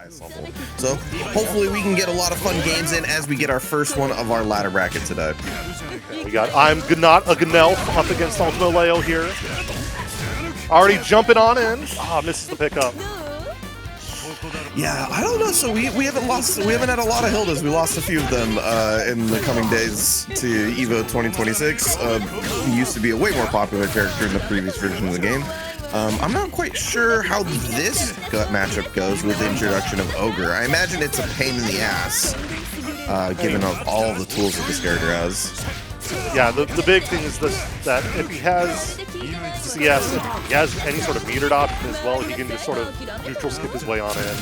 highest level. So hopefully we can get a lot of fun games in as we get our first one of our ladder bracket today. We got Gnot a Gnelf up against Ultimaleo here. Already jumping on in. Ah, misses the pickup. Yeah, I don't know. So we haven't had a lot of Hildas. We lost a few of them in the coming days to EVO 2026. He used to be a way more popular character in the previous version of the game. I'm not quite sure how this matchup goes with the introduction of Ogre. I imagine it's a pain in the ass, given all the tools that this character has. Yeah, the big thing is this, that if he has CS, if he has any sort of metered option as well, he can just sort of neutral skip his way on in.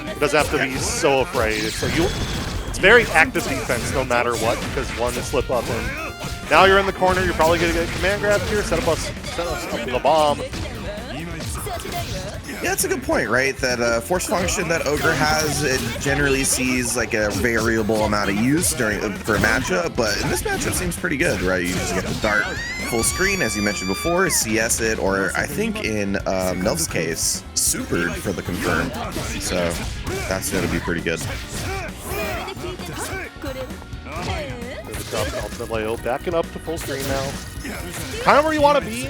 He doesn't have to be so afraid. So it's very active defense no matter what, because one to slip up and now you're in the corner, you're probably going to get a command grab here, set us up with a bomb. Yeah, that's a good point, right? That force function that Ogre has, it generally sees like a variable amount of use for a matchup, but in this matchup seems pretty good, right? You just get the dart full screen, as you mentioned before, CS it, or I think in Gnelf's case, supered for the confirm. So that's going to be pretty good. Ultimaleo backing up to full screen now. Kind of where you want to be.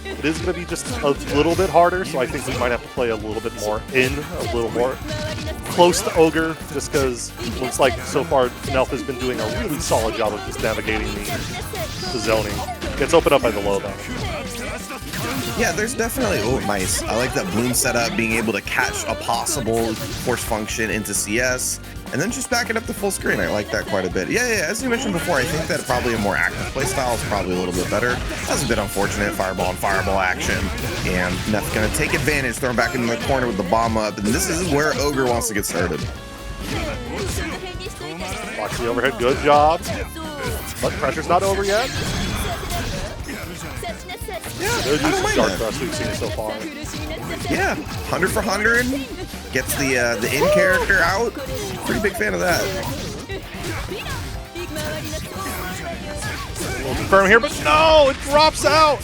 It is going to be just a little bit harder, so I think we might have to play a little bit more a little more close to Ogre, just because it looks like so far Gnelf has been doing a really solid job of just navigating the zoning. Gets opened up by the low though. Yeah, there's definitely, oh, nice. I like that bloom setup, being able to catch a possible force function into CS, and then just back it up to full screen. I like that quite a bit. Yeah, as you mentioned before, I think that probably a more active playstyle is probably a little bit better. That's a bit unfortunate, fireball and fireball action, and Gnelf's gonna take advantage, throw him back in the corner with the bomb up, and this is where Ogre wants to get started. Watch the overhead, good job. But pressure's not over yet. Yeah, good I use don't of mind Dark that. Thrust we've seen so far. Yeah, 100 for 100, gets the in character out. Pretty big fan of that. We'll confirm here, but no, it drops out.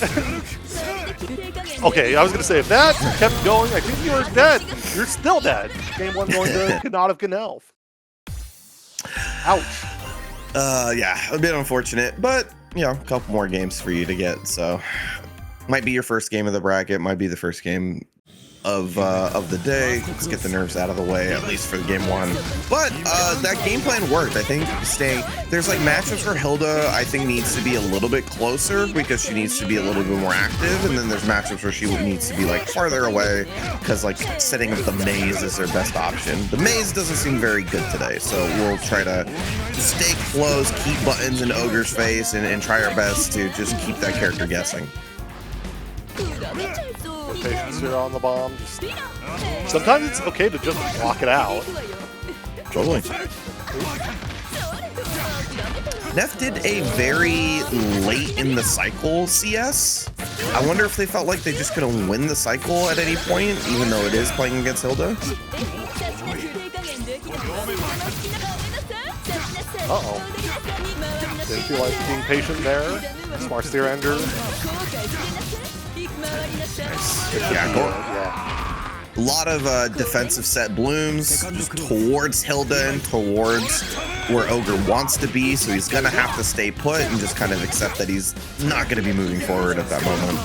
Okay, I was gonna say if that kept going, I think you were dead. You're still dead. Game 1 going to Gnot of Gnelf. Ouch. Yeah, a bit unfortunate, but you know, a couple more games for you to get, so might be your first game of the bracket, might be the first game of the day. Let's get the nerves out of the way, at least for the game 1. But that game plan worked. I think there's like matchups where Hilda I think needs to be a little bit closer because she needs to be a little bit more active, and then there's matchups where she needs to be like farther away because like setting up the maze is their best option. The maze doesn't seem very good today, so we'll try to stay close, keep buttons in Ogre's face, and try our best to just keep that character guessing. Patience here on the bomb. Sometimes it's okay to just block it out. Totally. Gnelf did a very late in the cycle CS. I wonder if they felt like they just couldn't win the cycle at any point, even though it is playing against Hilda. Uh-oh. Didn't feel like being patient there. Smart steer ender. Yeah, a lot of defensive set blooms just towards Hilda and towards where Ogre wants to be, so he's gonna have to stay put and just kind of accept that he's not gonna be moving forward at that moment.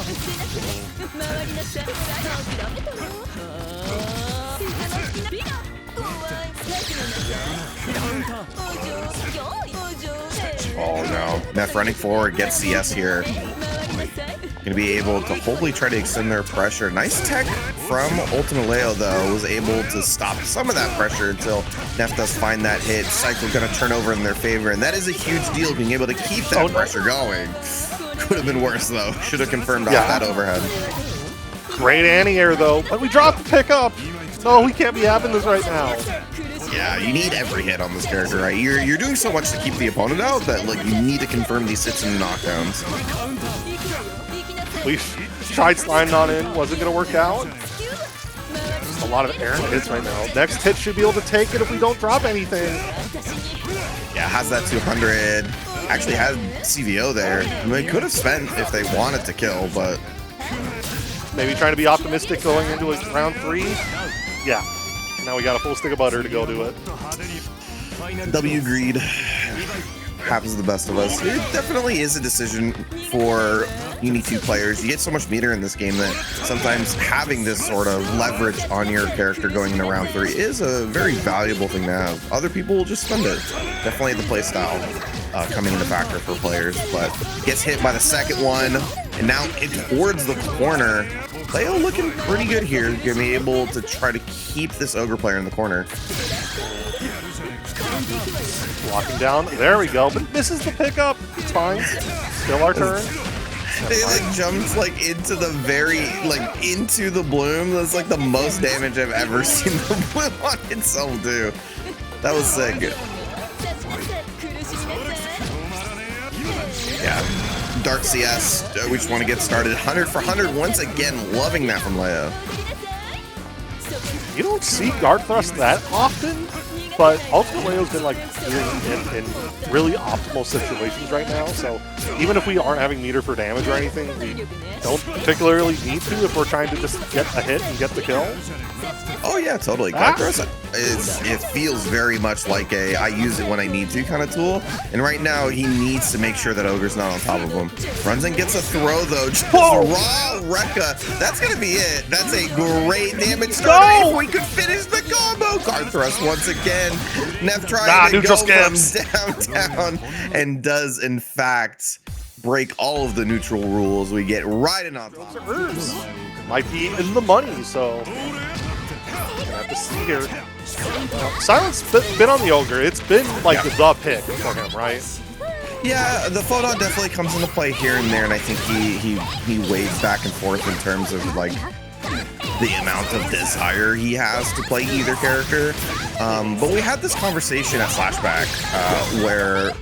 Oh no, Gnelf running forward, gets CS here. Gonna be able to hopefully try to extend their pressure. Nice tech from Ultimaleo though, was able to stop some of that pressure until Gnelf does find that hit. Cycle gonna turn over in their favor, and that is a huge deal, being able to keep that pressure going. Could have been worse though. Should have confirmed off that overhead. Great anti-air though, but we dropped the pickup. No, we can't be having this right now. Yeah, you need every hit on this character, right? You're doing so much to keep the opponent out that like you need to confirm these hits and knockdowns. We tried sliding on in, wasn't gonna work out. Just a lot of errant hits right now. Next hit should be able to take it if we don't drop anything. Yeah, has that 200. Actually has CVO there. I mean, they could have spent if they wanted to kill, but maybe trying to be optimistic going into round 3. Yeah. Now we got a full stick of butter to go do it. W greed happens to the best of us. It definitely is a decision for UNI2 players. You get so much meter in this game that sometimes having this sort of leverage on your character going into round 3 is a very valuable thing to have. Other people will just spend it. Definitely the play style coming into factor for players, but gets hit by the second one, and now towards the corner. Leo looking pretty good here, gonna be able to try to keep this Ogre player in the corner. Walking down, there we go, but misses the pickup. It's fine. Still our turn. They like jumps like into the into the bloom. That's like the most damage I've ever seen the bloom on itself do. That was sick. Yeah, Dark CS. We just want to get started. 100 for 100 once again. Loving that from Leo. You don't see guard thrust that often, but Ultimaleo has been like doing in really optimal situations right now. So even if we aren't having meter for damage or anything, we don't particularly need to if we're trying to just get a hit and get the kill. Oh yeah, totally. Guard thrust it feels very much like a I use it when I need to kind of tool. And right now he needs to make sure that Ogre's not on top of him. Runs and gets a throw though. Just raw Rekka. That's gonna be it. That's a great damage starter. If we could finish the combo. Guard thrust once again. Neff trying to go from downtown and does in fact break all of the neutral rules. We get right in on top. Might be in the money, so gonna have to see here. Silent's been on the Ogre. It's been like the pick for him, right? Yeah, the Phonon definitely comes into play here and there, and I think he wades back and forth in terms of like the amount of desire he has to play either character. But we had this conversation at Flashback where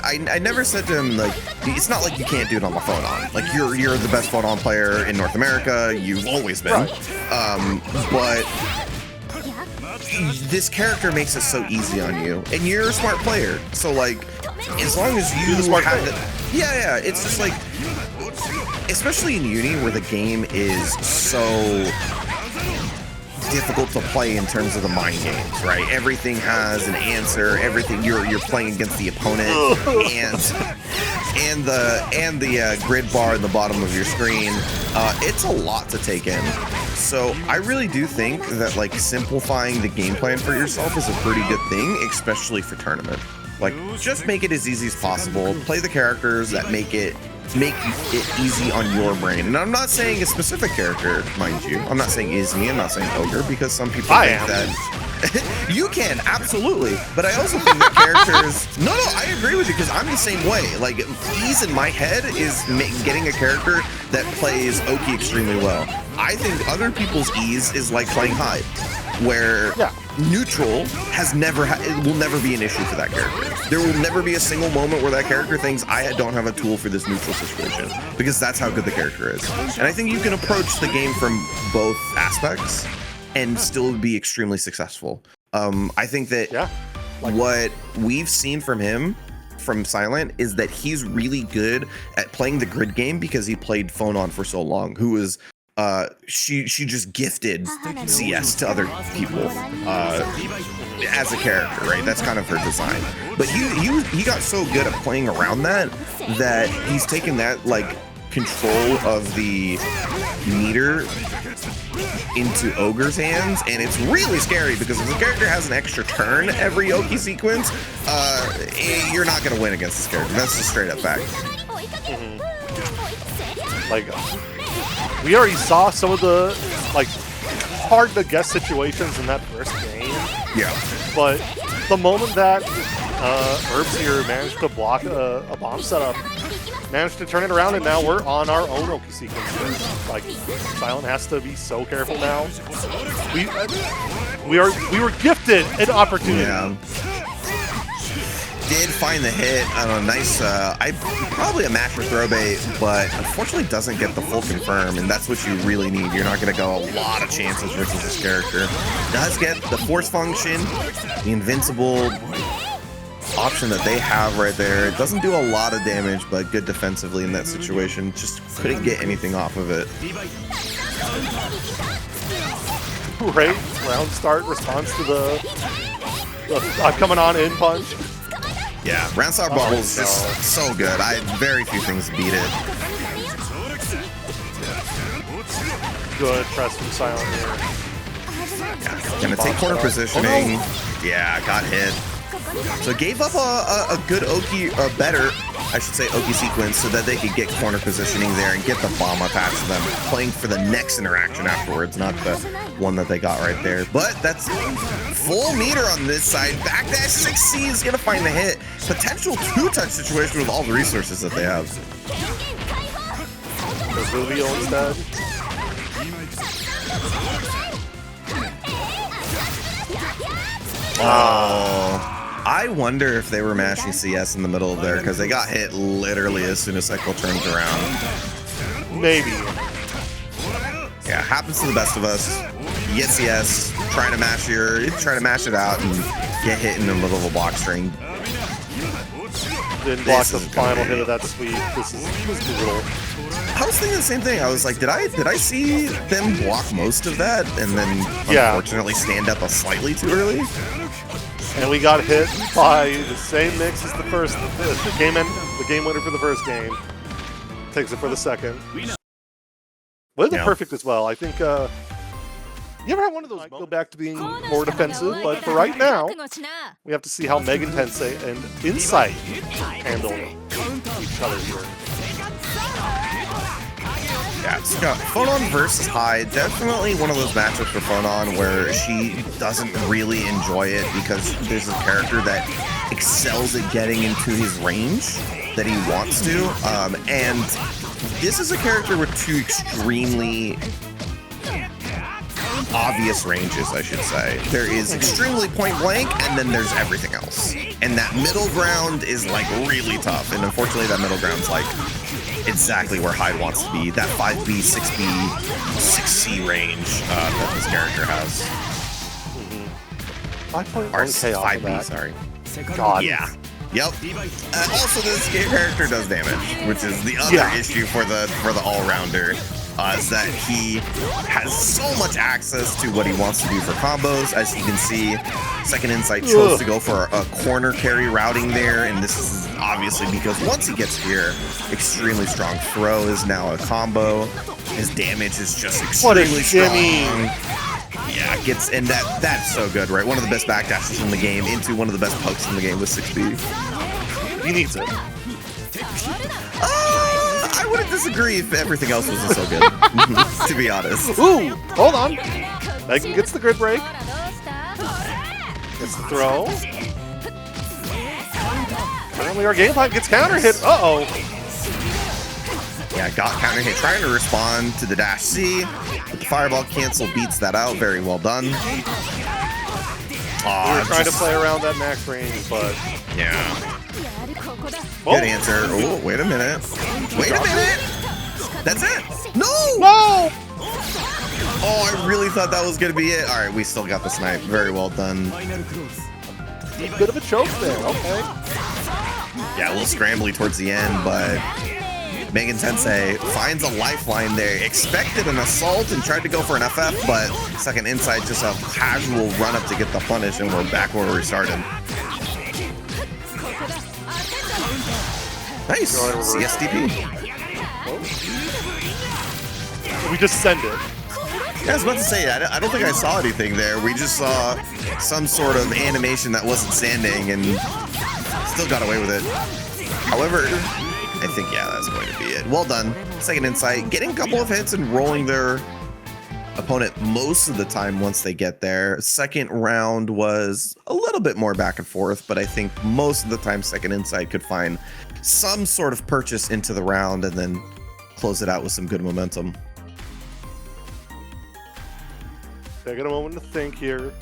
I never said to him, like, it's not like you can't do it on the Phonon. Like, you're the best Phonon player in North America. You've always been. Right. But this character makes it so easy on you. And you're a smart player. So, like, as long as you have it. Yeah, it's just like, especially in Uni where the game is so difficult to play in terms of the mind games, right? Everything has an answer. Everything you're playing against the opponent, and the grid bar in the bottom of your screen. It's a lot to take in. So I really do think that like simplifying the game plan for yourself is a pretty good thing, especially for tournament. Like just make it as easy as possible. Play the characters that make it easy on your brain. And I'm not saying a specific character, mind you. I'm not saying Izumi, I'm not saying Ogre, because some people think that you can, absolutely. But I also think that characters no, I agree with you, because I'm the same way. Like, ease in my head is getting a character that plays Oki extremely well. I think other people's ease is like playing Hyde, where neutral has never it will never be an issue for that character. There will never be a single moment where that character thinks I don't have a tool for this neutral situation, because that's how good the character is. And I think you can approach the game from both aspects and still be extremely successful. I think that what we've seen from him from Silent is that he's really good at playing the grid game, because he played Phonon for so long, who is she just gifted CS to other people as a character, right? That's kind of her design. But he got so good at playing around that he's taken that like control of the meter into Ogre's hands, and it's really scary, because if the character has an extra turn every Oki sequence, you're not gonna win against this character. That's just straight up fact. Like, we already saw some of the like hard to guess situations in that first game. Yeah. But the moment that Herbs here managed to block a bomb setup, managed to turn it around, and now we're on our own Oki sequence. Like, Silent has to be so careful now. We were gifted an opportunity. Yeah. Did find the hit on a nice, probably a match or throw bait, but unfortunately doesn't get the full confirm, and that's what you really need. You're not going to go a lot of chances versus this character. Does get the force function, the invincible option that they have right there. It doesn't do a lot of damage, but good defensively in that situation. Just couldn't get anything off of it. Great round start response to the I'm coming on in punch. Yeah, round start bubble is just so good. Very few things beat it. Good press from Silent here. Yeah, gonna take corner positioning. Yeah, got hit. So it gave up a good Oki, better, I should say, Oki sequence so that they could get corner positioning there and get the bomb attached to them, playing for the next interaction afterwards, not the one that they got right there. But that's full meter on this side. Backdash 6C is going to find the hit. Potential two-touch situation with all the resources that they have. Rubio instead. Oh. I wonder if they were mashing CS in the middle of there because they got hit literally as soon as cycle turns around. Maybe. Yeah, happens to the best of us. You get CS, trying to mash it out and get hit in the middle of a block string. Didn't block the final hit of that sweep. This is brutal. I was thinking the same thing. I was like, did I see them block most of that and then unfortunately stand up a slightly too early? And we got hit by the same mix as the first, the game winner for the first game. Takes it for the second. Well, they're perfect as well. I think, you ever had one of those go back to being more defensive? But for right now, we have to see how Megan Tensei and Issei handle each other here. Yeah, it's got Phonon versus Hyde. Definitely one of those matchups for Phonon where she doesn't really enjoy it because there's a character that excels at getting into his range that he wants to. And this is a character with two extremely obvious ranges, I should say. There is extremely point blank, and then there's everything else. And that middle ground is like really tough. And unfortunately, that middle ground's like exactly where Hyde wants to be. That 5B, 6B, 6C range that this character has. 5B, sorry. God. Yeah. Yep. Also, this character does damage, which is the other issue for the all-rounder. Is that he has so much access to what he wants to do for combos. As you can see, Second Insight chose to go for a corner carry routing there, and this is obviously because once he gets here, extremely strong throw is now a combo. His damage is just extremely strong. Yeah, and that's so good, right? One of the best backdashes in the game into one of the best pokes in the game with 6B. He needs it. I wouldn't disagree if everything else wasn't so good, to be honest. Ooh, hold on. Megan gets the grid break. Gets the throw. Apparently our game pipe gets counter hit. Uh-oh. Yeah, got counter hit, trying to respond to the dash C, but the fireball cancel beats that out. Very well done. We were trying to play around that max range, but... Yeah. Good answer. Oh, wait a minute. Wait a minute! That's it! No! No! Oh, I really thought that was going to be it. All right, we still got the snipe. Very well done. Bit of a choke there, okay. Yeah, a little scrambly towards the end, but Megan Tensei finds a lifeline there. Expected an assault and tried to go for an FF, but Second Insight just a casual run up to get the punish, and we're back where we started. Nice. CSDP. We just send it. Yeah, I was about to say, I don't think I saw anything there. We just saw some sort of animation that wasn't standing and still got away with it. However, I think, yeah, that's going to be it. Well done. Second Insight, getting a couple of hits and rolling their opponent most of the time once they get there. Second round was a little bit more back and forth, but I think most of the time Second Insight could find some sort of purchase into the round and then close it out with some good momentum. Taking a moment to think here.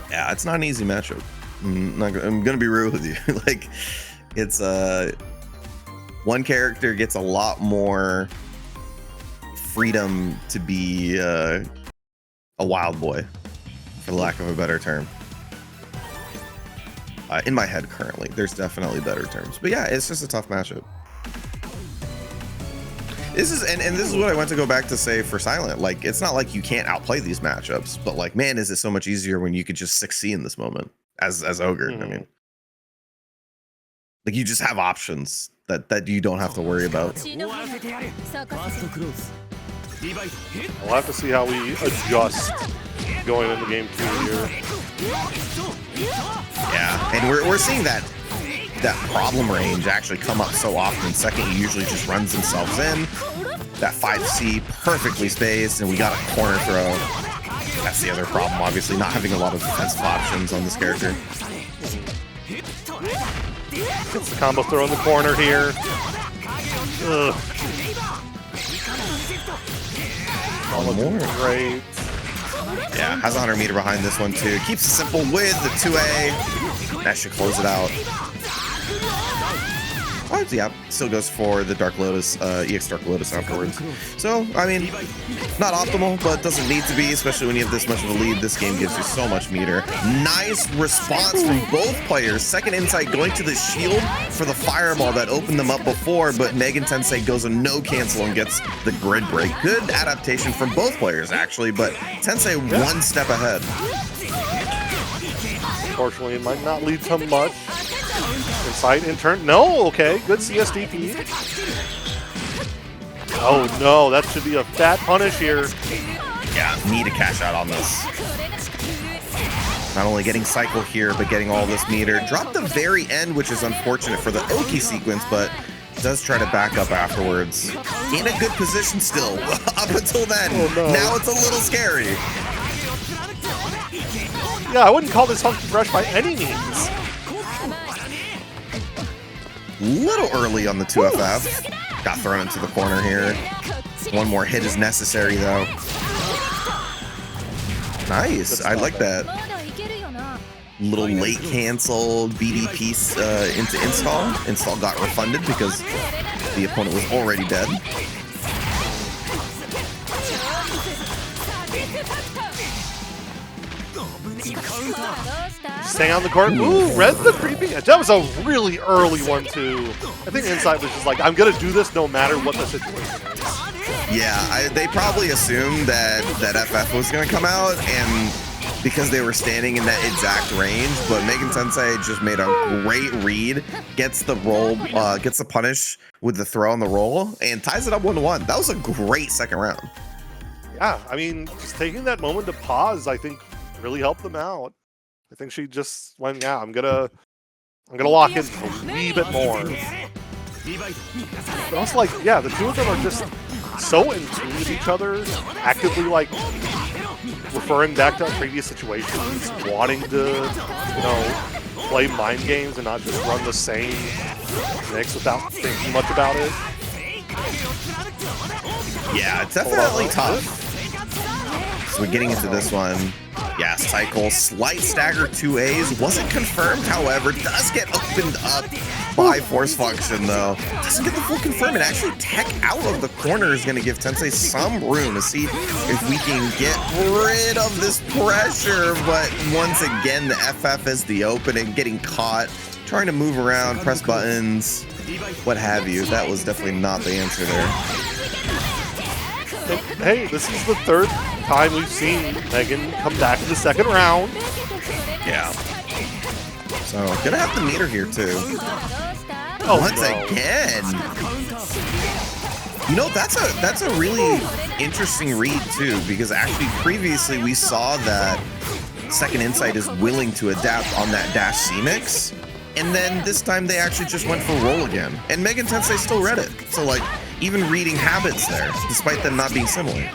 Yeah, it's not an easy matchup. I'm gonna be real with you. Like, it's one character gets a lot more freedom to be a wild boy, for lack of a better term. In my head currently, there's definitely better terms, but yeah, it's just a tough matchup. This is and this is what I went to go back to say for Silent. Like, it's not like you can't outplay these matchups, but like, man, is it so much easier when you could just 6C in this moment as Ogre. I mean, like, you just have options that you don't have to worry about. We'll have to see how we adjust going into game 2 here. Yeah, and we're seeing that problem range actually come up so often. Second usually just runs themselves in. That 5C perfectly spaced, and we got a corner throw. That's the other problem, obviously, not having a lot of defensive options on this character. Gets the combo throw in the corner here. Ugh. One more. Great. Yeah, has a 100 meter behind this one too. Keeps it simple with the 2A. That should close it out. Oh, yeah, still goes for the Dark Lotus, EX Dark Lotus afterwards. So, I mean, not optimal, but doesn't need to be, especially when you have this much of a lead. This game gives you so much meter. Nice response from both players. Second Insight going to the shield for the fireball that opened them up before, but Megan Tensei goes a no cancel and gets the grid break. Good adaptation from both players, actually, but Tensei one step ahead. Unfortunately, it might not lead to much. Insight in turn. No, okay. Good CSDP. Oh no, that should be a fat punish here. Yeah, need to cash out on this. Not only getting cycle here, but getting all this meter. Drop the very end, which is unfortunate for the Oki sequence, but does try to back up afterwards. In a good position still, up until then. Oh, no. Now it's a little scary. Yeah, I wouldn't call this Funky Fresh by any means. Little early on the 2FF. Got thrown into the corner here. One more hit is necessary, though. Nice. I like that. Little late cancel BDP into install. Install got refunded because the opponent was already dead. Staying on the court. Ooh, read the creeping edge. That was a really early one, too. I think Insight was just like, I'm going to do this no matter what the situation is. Yeah, they probably assumed that FF was going to come out, and because they were standing in that exact range, but Megan Tensei just made a great read, gets the roll, gets the punish with the throw on the roll, and ties it up 1-1. That was a great second round. Yeah, I mean, just taking that moment to pause, I think, really helped them out. I think she just went, yeah, I'm gonna lock in a wee bit more. But also, like, yeah, the two of them are just so in tune with each other, actively, like, referring back to previous situations, wanting to, you know, play mind games and not just run the same mix without thinking much about it. Yeah, it's definitely tough. So we're getting into this one. Yeah, cycle, slight stagger 2As. Wasn't confirmed, however. Does get opened up by force function, though. Doesn't get the full confirm. And actually, tech out of the corner is going to give Tensei some room to see if we can get rid of this pressure. But once again, the FF is the opening, getting caught, trying to move around, press buttons, what have you. That was definitely not the answer there. Hey, this is the third time we've seen Megan come back in the second round. Yeah. So, gonna have to meet her here, too. Oh, once again. You know, that's a really interesting read, too, because actually previously we saw that Second Insight is willing to adapt on that dash C mix. And then this time they actually just went for roll again. And Megan Tensei still read it. So, like, even reading habits there, despite them not being similar.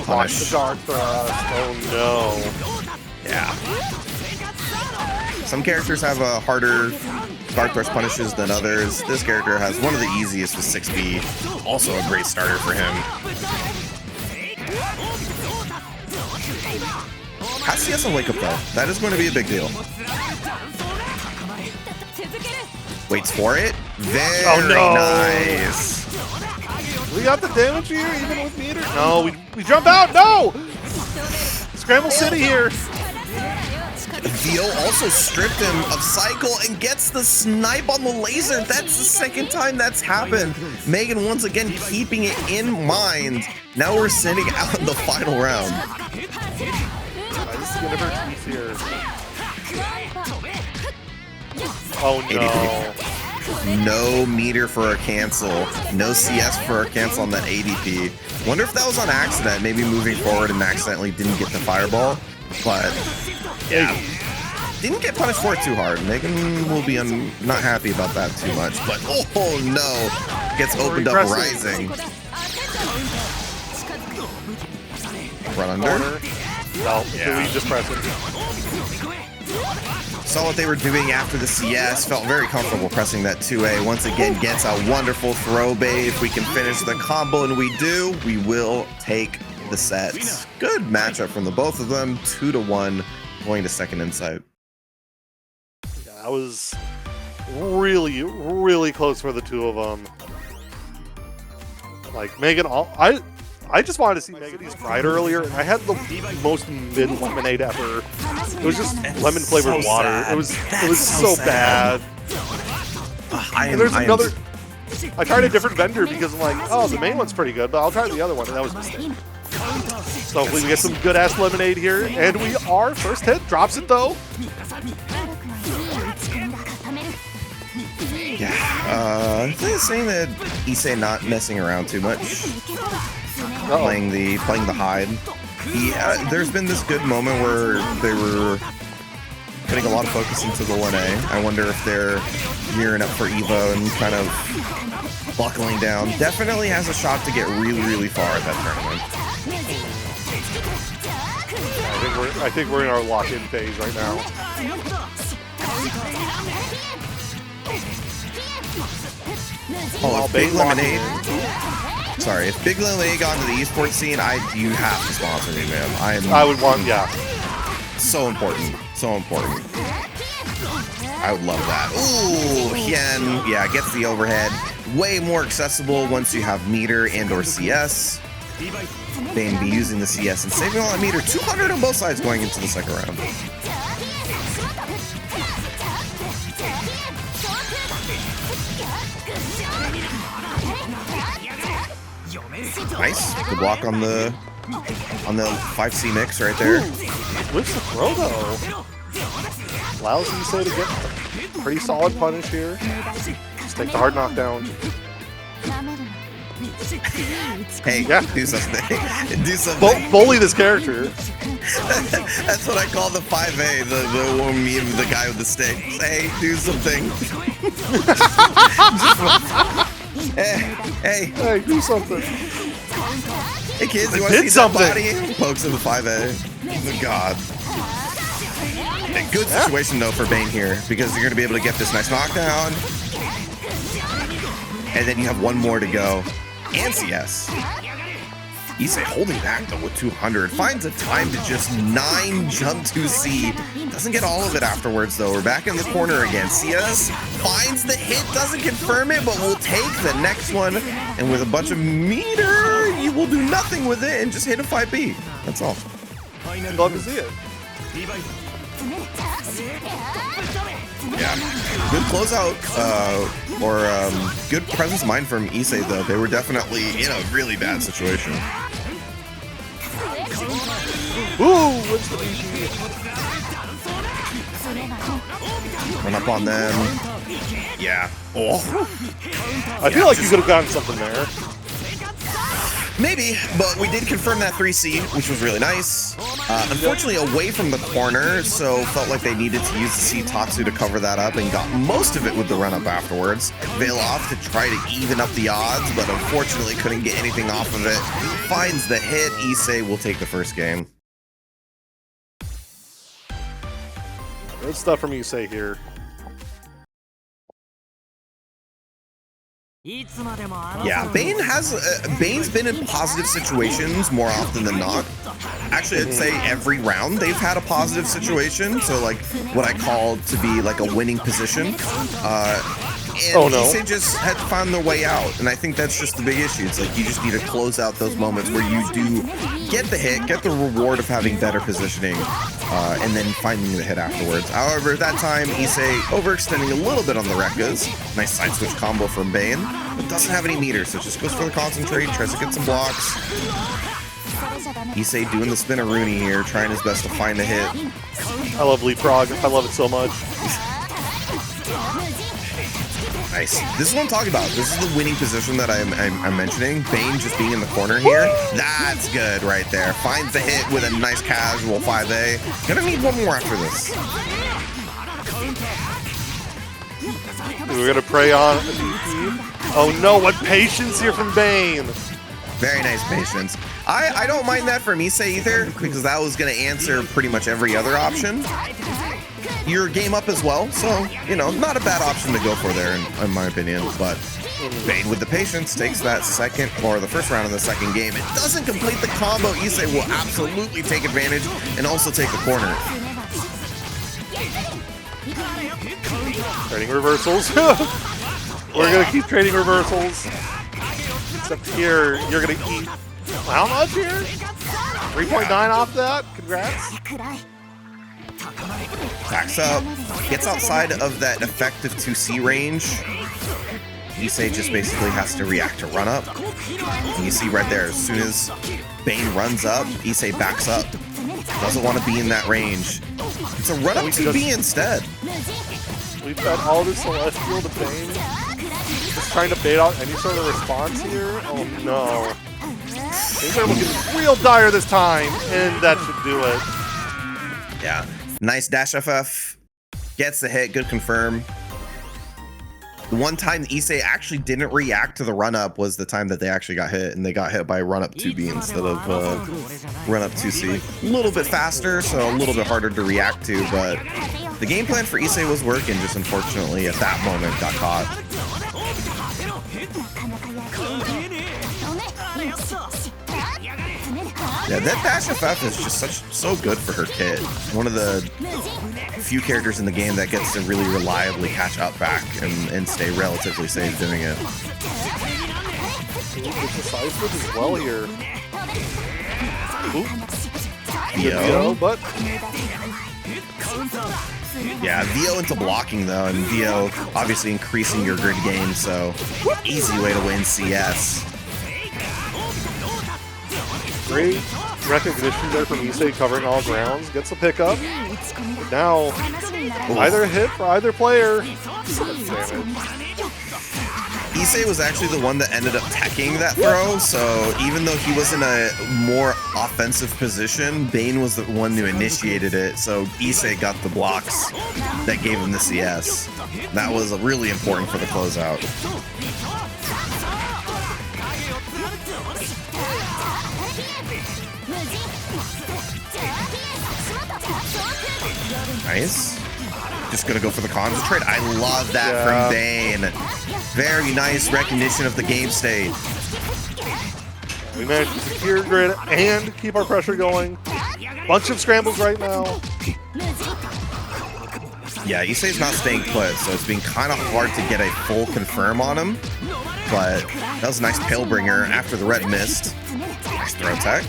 Watch the dark thrust. Oh, no. Yeah. Some characters have a harder dark thrust punishes than others. This character has one of the easiest with 6B. Also a great starter for him. Has CS on wake up though. That is going to be a big deal. Waits for it. Very nice. We got the damage here, even with meter. No, we jump out. No! Scramble City here. Vio also stripped him of cycle and gets the snipe on the laser. That's the second time that's happened. Megan once again keeping it in mind. Now we're sitting out in the final round. This is gonna hurt easier. Oh no. No meter for a cancel. No CS for a cancel on that ADP. Wonder if that was on accident. Maybe moving forward and accidentally didn't get the fireball. But yeah, didn't get punished for it too hard. Megan will be not happy about that too much. But oh no, gets opened up rising. Run under. No, yeah. Just press it. Saw what they were doing after the CS. Felt very comfortable pressing that 2A. Once again, gets a wonderful throw bait. If we can finish the combo, and we do, we will take the set. Good matchup from the both of them. 2-1, going to second insight. Yeah, that was really, really close for the two of them. Like Megan, I just wanted to see Megan use Pride earlier. I had the most mid lemonade ever. It was just lemon flavored water. Sad. It was so bad. And there's another. I tried a different vendor because I'm like, oh, the main one's pretty good, but I'll try the other one, and that was a mistake. So hopefully we get some good ass lemonade here, and we are. First hit drops it though. Yeah, saying that Issei not messing around too much. Playing the Hyde. There's been this good moment where they were putting a lot of focus into the Linne. I wonder if they're gearing up for Evo and kind of buckling down. Definitely has a shot to get really, really far at that tournament. I think we're in our lock-in phase right now. Oh, big lemonade. Sorry, if Big Lemonade got into the esports scene, you have to sponsor me, man. I would want, yeah. So important. So important. I would love that. Ooh, Hien, yeah, gets the overhead. Way more accessible once you have meter and or CS. Bane be using the CS and saving all that meter. 200 on both sides going into the second round. Nice. Good block on the 5C mix right there. What's the throw though? Allows Issei to get a pretty solid punish here. Just take the hard knockdown. Hey, yeah. Do something. Do something. Bully this character. That's what I call the 5A, the one meme, the guy with the stick. Hey, do something. Hey, do something. Hey kids, you want to see something? Body? Pokes in the 5A. Oh god. A good situation though for Bane here, because you're going to be able to get this nice knockdown. And then you have one more to go. And CS. Issei holding back though with 200. Finds a time to just 9 jump to C. Doesn't get all of it afterwards though. We're back in the corner again. CS finds the hit, doesn't confirm it, but will take the next one. And with a bunch of meter, you will do nothing with it and just hit a 5B. That's all. Love to see it. Yeah, good closeout, good presence of mind from Issei though. They were definitely in a really bad situation. Ooh, what's the BP? Run up on them. Yeah. Oh. I feel like you could have gotten something there. Maybe, but we did confirm that 3C, which was really nice. Unfortunately, away from the corner, so felt like they needed to use the C Tatsu to cover that up and got most of it with the run-up afterwards. Veil off to try to even up the odds, but unfortunately couldn't get anything off of it. Finds the hit. Issei will take the first game. Good stuff from Issei here. Yeah, Bane's been in positive situations more often than not. Actually, I'd say every round they've had a positive situation, so like what I call to be like a winning position. And Issei just had found the way out, and I think that's just the big issue. It's like you just need to close out those moments where you do get the hit, get the reward of having better positioning, and then finding the hit afterwards. However, at that time, Issei overextending a little bit on the Rekkas. Nice side switch combo from Bane, but doesn't have any meters, so just goes for the concentrate, tries to get some blocks. Issei doing the spinneroonie here, trying his best to find a hit. I love leapfrog. I love it so much. Nice. This is what I'm talking about. This is the winning position that I'm mentioning. Bane just being in the corner here. That's good right there. Finds the hit with a nice casual 5A. Gonna need one more after this. We're gonna pray on. Oh no, what patience here from Bane. Very nice patience. I don't mind that from Issei either, because that was gonna answer pretty much every other option. Your game up as well, so, you know, not a bad option to go for there, in my opinion. But Bane with the patience takes that second, or the first round of the second game. It doesn't complete the combo. Issei will absolutely take advantage and also take the corner. Trading reversals. We're gonna keep trading reversals. Except here, you're gonna eat how much here? 3.9 off that. Congrats. Backs up, gets outside of that effective 2C range. Issei just basically has to react to run up. And you see right there, as soon as Bane runs up, Issei backs up. Doesn't want to be in that range. It's a run up 2B instead. We've got all this Celestial to Bane. Just trying to bait out any sort of response here. Oh no. Things are looking real dire this time, and that should do it. Yeah. Nice dash FF. Gets the hit. Good confirm. The one time Issei actually didn't react to the run-up was the time that they actually got hit, and they got hit by run-up 2B instead of run-up 2C. A little bit faster, so a little bit harder to react to, but the game plan for Issei was working, just unfortunately at that moment got caught. Yeah, that dash FF is just so good for her kit. One of the few characters in the game that gets to really reliably catch up back and stay relatively safe doing it. It's a side switch as well here. Vio, but yeah, Vio into blocking though, and Vio obviously increasing your grid game, so easy way to win CS. Great recognition there from Issei, covering all grounds. Gets the pickup. But now, either hit for either player. Issei was actually the one that ended up teching that throw, so even though he was in a more offensive position, Bane was the one who initiated it, so Issei got the blocks that gave him the CS. That was really important for the closeout. Nice. Just gonna go for the concentrate. I love that from Bane. Very nice recognition of the game state. We managed to secure grid and keep our pressure going. Bunch of scrambles right now. Yeah, Issei's not staying put, so it's been kind of hard to get a full confirm on him. But that was a nice Palebringer after the red missed. Nice throw tech.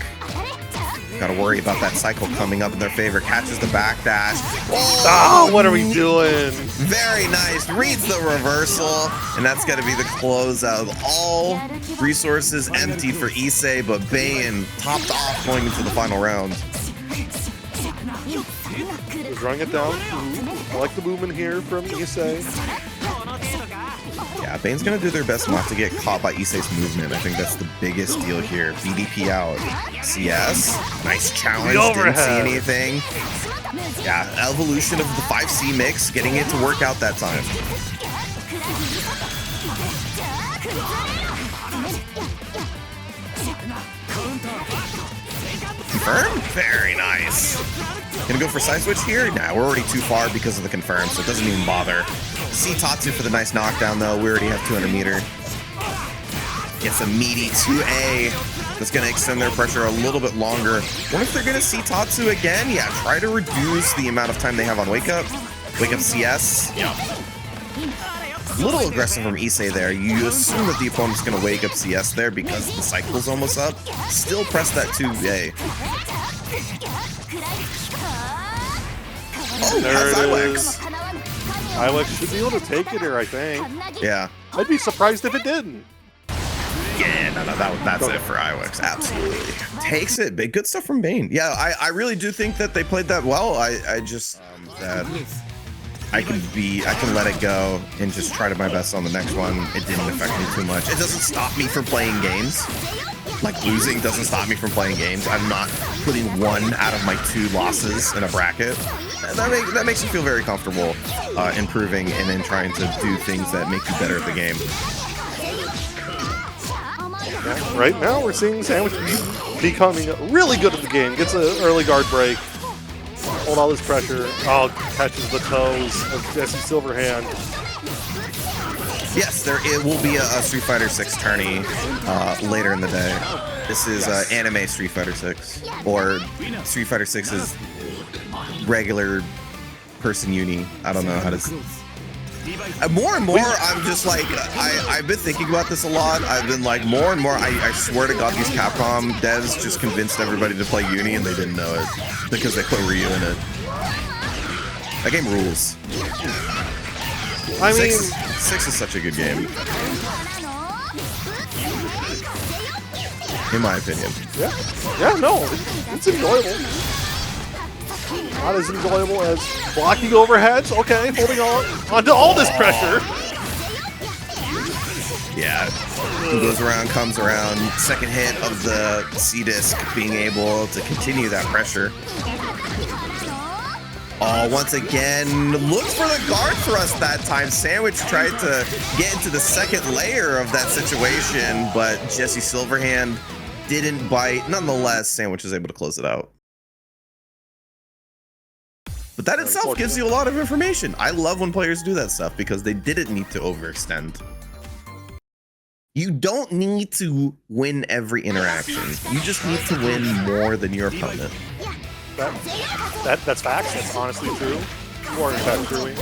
Gotta worry about that cycle coming up in their favor. Catches the backdash. Oh, what are we doing? Very nice. Reads the reversal. And that's gonna be the closeout. All resources empty for Issei, but Bane topped off going into the final round. Drawing it down. I like the movement here from Issei. Yeah, Bane's gonna do their best not to get caught by Issei's movement. I think that's the biggest deal here. BDP out. CS. Nice challenge. Didn't see anything. Yeah, evolution of the 5C mix, getting it to work out that time. Confirm? Very nice. Gonna go for side switch here? Nah, we're already too far because of the confirm, so it doesn't even bother. See Tatsu for the nice knockdown though. We already have 200 meter. Gets a meaty 2A. That's gonna extend their pressure a little bit longer. What if they're gonna see Tatsu again? Yeah, try to reduce the amount of time they have on wake up. Wake up CS. Yeah. A little aggressive from Issei there. You assume that the opponent's going to wake up CS there because the cycle's almost up. Still press that 2A. Oh, There has it is. Ilex should be able to take it here, I think. Yeah. I'd be surprised if it didn't. Yeah, no, that's it for Ilex. Absolutely. Takes it. Big good stuff from Bane. Yeah, I really do think that they played that well. I just, that I can let it go and just try to my best on the next one. It didn't affect me too much. It doesn't stop me from playing games. Like, losing doesn't stop me from playing games. I'm not putting 1 out of my 2 losses in a bracket. That makes you feel very comfortable improving and then trying to do things that make you better at the game. Right now, we're seeing Sandwich becoming really good at the game. Gets an early guard break. Hold all this pressure. Oh, catches the toes of JesseSilverhand. Yes, it will be a Street Fighter 6 tourney later in the day. This is anime Street Fighter 6, or Street Fighter 6 is regular person uni. I don't know how to. More and more, I'm just like, I've been thinking about this a lot. I've been like, more and more, I swear to God, these Capcom devs just convinced everybody to play Uni and they didn't know it because they put Ryu in it. That game rules. I mean, 6 is such a good game. In my opinion. Yeah, no, it's enjoyable. Not as enjoyable as blocking overheads. Okay, holding on onto all this pressure. Yeah, goes around, comes around. Second hit of the C-Disc, being able to continue that pressure. Oh, once again, looks for the guard thrust that time. Sandwich tried to get into the second layer of that situation, but JesseSilverhand didn't bite. Nonetheless, Sandwich is able to close it out. But that itself gives you a lot of information. I love when players do that stuff because they didn't need to overextend. You don't need to win every interaction. You just need to win more than your opponent. That's facts. That's honestly true. Or in fact, truly.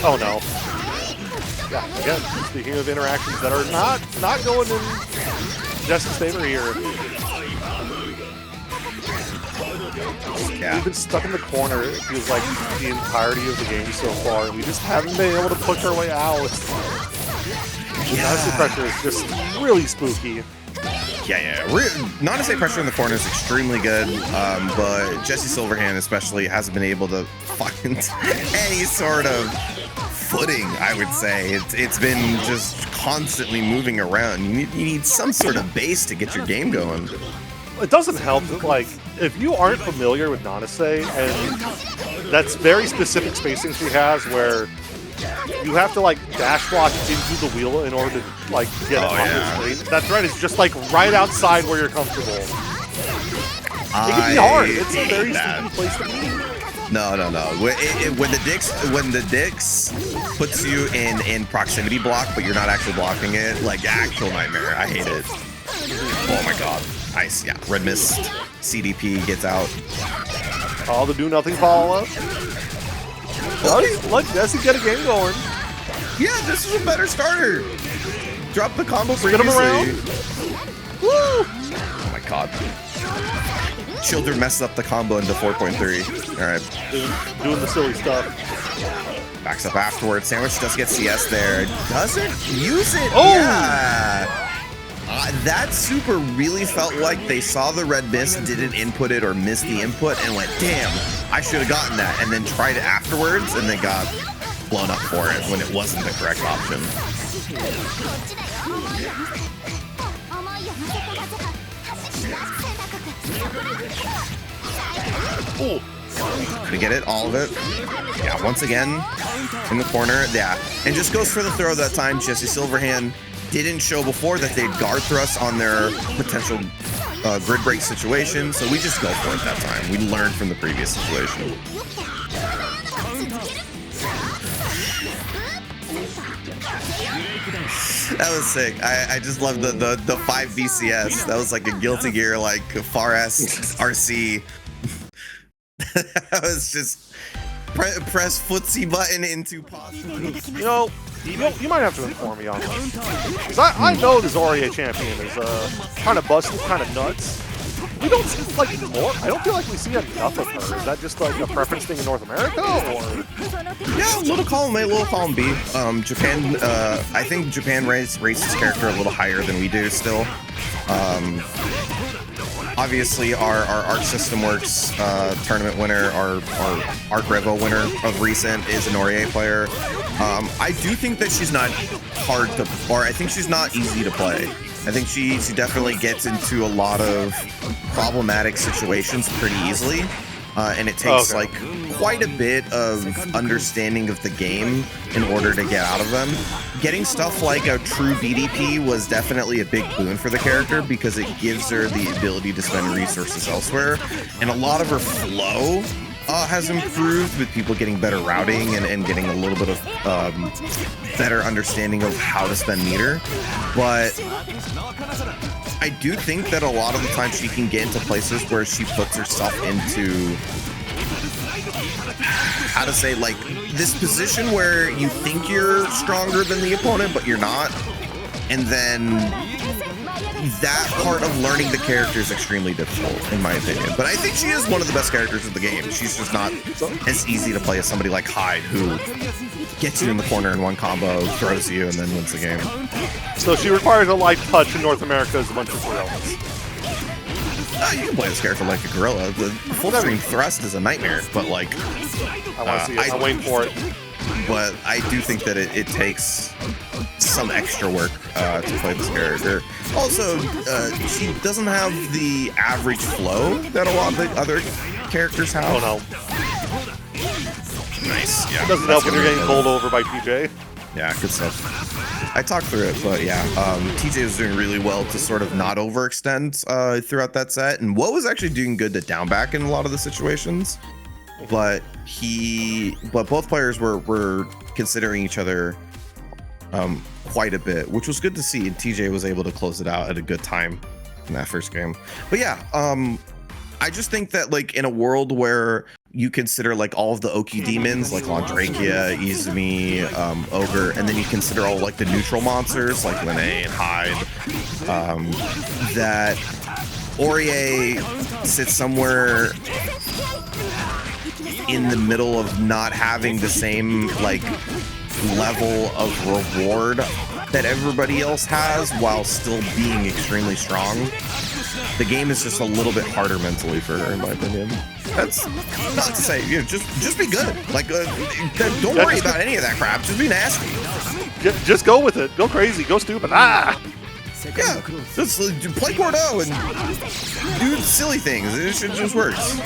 Oh no. Yeah, again, speaking of interactions that are not going in Jesse's favor here. Yeah. We've been stuck in the corner, it feels like, the entirety of the game so far, and we just haven't been able to push our way out. Nanase pressure is just really spooky. Yeah. Nanase pressure in the corner is extremely good, but JesseSilverhand especially hasn't been able to find any sort of footing, I would say. It's been just constantly moving around. You need some sort of base to get your game going. It doesn't help that, like, if you aren't familiar with Nanase, and that's very specific spacing she has where you have to, like, dash block into the wheel in order to, like, get it on the screen. That's right, it's just, like, right outside where you're comfortable. It can be hard. It's a very sticky place to be. No. When the Dix puts you in proximity block, but you're not actually blocking it, like, actual nightmare. I hate it. Oh my god. Nice, yeah. Red Mist, CDP gets out. Oh, the do-nothing follow-up. Let Jesse get a game going. Yeah, this is a better starter. Drop the combo previously. Get him around. Woo! Oh my god. Children messed up the combo into 4.3. Alright. Doing the silly stuff. Backs up afterwards. Sandwich does get CS there. Doesn't use it. Oh! Yeah. That super really felt like they saw the red mist, didn't input it or missed the input, and went, damn, I should have gotten that, and then tried it afterwards, and they got blown up for it when it wasn't the correct option. Could he get it? All of it? Yeah, once again, in the corner, yeah. And just goes for the throw that time. JesseSilverhand didn't show before that they'd guard thrust on their potential grid break situation, so we just go for it that time. We learned from the previous situation. That was sick. I just love the 5 BCS. That was like a Guilty Gear, like Far-S RC. That was just press footsie button into pause. You know, You might have to inform me on this. Because I know this Orie champion is kind of busted, kind of nuts. We don't see, like, more. I don't feel like we see enough of her. Is that just like a preference thing in North America, or? Yeah, little column A, little column B. Japan, I think Japan rates this character a little higher than we do still. Obviously, our Arc System Works tournament winner, our Arc Revo winner of recent is an Orie player. I do think that she's not hard to, or I think she's not easy to play. I think she definitely gets into a lot of problematic situations pretty easily, and it takes like quite a bit of understanding of the game in order to get out of them. Getting stuff like a true BDP was definitely a big boon for the character because it gives her the ability to spend resources elsewhere, and a lot of her flow has improved with people getting better routing and getting a little bit of better understanding of how to spend meter. But I do think that a lot of the time she can get into places where she puts herself into, how to say, like this position where you think you're stronger than the opponent, but you're not. And then that part of learning the character is extremely difficult, in my opinion. But I think she is one of the best characters of the game. She's just not as easy to play as somebody like Hyde, who gets you in the corner in one combo, throws you, and then wins the game. So she requires a light touch in North America as a bunch of gorillas. You can play this character like a gorilla. The full stream thrust is a nightmare, but like... I want to see it. I'm waiting for it. But I do think that it takes some extra work to play this character. Also, she doesn't have the average flow that a lot of the other characters have. Oh no. Nice, yeah. It doesn't help when you're getting bowled over by TJ. Yeah, good stuff. I talked through it, but yeah, TJ was doing really well to sort of not overextend throughout that set, and Woe was actually doing good to down back in a lot of the situations. But both players were considering each other quite a bit, which was good to see, and TJ was able to close it out at a good time in that first game. But yeah, I just think that like in a world where you consider like all of the Oki demons like Landrakia, Izumi, Ogre, and then you consider all like the neutral monsters like Linne and Hyde, that Orie sits somewhere in the middle of not having the same like level of reward that everybody else has while still being extremely strong. The game is just a little bit harder mentally for her, in my opinion. That's not to say, you know, just be good. Like, don't worry about any of that crap. Just be nasty. Just go with it. Go crazy. Go stupid. Ah! Yeah, just play Gordeau and do silly things. It just works.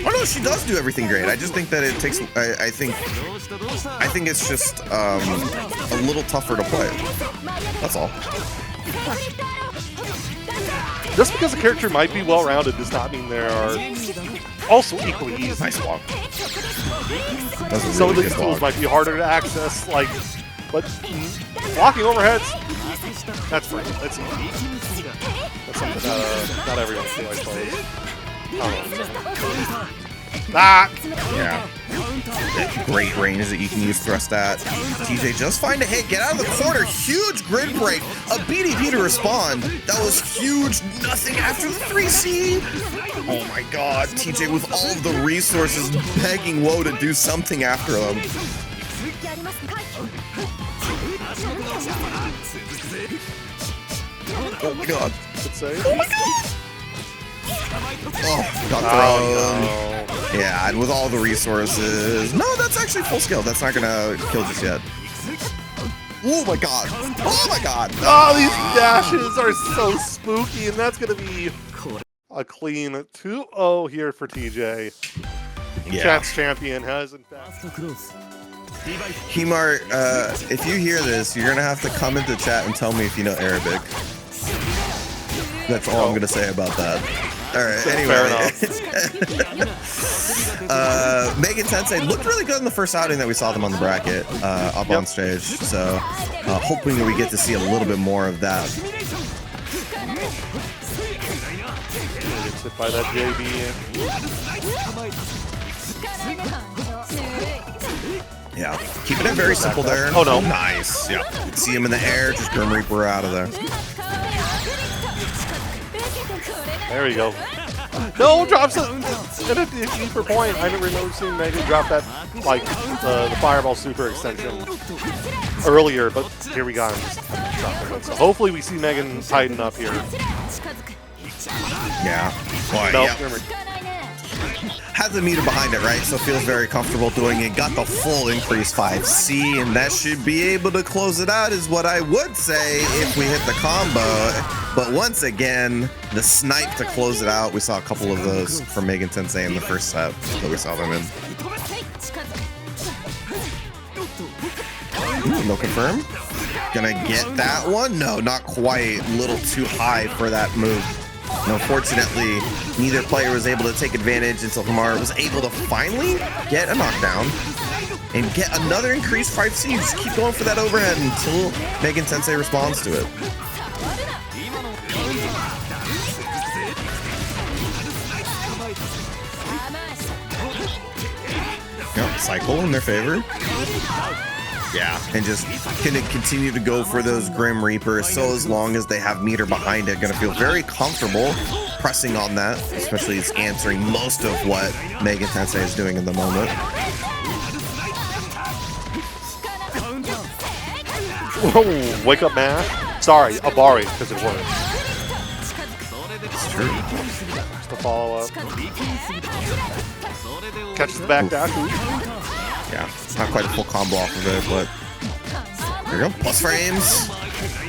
Oh no, she does do everything great. I just think that it takes. I think it's just a little tougher to play. That's all. Just because a character might be well-rounded does not mean they are also equally easy. Nice block. Some of these tools might be harder to access, like, but blocking overheads, that's free. That's easy. That's something not everyone can do, I suppose. Ah! Yeah. That great range that you can use thrust at. TJ just find a hit, get out of the corner, huge grid break, a BDP to respond. That was huge, nothing after the 3C. Oh my god, TJ with all of the resources begging Woe to do something after him. Oh my god. Oh my god! Oh, got thrown. Oh, no. Yeah, and with all the resources. No, that's actually full skill. That's not gonna kill just yet. Oh my god. Oh my god. Oh, these dashes are so spooky, and that's gonna be a clean 2-0 here for TJ. Yeah. Chat's champion has in fact. Hemar, if you hear this, you're gonna have to come into chat and tell me if you know Arabic. That's all I'm gonna say about that. All right. Anyway, Megan Tensei looked really good in the first outing that we saw them on the bracket, up on stage. So, hoping we get to see a little bit more of that. Gets hit by that JB. Yeah, keeping it very simple there. Oh no. Nice. Yeah. See him in the air, just Grim Reaper out of there. There we go. No, drops it! And a deeper point. I never remember seeing Megan drop that, like, the Fireball Super extension earlier, but here we go. So hopefully we see Megan tighten up here. Yeah. Boy, No, yeah. Has the meter behind it, right? So feels very comfortable doing it. Got the full increase 5C, and that should be able to close it out, is what I would say if we hit the combo. But once again, the snipe to close it out. We saw a couple of those from Megan Tensei in the first set that we saw them in. Ooh, no confirm. Gonna get that one? No, not quite. A little too high for that move. And unfortunately, neither player was able to take advantage until Hemar was able to finally get a knockdown and get another increased 5C. Just keep going for that overhead until Megan Tensei responds to it. Yep, cycle in their favor. Yeah, and just gonna continue to go for those Grim Reapers. So as long as they have meter behind it, gonna feel very comfortable pressing on that, especially it's answering most of what Megan Tensei is doing in the moment. Whoa, wake up, man. Sorry, Aubrey, because it worked. It's true. Just a follow up. Catches the back dash. Yeah, not quite a full combo off of it, but there you go. Plus frames.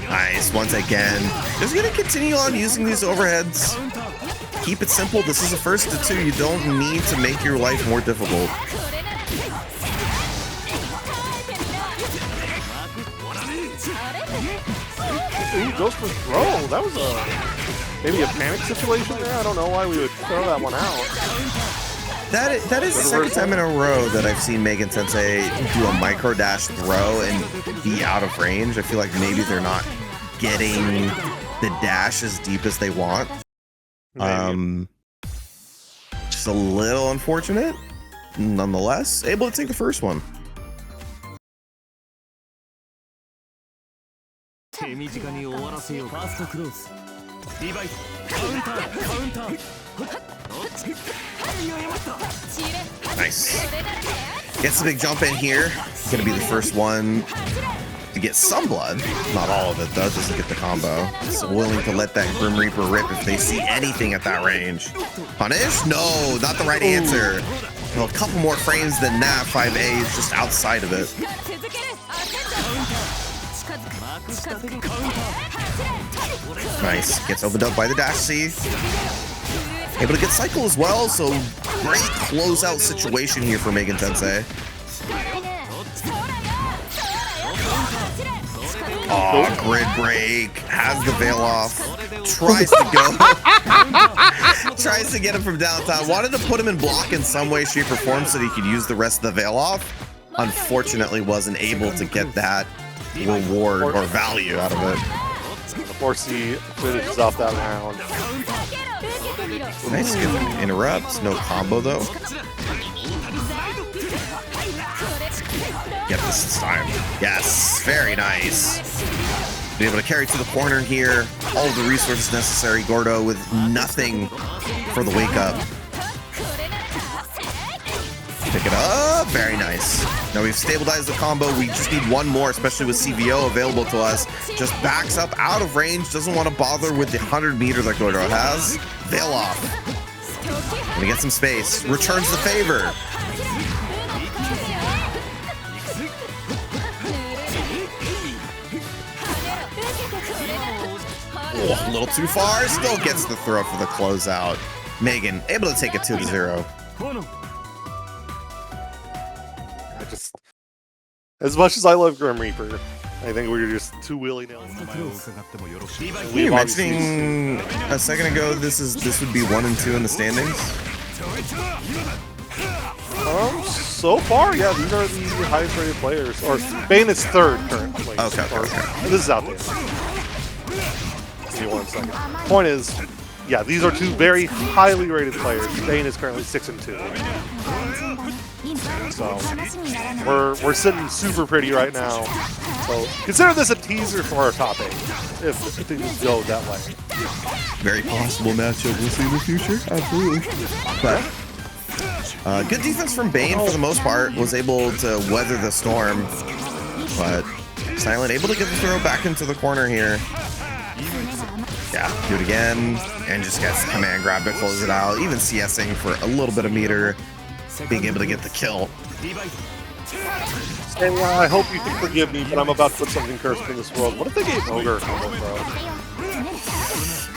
Nice. Once again, just gonna continue on using these overheads. Keep it simple. This is the first to two. You don't need to make your life more difficult. He goes for throw. That was maybe a panic situation there. I don't know why we would throw that one out. That is the second time in a row that I've seen Megan Tensei do a micro dash throw and be out of range. I feel like maybe they're not getting the dash as deep as they want. Just a little unfortunate. Nonetheless, able to take the first one. Nice. Gets a big jump in here. Gonna be the first one to get some blood. Not all of it though, doesn't get the combo. So willing to let that Grim Reaper rip if they see anything at that range. Punish? No, not the right answer. Well, a couple more frames than that. 5A is just outside of it. Nice. Gets opened up by the dash C. Able to get cycle as well, so great closeout situation here for Megan Tensei. Oh, grid break. Has the veil off. Tries to go. Tries to get him from downtown. Wanted to put him in block in some way, shape, or form so that he could use the rest of the veil off. Unfortunately, wasn't able to get that reward or value out of it. The 4C finishes off that round. Nice, good interrupt. No combo though. Get this time. Yes, very nice. Be able to carry to the corner here. All of the resources necessary. Gordeau with nothing for the wake up. Pick it up. Very nice. Now we've stabilized the combo. We just need one more, especially with CVO available to us. Just backs up out of range. Doesn't want to bother with the 100 meter that Gordeau has. Veil off. Gonna get some space. Returns the favor. Oh, a little too far. Still gets the throw for the closeout. Megan able to take it 2-0. As much as I love Grim Reaper, I think we were just too willy-nilly. We were mentioning a second ago this would be 1 and 2 in the standings. So far, yeah, these are the highest rated players. Or Bane is 3rd currently. Okay. This is out there. Give me 1 second. Point is, yeah, these are two very highly rated players. Bane is currently 6 and 2. So we're sitting super pretty right now. So consider this a teaser for our top 8 if things go that way. Very possible matchup we'll see in the future. Absolutely. But good defense from Bane for the most part. Was able to weather the storm. But Silent able to get the throw back into the corner here. Yeah, do it again. And just gets the command grab to close it out. Even CSing for a little bit of meter. Being able to get the kill. And I hope you can forgive me, but I'm about to put something cursed in this world. What if they gave Ogre a combo throw?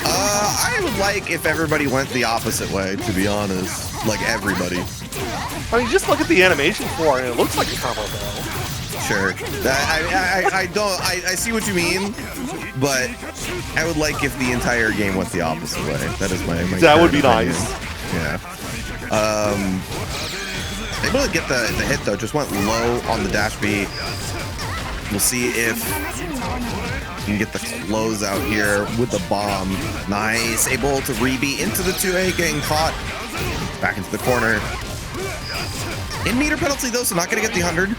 I would like if everybody went the opposite way, to be honest. Like everybody. I mean, just look at the animation for it, and it looks like a combo throw. Sure. I see what you mean, but I would like if the entire game went the opposite way. That is my that would be opinion. nice. Yeah. Able to get the hit though, just went low on the dash B. We'll see if you can get the close out here with the bomb. Nice, able to re-beat into the 2A, getting caught. Back into the corner. In meter penalty though, so not gonna get the 100.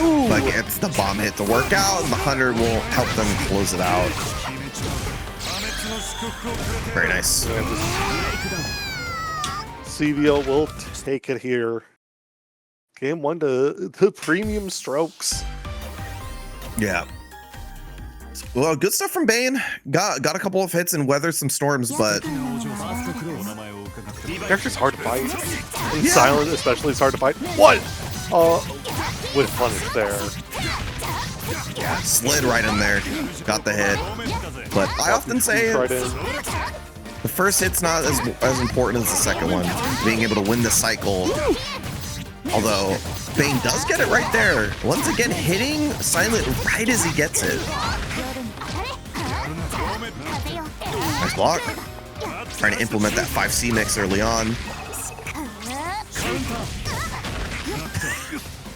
Ooh. But gets the bomb hit to work out, and the 100 will help them close it out. Very nice. CVO will take it here. Game 1 to premium strokes. Yeah. Well, good stuff from Bane. Got a couple of hits and weathered some storms, but Character's hard to fight. In Silent, especially, it's hard to fight. What? With punish there. Yeah, slid right in there. Got the hit. But I often say the first hit's not as important as the second one. Being able to win the cycle. Although, Bane does get it right there. Once again, hitting Silent right as he gets it. Nice block. Trying to implement that 5C mix early on.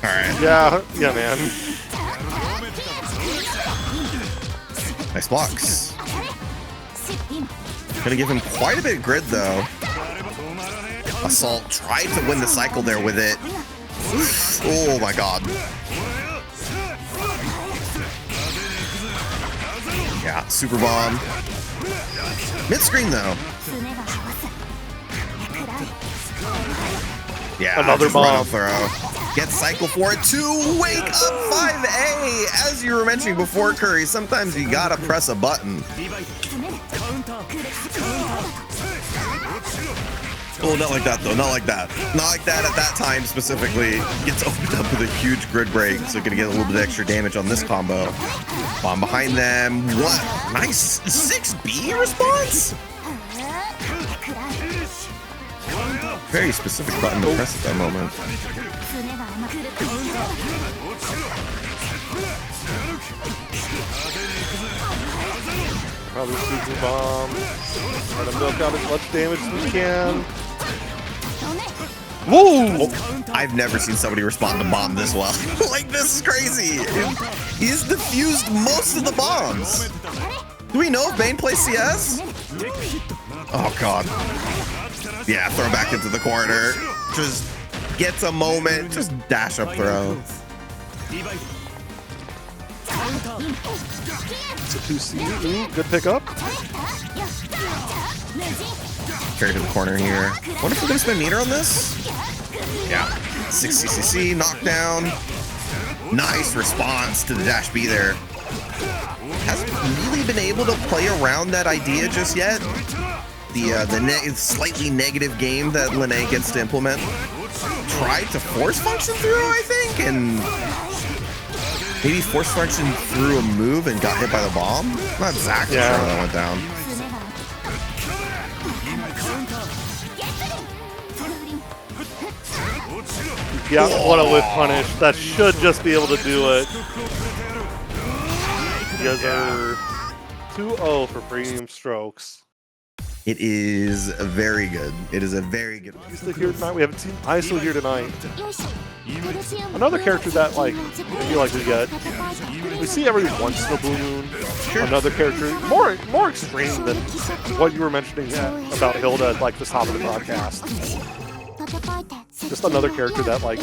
Alright. Yeah, man. Nice blocks. Gonna give him quite a bit of grid though. Assault tried to win the cycle there with it. Oh my god. Yeah, super bomb. Mid screen though. Yeah, another bomb throw. Get cycle for it to wake up 5A. As you were mentioning before, Curry, sometimes you gotta press a button. Oh, not like that though, not like that. Not like that at that time specifically. Gets opened up with a huge grid break, so gonna get a little bit extra damage on this combo. Bomb behind them. What? Nice 6B response? Very specific button to press at that moment. Probably super bomb. Try to milk out as much damage as we can. Whoa! I've never seen somebody respond to bomb this well. Like, this is crazy. He's diffused most of the bombs. Do we know if Bane plays CS? Oh, God. Yeah, throw back into the corner. Just gets a moment. Just dash up throw. It's a 2C. Ooh, good pickup. Carry to the corner here. Wonder if we're gonna spend meter on this? Yeah. 6 CCC, knockdown. Nice response to the dash B there. Hasn't really been able to play around that idea just yet. The slightly negative game that Linne gets to implement. Tried to force function through, I think, and maybe force function through a move and got hit by the bomb. Not exactly sure how that went down. Yeah, what a whip punish. That should just be able to do it. You guys are 2-0 for premium strokes. It is very good. It is a very good one. Still here tonight. We haven't seen Issei here tonight. Another character that I feel like we see every once in a blue moon. Sure. Another character more extreme than what you were mentioning about Hilda at the top of the broadcast. Just another character that, like,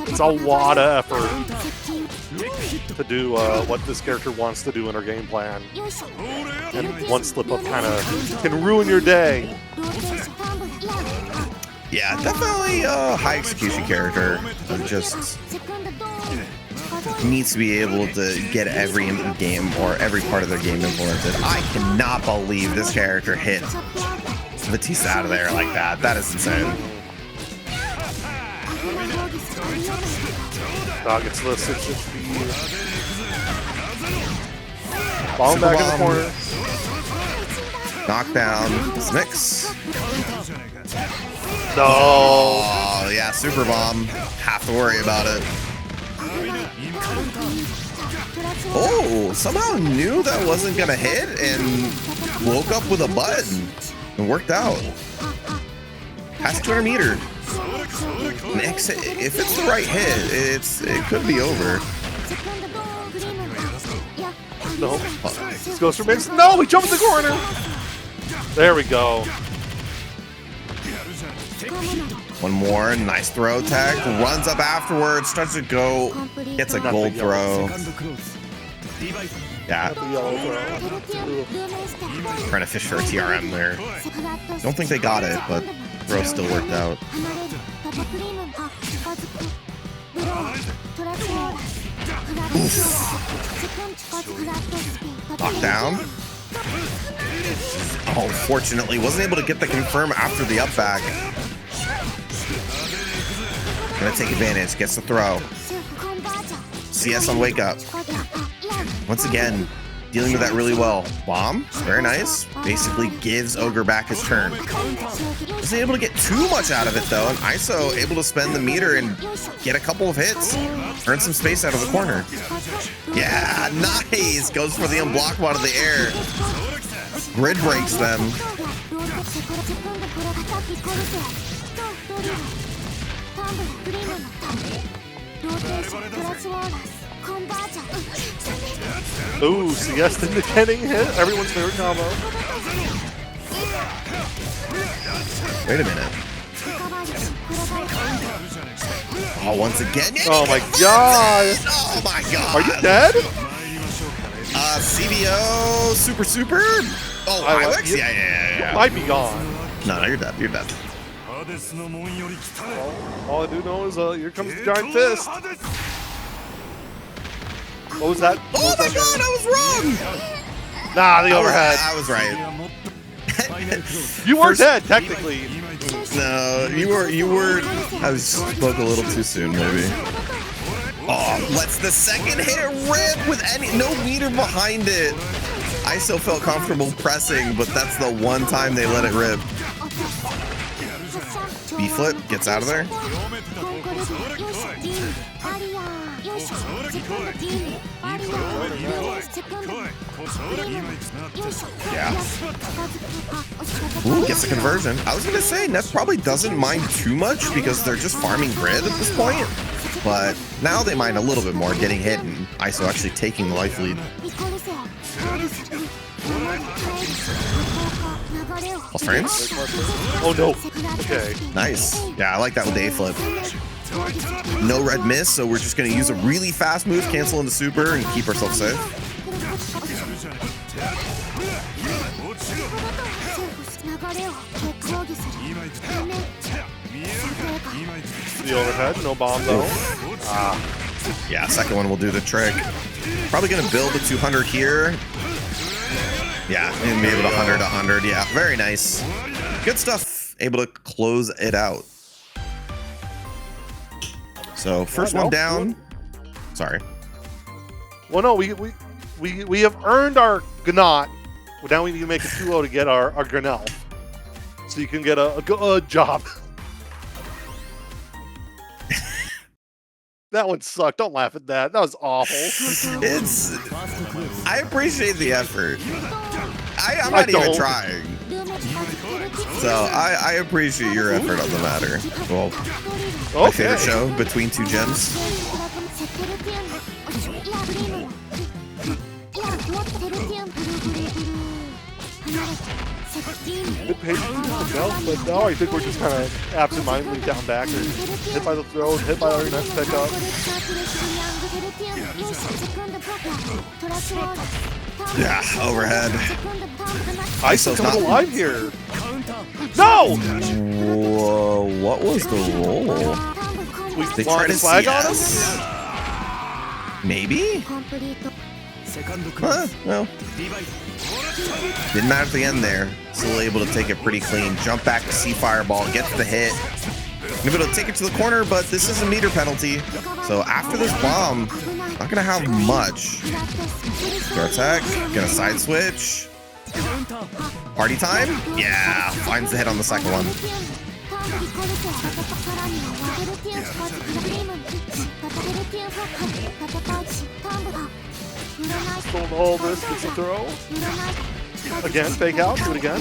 it's a lot of effort to do what this character wants to do in her game plan. And one slip-up kind of can ruin your day. Yeah, definitely a high execution character. Just needs to be able to get every game or every part of their game implemented. I cannot believe this character hit Vatista out of there like that. That is insane. Dog gets the 6 HP. Bomb back in the corner. Knockdown. Mix. No. Oh, yeah, super bomb. Have to worry about it. Oh, somehow knew that wasn't gonna hit and woke up with a button and worked out. Past 200 meter. Next, if it's the right hit, it could be over. No. This goes for mix. No, he jumped in the corner. There we go. One more, nice throw tech, runs up afterwards, starts to go, gets a gold throw. Yeah. Trying to fish for a TRM there. Don't think they got it, but throw still worked out. Oof. Knockdown. Oh, fortunately, wasn't able to get the confirm after the up back. Gonna take advantage, gets the throw. CS on wake up. Once again, dealing with that really well. Bomb, very nice. Basically gives Ogre back his turn. Wasn't able to get too much out of it though, and ISO able to spend the meter and get a couple of hits. Earn some space out of the corner. Yeah, nice! Goes for the unblockable out of the air. Grid breaks them. Ooh, CS in the getting hit. Everyone's favorite combo. Wait a minute. Oh, once again. Oh my god. Oh my god. Are you dead? CBO, super. Oh, Alex? Yeah. You might be gone. No, you're dead. You're dead. All I do know is here comes the giant fist. What was that? Oh my god, I was wrong! Nah, the overhead. I was right. You were dead, technically. No, you were. I spoke a little too soon, maybe. Oh, lets the second hit rip with no meter behind it. I still felt comfortable pressing, but that's the one time they let it rip. B-flip gets out of there. Yeah. Ooh, gets a conversion. I was gonna say Ness probably doesn't mind too much because they're just farming grid at this point. But now they mind a little bit more getting hit and ISO actually taking the life lead. Plus frames? Oh no. Okay. Nice. Yeah, I like that with the A-flip. No red miss, so we're just going to use a really fast move, cancel into super, and keep ourselves safe. The overhead, no bomb though. Yeah, second one will do the trick. Probably going to build a 200 here. Yeah, and be able to 100. Yeah, very nice. Good stuff. Able to close it out. So first one down. Sorry. Well, no, we have earned our Gnot. Well, now we need to make a 2-0 to get our Gnelf. So you can get a good job. That one sucked. Don't laugh at that. That was awful. I appreciate the effort. I'm not even trying. So I appreciate your effort on the matter. Well, my favorite show, Between Two Gems. Good patience with Gnelf, but now I think we're just kind of absent-mindedly down backers. Hit by the throw, hit by our next pickup. Yeah, overhead. Iso's not alive here. No! Whoa, what was the roll? We tried to flag on him? Maybe? Huh, well. Didn't matter at the end there. Still able to take it pretty clean. Jump back to see Fireball, gets the hit. Able to take it to the corner, but this is a meter penalty. So after this bomb, not gonna have much. Throw attack, gonna side switch. Party time? Yeah, finds the hit on the second one. Sold all this, gets a throw. Again, fake out, do it again.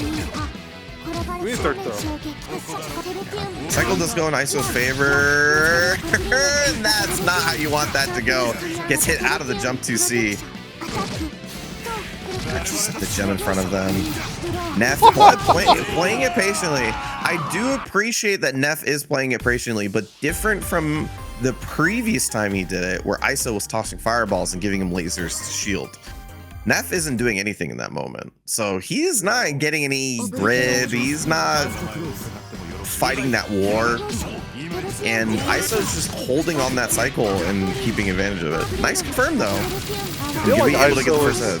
We need third throw. Cycle does go in Iso's favor. That's not how you want that to go. Gets hit out of the jump 2C. Just set the gem in front of them. Neff playing it patiently. I do appreciate that Neff is playing it patiently, but different from the previous time he did it, where Iso was tossing fireballs and giving him lasers to shield. Neff isn't doing anything in that moment. So he's not getting any grid. He's not fighting that war. And Iso's just holding on that cycle and keeping advantage of it. Nice confirm though. You'll be able to get the first hit.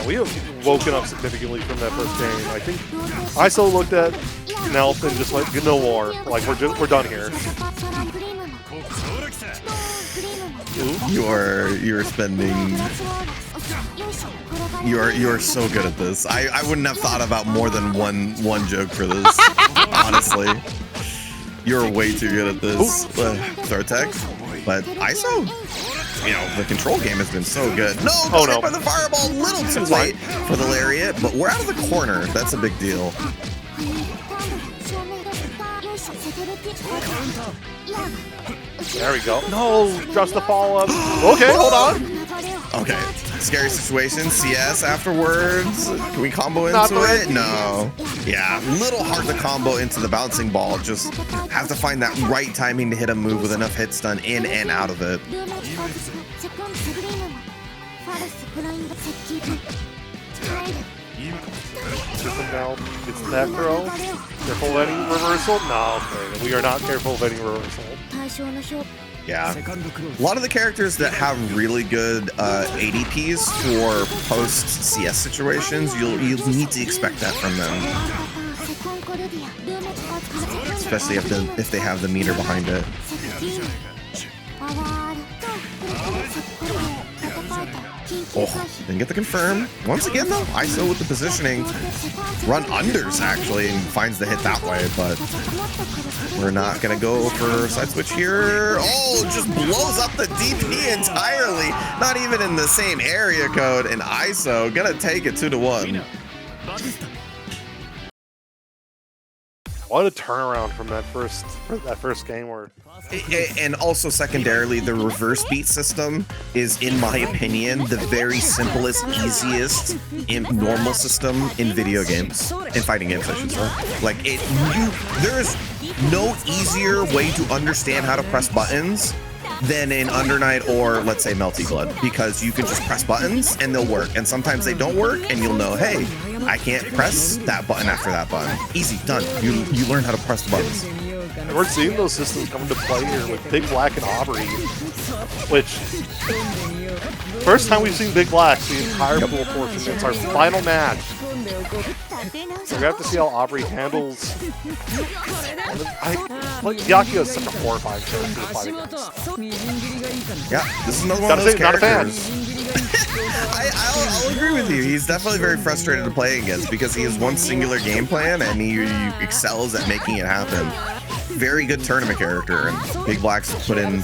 We have woken up significantly from that first game. I think Iso looked at Gnelf and just like, no war. Like we're done here. You're spending. You're so good at this. I wouldn't have thought about more than one joke for this. Honestly, you're way too good at this. Throw tech, but Iso, you know, the control game has been so good. No, hit by the fireball, a little too late for the lariat, but we're out of the corner. That's a big deal. There we go. No, just the follow-up. Okay, hold on. Okay, scary situation. CS afterwards. Can we combo into it? No. Yeah, little hard to combo into the bouncing ball. Just have to find that right timing to hit a move with enough hits done in and out of it. It's that throw. Careful of any reversal? No, okay. We are not careful of any reversal. Yeah. A lot of the characters that have really good ADPs for post-CS situations, you'll need to expect that from them. Especially if they have the meter behind it. Oh, didn't get the confirm. Once again, though, Iso with the positioning. Run unders, actually, and finds the hit that way, but we're not going to go for side switch here. Oh, just blows up the DP entirely. Not even in the same area code, and Iso going to take it 2-1. What a turnaround from that first game where. And also secondarily, the reverse beat system is, in my opinion, the very simplest, easiest normal system in video games, in fighting games, I should say. Like there is no easier way to understand how to press buttons than in Under Night or, let's say, Melty Blood, because you can just press buttons and they'll work, and sometimes they don't work, and you'll know, hey, I can't press that button after that button. Easy, done. You learn how to press the buttons. And we're seeing those systems come into play here with BigBlack and Aubrey, which first time we've seen BigBlack the entire pool portion. It's our final match. So we have to see how Aubrey handles. Byakuya is such a horrifying character to fight against. Yeah, this is another one of those characters. Not a fan. I'll agree with you. He's definitely very frustrated to play against because he has one singular game plan and he excels at making it happen. Very good tournament character, and BigBlack's put in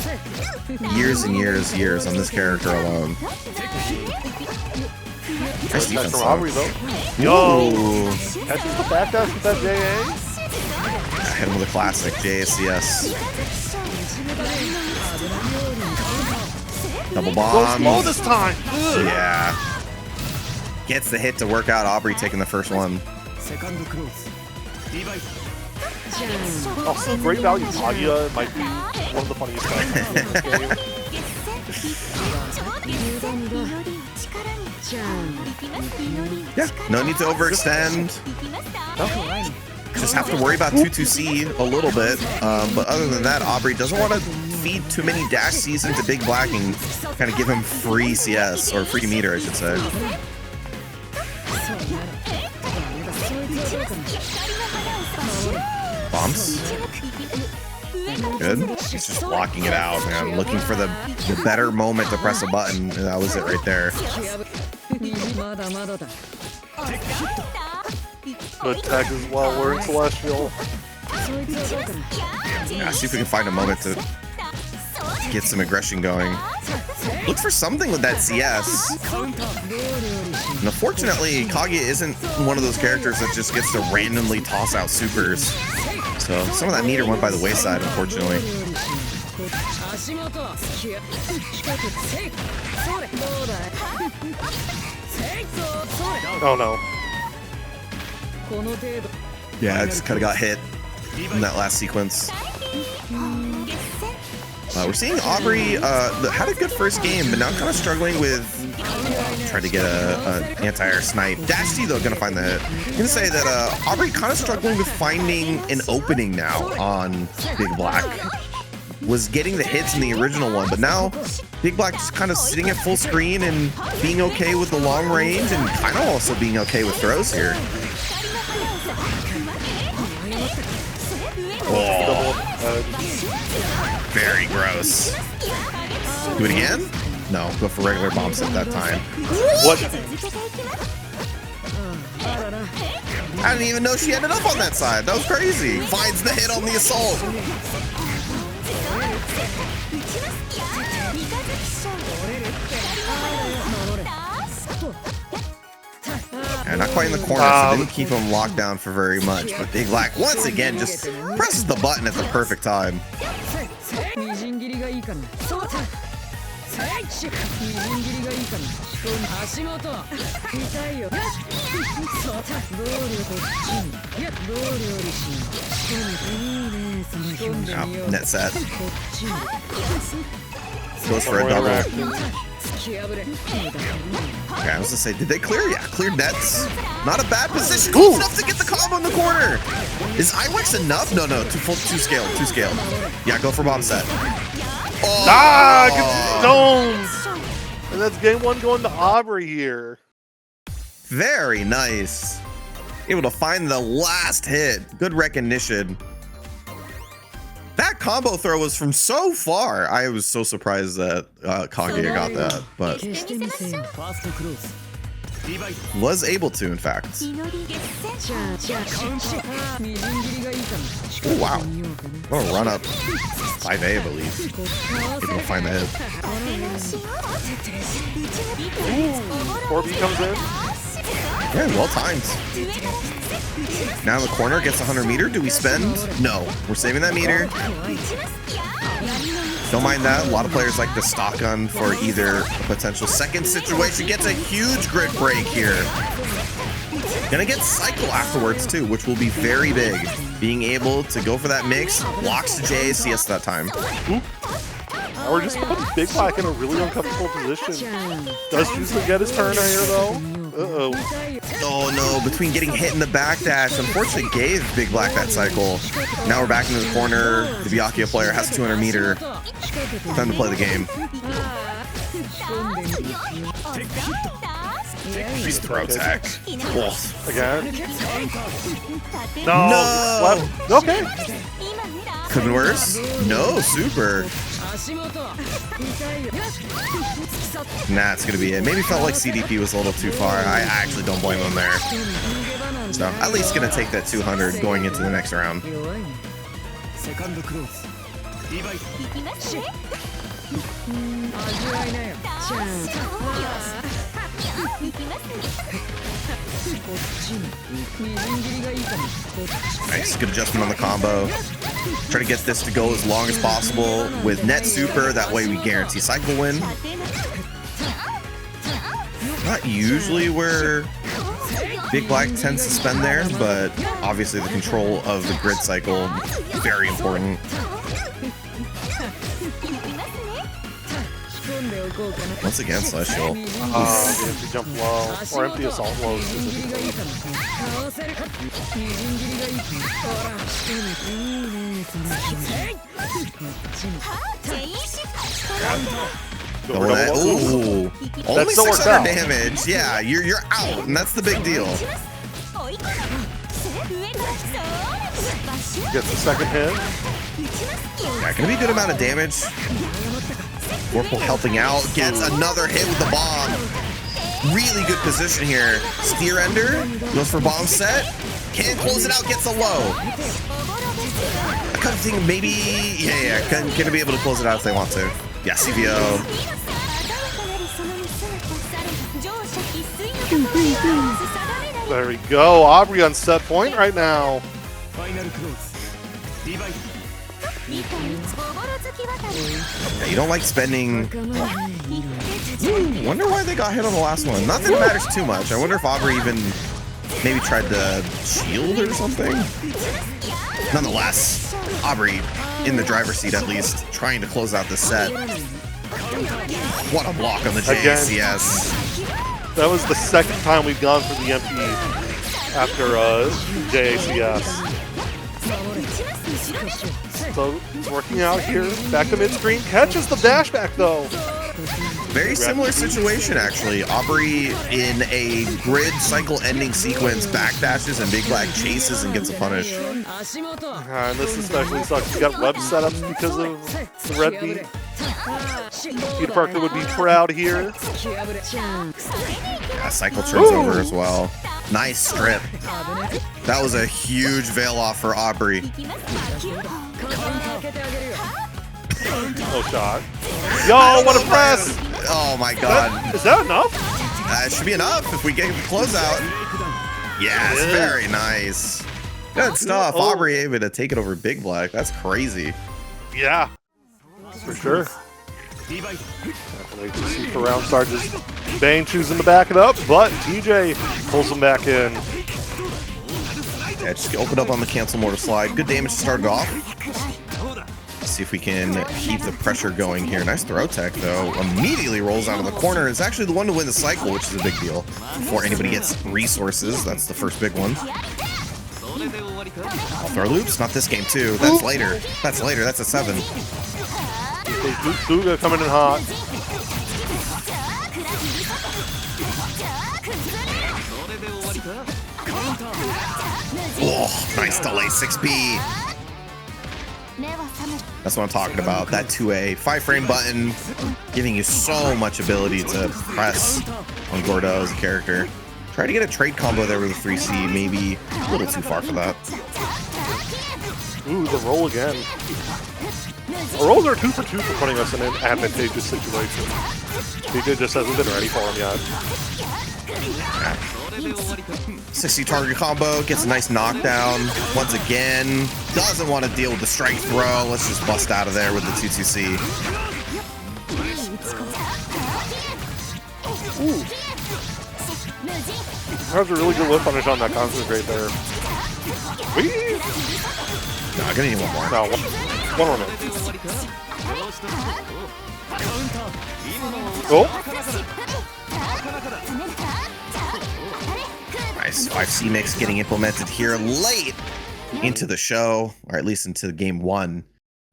years and years on this character alone. Nice defense from Aubrey, though. Yo! Catches the backdash with that JA. Hit him with a classic JACS. Double bomb. Go slow this time. Yeah. Gets the hit to work out. Aubrey taking the first one. Also, great value. Kaguya might be one of the funniest guys in this game. Yeah, no need to overextend. No. Just have to worry about 2-2C a little bit. But other than that, Aubrey doesn't want to feed too many dash Cs into BigBlack and kind of give him free CS, or free meter, I should say. Bombs. Good. He's just blocking it out, man. Looking for the better moment to press a button. And that was it right there. Good tag as well. We're in Celestial. Yeah, see if we can find a moment to get some aggression going. Look for something with that CS. And unfortunately, Kaguya isn't one of those characters that just gets to randomly toss out supers. So some of that meter went by the wayside, unfortunately. Oh no. Yeah, I just kind of got hit in that last sequence. We're seeing Aubrey had a good first game, but now kind of struggling with trying to get a anti-air snipe. Dashty though gonna find the hit. I'm gonna say that Aubrey kind of struggling with finding an opening now on BigBlack. Was getting the hits in the original one, but now BigBlack just kind of sitting at full screen and being okay with the long range, and kind of also being okay with throws here. Oh, very gross. Do it again? No, go for regular bombs at that time. What? I didn't even know she ended up on that side. That was crazy. Finds the hit on the assault. And not quite in the corner, so didn't keep him locked down for very much. But BigBlack once again just presses the button at the perfect time. Oh, net set. Goes for a double. Okay, I was gonna say, did they clear? Yeah, cleared nets. Not a bad position. Close enough to get the combo in the corner. Is IWEX enough? No, two scaled. Yeah, go for bomb set. Oh. Good stones. And that's game one going to Aubrey here. Very nice. Able to find the last hit. Good recognition. That combo throw was from so far. I was so surprised that Kaguya got that, but was able to, in fact. Oh, wow. What a run up. 5A, I believe. Able to find the hit. Orie comes in. Yeah, well timed. Now in the corner, gets 100 meter. Do we spend? No. We're saving that meter. Don't mind that. A lot of players like the stock gun for either a potential second situation. Gets a huge grid break here. Gonna get cycle afterwards too, which will be very big. Being able to go for that mix, blocks the JSCS that time. Oop. We're just putting BigBlack in a really uncomfortable position. Does usually get his turn here though. Uh-oh. Oh no, between getting hit in the backdash, unfortunately gave BigBlack that cycle. Now we're back into the corner. The Byakuya player has 200 meter. Time to play the game. Nice throw tech. Again? No. Okay. Could have been worse. No, super. Nah, it's gonna be it. Maybe felt like CDP was a little too far. I actually don't blame him there. So at least gonna take that 200 going into the next round. Nice, good adjustment on the combo. Try to get this to go as long as possible with net super, that way we guarantee cycle win. Not usually where BigBlack tends to spend there, but obviously the control of the grid cycle, very important. Once again, Celestial. The empty jump low, or empty assault low specifically. Ooh, only 600 damage. Yeah, you're out, and that's the big deal. Gets the second hit. Yeah, gonna be a good amount of damage. Vorpal helping out, gets another hit with the bomb. Really good position here. Steer Ender goes for bomb set. Can't close it out, gets a low. I kind of think maybe, yeah, gonna be able to close it out if they want to. Yeah, CVO. There we go. Aubrey on set point right now. Yeah, you don't like spending. Wonder why they got hit on the last one. Not that it matters too much. I wonder if Aubrey even maybe tried to shield or something. Nonetheless, Aubrey in the driver's seat at least, trying to close out the set. What a block on the JSCS. That was the second time we've gone for the MP after JACS. So it's working out here. Back to mid-screen. Catches the dash back though. Very similar situation actually. Aubrey in a grid cycle ending sequence backdashes and BigBlack chases and gets a punish. And this especially sucks. You got web setups because of the red beam. Peter Parker would be proud here. Yeah, cycle turns over as well. Nice strip. That was a huge veil off for Aubrey. No shot. Yo, what a press! Oh my god. Is that enough? It should be enough if we get the closeout. Yes, very nice. Good stuff. Aubrey able to take it over BigBlack. That's crazy. Yeah, for sure. Definitely see for round start. Just Bane choosing to back it up, but TJ pulls him back in. Yeah, just open up on the cancel mortar slide. Good damage to start it off. Let's see if we can keep the pressure going here. Nice throw tech though. Immediately rolls out of the corner. It's actually the one to win the cycle, which is a big deal. Before anybody gets resources, that's the first big one. I'll throw loops. Not this game too. That's later. That's later. That's a 7. Kaguya coming in hot. Oh, nice delay 6B. That's what I'm talking about. That 2A 5-frame button giving you so much ability to press on Gordeau as a character. Try to get a trade combo there with a 3C. Maybe a little too far for that. Ooh, the roll again. Our rolls are 2 for 2 for putting us in an advantageous situation. TJ just hasn't been ready for him yet. 60 target combo, gets a nice knockdown. Once again, doesn't want to deal with the strike throw. Let's just bust out of there with the 2-2C. Ooh. That was a really good whip punish on that concentrate there. Whee! No, I'm gonna need one more. No, one more minute. Oh! Nice 5C mix getting implemented here late into the show, or at least into game 1,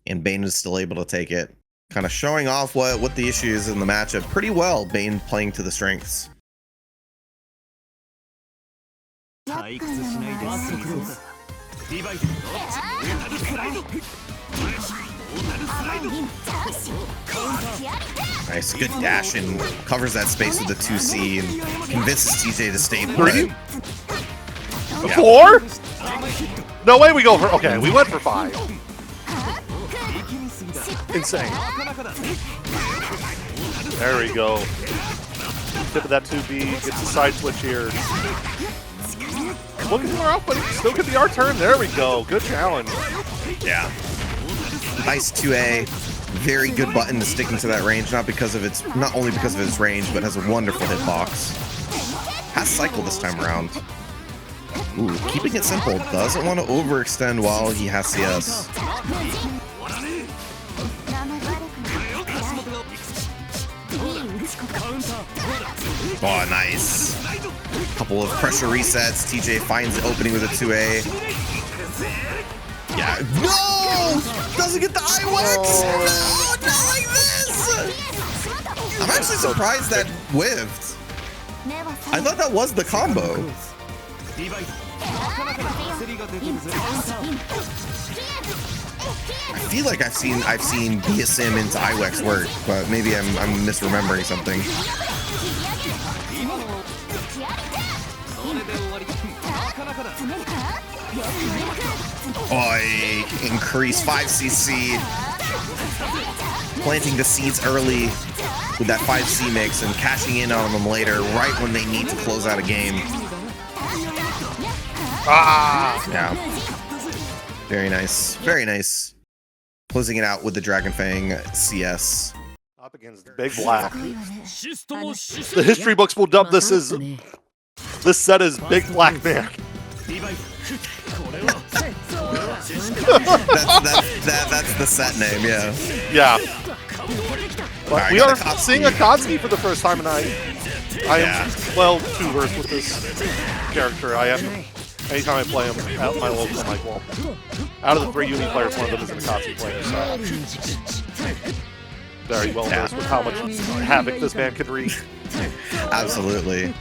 and Bane is still able to take it. Kind of showing off what the issue is in the matchup pretty well. Bane playing to the strengths. Nice, good dash and covers that space with the 2C and convinces TJ to stay put. 3? 4? No way we go for, okay, we went for 5. Insane. There we go. Tip of that 2B, gets a side switch here. Looking for our output, still could be our turn. There we go, good challenge. Yeah. Nice 2A. Very good button to stick into that range, not only because of its range, but has a wonderful hitbox. Has cycle this time around. Ooh, keeping it simple. Doesn't want to overextend while he has CS. Oh, nice. Couple of pressure resets. TJ finds the opening with a 2A. Yeah. No! Doesn't get the IWX! No! Not like this! I'm actually surprised that whiffed. I thought that was the combo. I feel like I've seen BSM into IWX work, but maybe I'm misremembering something. Oie, increase 5cc. Planting the seeds early with that 5C mix and cashing in on them later, right when they need to close out a game. Ah! Yeah. Very nice. Very nice. Closing it out with the Dragon Fang CS. Up against BigBlack. The history books will dub this set as BigBlack Man. that's the set name, yeah. Yeah. But Right, we are Akatsuki. seeing Akatsuki for the first time, and I am, well, too versed with this character. I am, anytime I play him at my local, I'm like, well, out of the 3 Uni players, one of them is an Akatsuki player, so very well versed with how much havoc this man can wreak. Absolutely.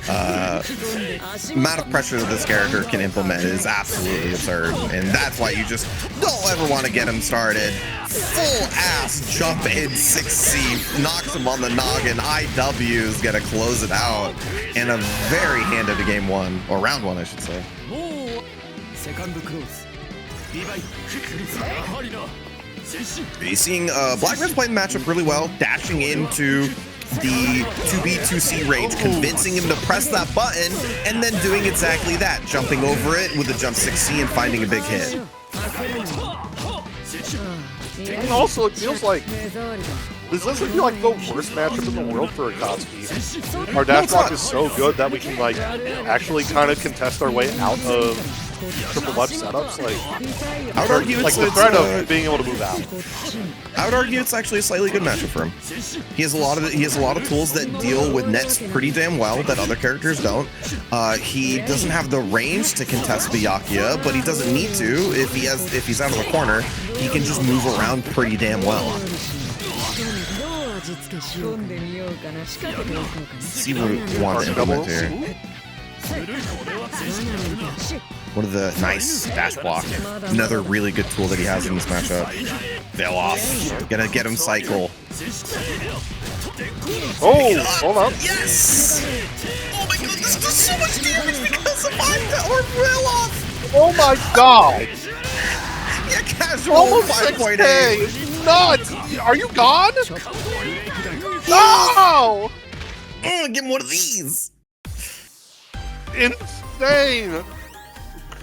Amount of pressure that this character can implement is absolutely absurd, and that's why you just don't ever want to get him started. Full ass jump in 6C, knocks him on the noggin. IW's gonna close it out in a very handed game 1, or round 1, I should say. You're seeing Blackman's playing the matchup really well, dashing into the 2B, 2C range, convincing him to press that button, and then doing exactly that, jumping over it with a jump 6C and finding a big hit. And also, it feels like, does this feel like the worst matchup in the world for Akatsuki? Our dash block is so good that we can, like, actually kind of contest our way out of triple left setups. Like, I would argue like the threat of being able to move out. I would argue it's actually a slightly good matchup for him. He has a lot of tools that deal with nets pretty damn well that other characters don't. He doesn't have the range to contest Byakuya, but he doesn't need to. If he's out of the corner, he can just move around pretty damn well. See what we want to implement here. One of the nice dash block. Another really good tool that he has in this matchup. Veil off. Gonna get him cycle. Oh, hold up. Yes! Oh my god, this does so much damage because of Hyde or Veil off! Oh my god! Yeah, casual Almost 5.8. 6K! Nuts! Are you gone? No! Give him one of these. Insane!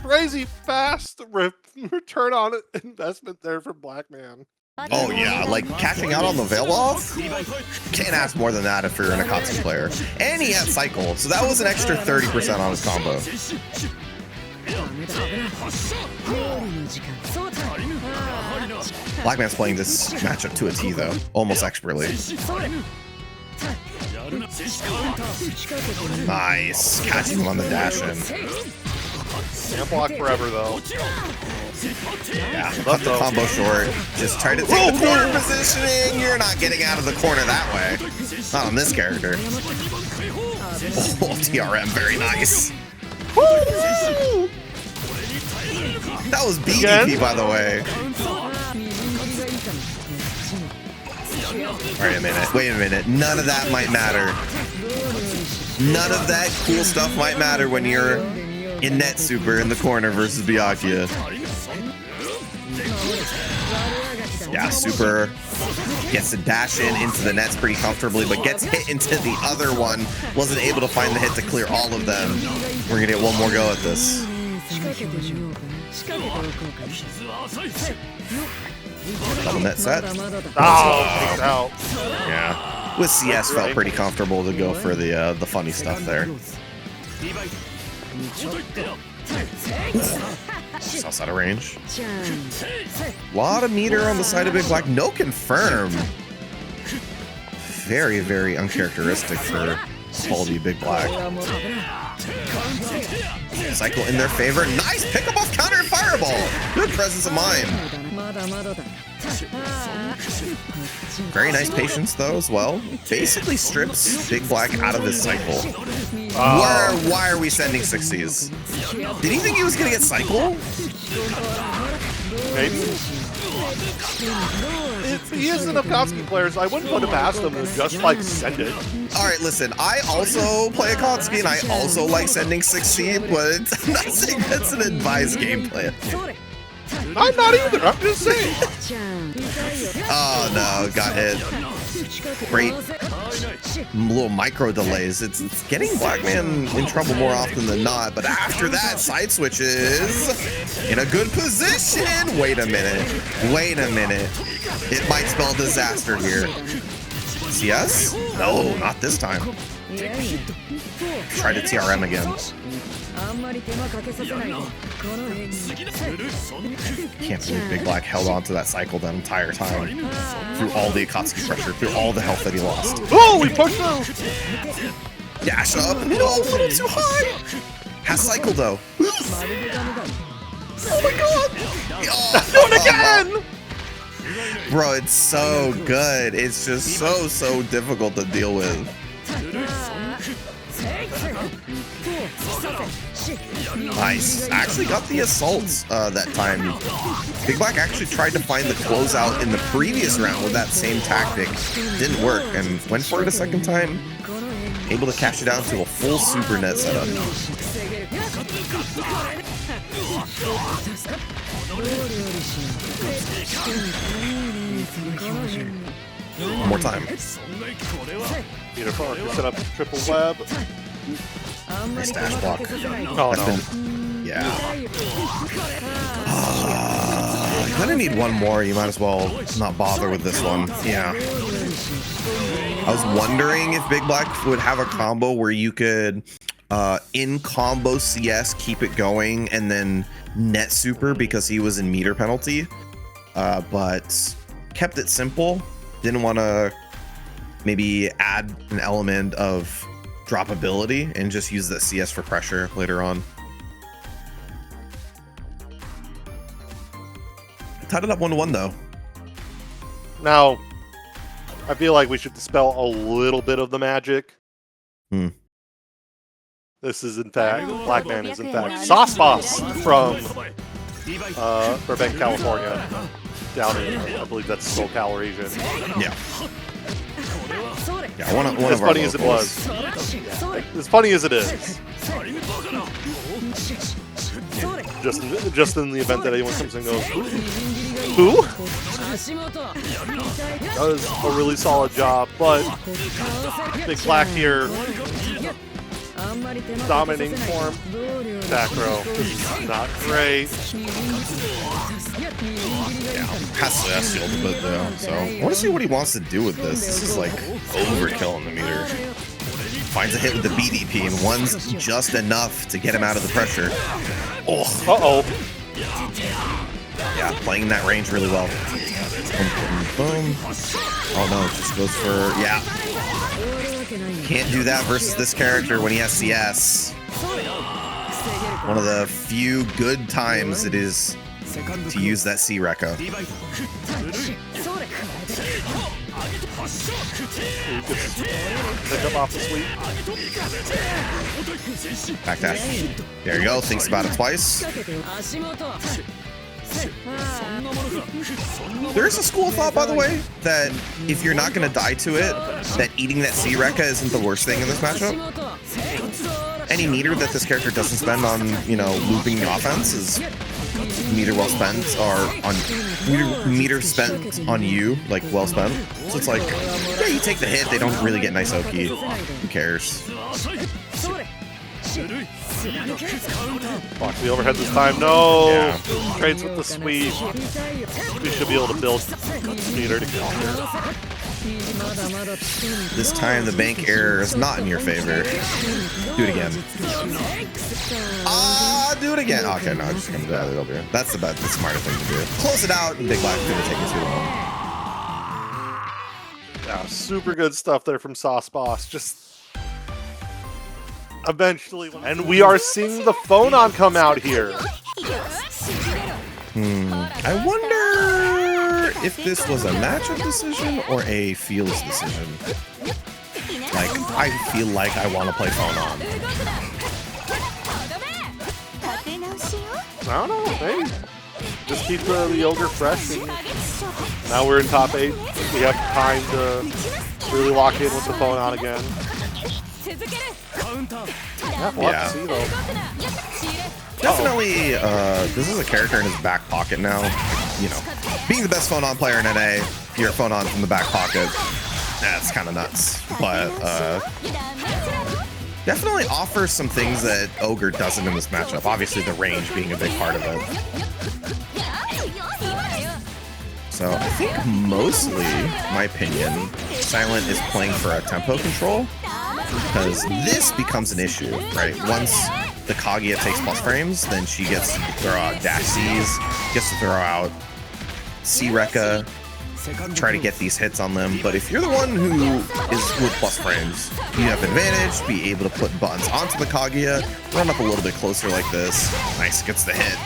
Crazy fast return on investment there for Blackman. Oh yeah, like cashing out on the Veil off? Can't ask more than that if you're an Akatsuki player. And he had cycle, so that was an extra 30% on his combo. Blackman's playing this matchup to a T though, almost expertly. Nice, catching him on the dash in. Can't block forever though. Yeah, cut the combo short. Just try to take the corner positioning. You're not getting out of the corner that way. Not on this character. Oh, TRM, very nice. Woo! That was BDP, by the way. Wait a minute. None of that might matter. None of that cool stuff might matter when you're in net super in the corner versus Byakuya. Yeah, super gets to dash into the nets pretty comfortably, but gets hit into the other one. Wasn't able to find the hit to clear all of them. We're gonna get one more go at this. Double net set. Oh, out. Yeah. With CS felt pretty comfortable to go for the funny stuff there. Just outside of range. A lot of meter on the side of BigBlack. No confirm. Very, very uncharacteristic for quality BigBlack. Cycle in their favor. Nice pick up off counter and fireball. Good presence of mind. Very nice patience though as well. Basically strips BigBlack out of his cycle. Why are we sending 6Cs? Did he think he was gonna get cycle? Maybe. If he is an Akatsuki player, so I wouldn't put him past him and just like send it. Alright, listen, I also play Akatsuki and I also like sending 6C, but I'm not saying that's an advised game plan. I'm not either, I'm just saying. Oh no, got hit. Great little micro delays. It's getting Blackman in trouble more often than not, but after that, side switches in a good position. Wait a minute. Wait a minute. It might spell disaster here. CS? No, not this time. Try to TRM again. Can't believe BigBlack held on to that cycle that entire time. Through all the Akatsuki pressure, through all the health that he lost. Oh, we pushed through! Dash up. No, a little too high. Has cycle though. Oh my god! Do it again! Bro, it's so good. It's just so difficult to deal with. Nice. Actually got the assaults that time. BigBlack actually tried to find the closeout in the previous round with that same tactic. Didn't work and went for it a second time. Able to cash it out to a full super net setup. One more time. Beautiful. Set up triple web. Nice dash block. Oh no. Yeah. You're gonna need one more. You might as well not bother with this one. Yeah. I was wondering if BigBlack would have a combo where you could in combo CS keep it going and then net super because he was in meter penalty, but kept it simple. Didn't want to maybe add an element of droppability and just use that CS for pressure later on. Tied it up 1-1 though. Now, I feel like we should dispel a little bit of the magic. This is in fact, Blackman is in fact Sauce Boss from Burbank, California. Down in, I believe that's SoCal region. Yeah. Yeah, one of as our funny as it locals. was. Yeah. As funny as it is. Just in the event that anyone comes and goes, who? Does a really solid job, but BigBlack here, dominating form. Back row, not great. Yeah, has to shield a bit though, so I want to see what he wants to do with this. This is like overkill in the meter. Finds a hit with the BDP and one's just enough to get him out of the pressure. Oh. Uh-oh. Yeah, playing that range really well. Boom, boom, boom. Oh no, just goes for, yeah. Can't do that versus this character when he has CS. One of the few good times it is to use that C-Rekka. Pick up off the sweep. Backdash. There you go. Thinks about it twice. There is a school of thought, by the way, that if you're not going to die to it, that eating that C-Rekka isn't the worst thing in this matchup. Any meter that this character doesn't spend on, you know, looping the offense is meter well spent, or on meter spent on you, like well spent. So it's like, yeah, you take the hit, they don't really get nice OP. Who cares? Blocks the overhead this time. No! Yeah. Trades with the sweep. We should be able to build meter to counter. This time the bank error is not in your favor. Do it again. Do it again. Okay, no, just comes out of the over. That's the smarter thing to do. Close it out, and BigBlack's gonna take it too long. Yeah, super good stuff there from Sauce Boss. Just eventually, and we are seeing the Phonon come out here. I wonder if this was a matchup decision or a feels decision. Like, I feel like I want to play Phonon. I don't know. Hey, just keep the Ogre fresh. And now we're in top 8. We have time to really lock in with the Phonon again. Yeah, we'll have to see though. Definitely, this is a character in his back pocket now. You know, being the best Phonon player in NA, you're Phonon from the back pocket. That's kind of nuts. But definitely offers some things that Ogre doesn't in this matchup. Obviously, the range being a big part of it. So I think mostly, my opinion, Silent is playing for a tempo control. Because this becomes an issue, right? Once the Kaguya takes plus frames, then she gets to throw out dash C's, gets to throw out C-Rekka, try to get these hits on them. But if you're the one who is with plus frames, you have advantage, be able to put buttons onto the Kaguya, run up a little bit closer like this. Nice, gets the hit.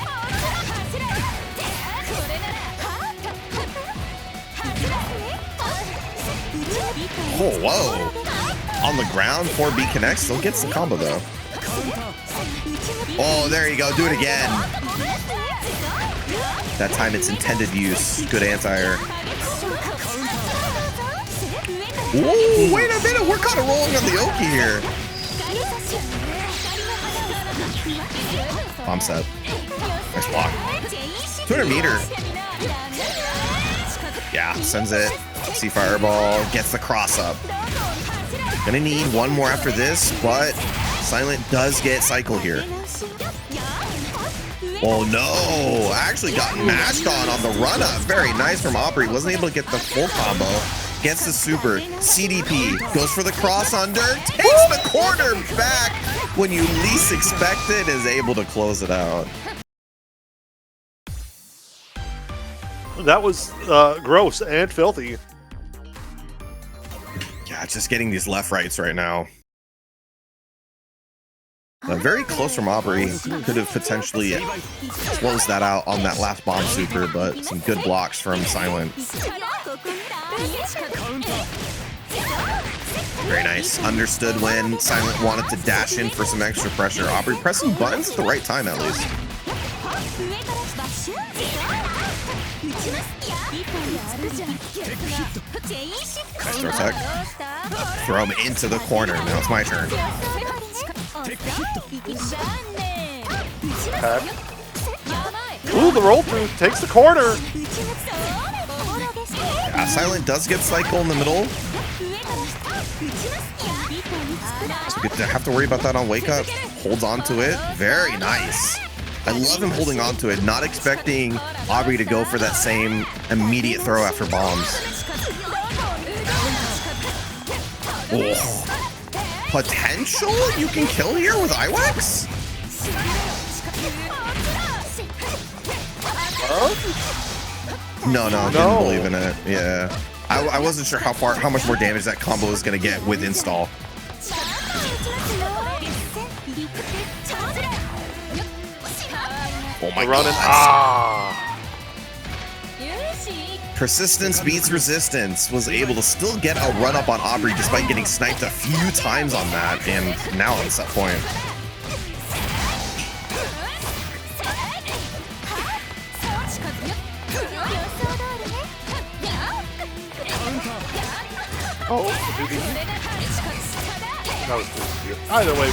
Oh, whoa. On the ground, 4B connects, still gets the combo though. Oh, there you go, do it again. That time it's intended use. Good anti-air. Ooh, wait a minute, we're kind of rolling on the Oki here. Bomb set. Nice block. 200 meter. Yeah, sends it. See Fireball, gets the cross up. Gonna need one more after this, but Silent does get cycle here. Oh no, actually got mashed on the run up. Very nice from Aubrey. Wasn't able to get the full combo. Gets the super. CDP goes for the cross under. Takes the corner back when you least expect it. Is able to close it out. That was gross and filthy. Yeah, just getting these left rights right now. Very close from Aubrey. Could have potentially closed that out on that last bomb super, but some good blocks from Silent. Very nice. Understood when Silent wanted to dash in for some extra pressure. Aubrey pressing buttons at the right time, at least. Nice throw tech. Throw him into the corner. Now it's my turn. Okay. Ooh, the roll through takes the corner. Yeah, Silent does get cycle in the middle. So we get to have to worry about that on wake up. Holds on to it. Very nice. I love him holding on to it, not expecting Aubrey to go for that same immediate throw after bombs. Oh. Potential you can kill here with IWAX? No, didn't believe in it. Yeah. I wasn't sure how much more damage that combo was going to get with install. Oh my god. Persistence beats resistance. Was able to still get a run up on Aubrey despite getting sniped a few times on that, and now on set point. Oh, that was good. Either way,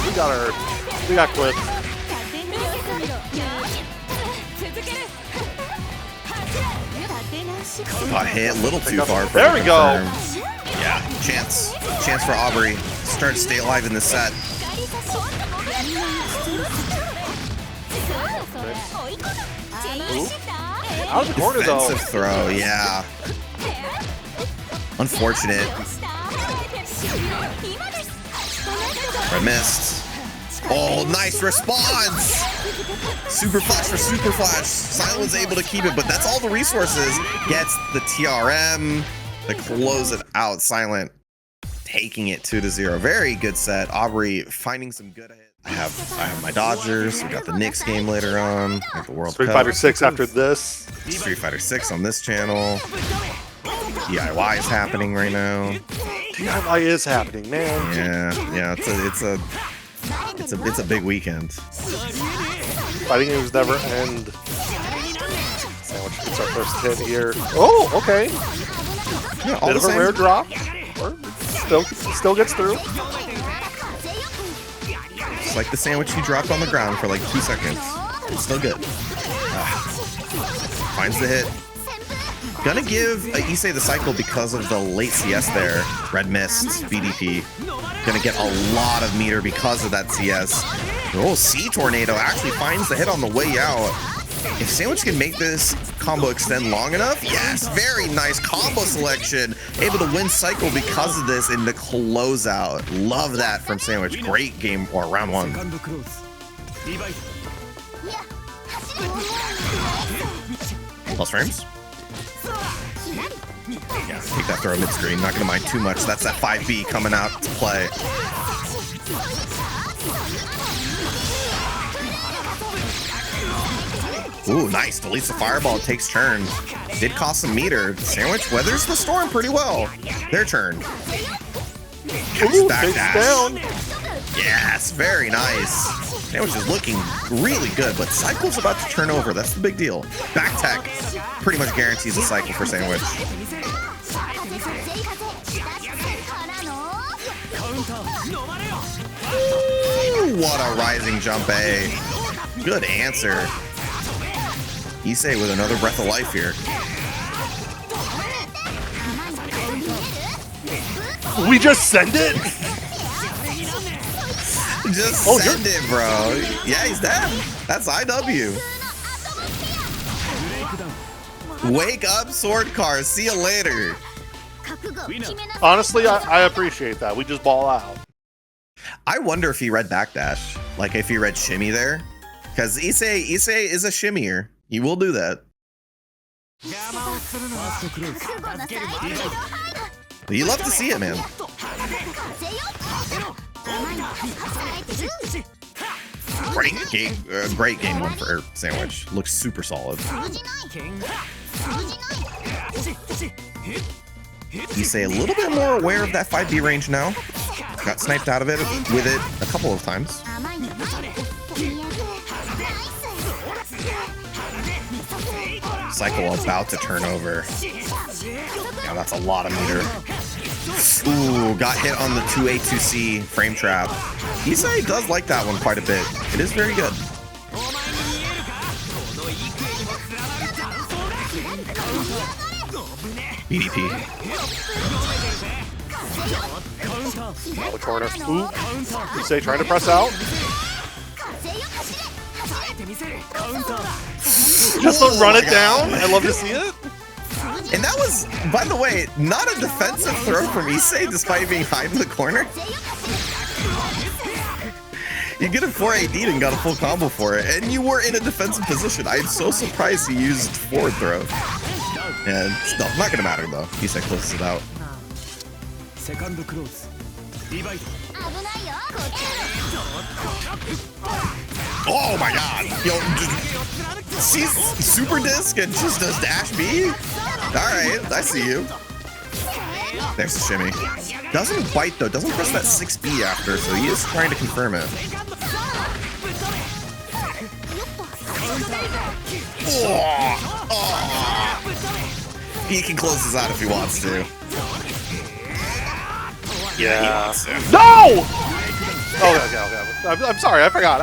we got clipped. Got hit a little too far. There we go. Yeah, chance for Aubrey. Start to stay alive in the set. Out of the corner though. Defensive throw, yeah. Unfortunate. I missed. Oh, nice response! Super flash for super flash. Silent was able to keep it, but that's all the resources. Gets the TRM to close it out. Silent taking it 2-0. Very good set. Aubrey finding some good hits. I have my Dodgers. We got the Knicks game later on. We have the World Street Cup. Fighter 6 after this. Street Fighter 6 on this channel. DIY is happening right now. DIY is happening, man. Yeah. It's a big weekend. Fighting games never end. Sandwich gets our first hit here. Oh, okay. Yeah, all Bit of a rare drop. Or still gets through. It's like the sandwich he dropped on the ground for like 2 seconds. It's still good. Finds the hit. Gonna give Issei the cycle because of the late CS there. Red Mist, BDP. Gonna get a lot of meter because of that CS. Oh, Sea Tornado actually finds the hit on the way out. If Sandwich can make this combo extend long enough, yes, very nice combo selection. Able to win cycle because of this in the closeout. Love that from Sandwich. Great game or round one. Plus frames. Yeah, take that throw mid-screen. Not gonna mind too much. That's that 5B coming out to play. Ooh, nice. Deletes the fireball. Takes turn. Did cost some meter. Sandwich weathers the storm pretty well. Their turn. Ooh, back dash. Down. Yes, very nice. Sandwich is looking really good, but cycle's about to turn over. That's the big deal. Back tech pretty much guarantees a cycle for Sandwich. Ooh, what a rising jump A. Good answer. Issei with another breath of life here. We just send it? Just send it, bro. Yeah, he's dead. That's IW. Wake up, Sword Car. See you later. Honestly, I appreciate that. We just ball out. I wonder if he read backdash. Like if he read shimmy there. Because Issei is a shimmier. He will do that. You love to see it, man. Great game one for Sandwich. Looks super solid. Issei a little bit more aware of that 5B range now. Got sniped out of it with it a couple of times. Cycle about to turn over. Yeah, that's a lot of meter. Ooh, got hit on the 2A2C frame trap. Issei does like that one quite a bit. It is very good. BDP. Out the corner. Ooh. Issei trying to press out. Just to run it down. I love to see it. And that was, by the way, not a defensive throw from Issei despite being Hyde in the corner. You get a 4 AD and got a full combo for it, and you were in a defensive position. I'm so surprised he used forward throw. And still, not gonna matter though. Issei closes it out. Oh my god! Yo, she's super disc and just does dash B? Alright, I see you. There's the shimmy. Doesn't bite though, doesn't press that 6B after, so he is trying to confirm it. Oh. He can close this out if he wants to. Yeah. No! Okay. I'm sorry, I forgot.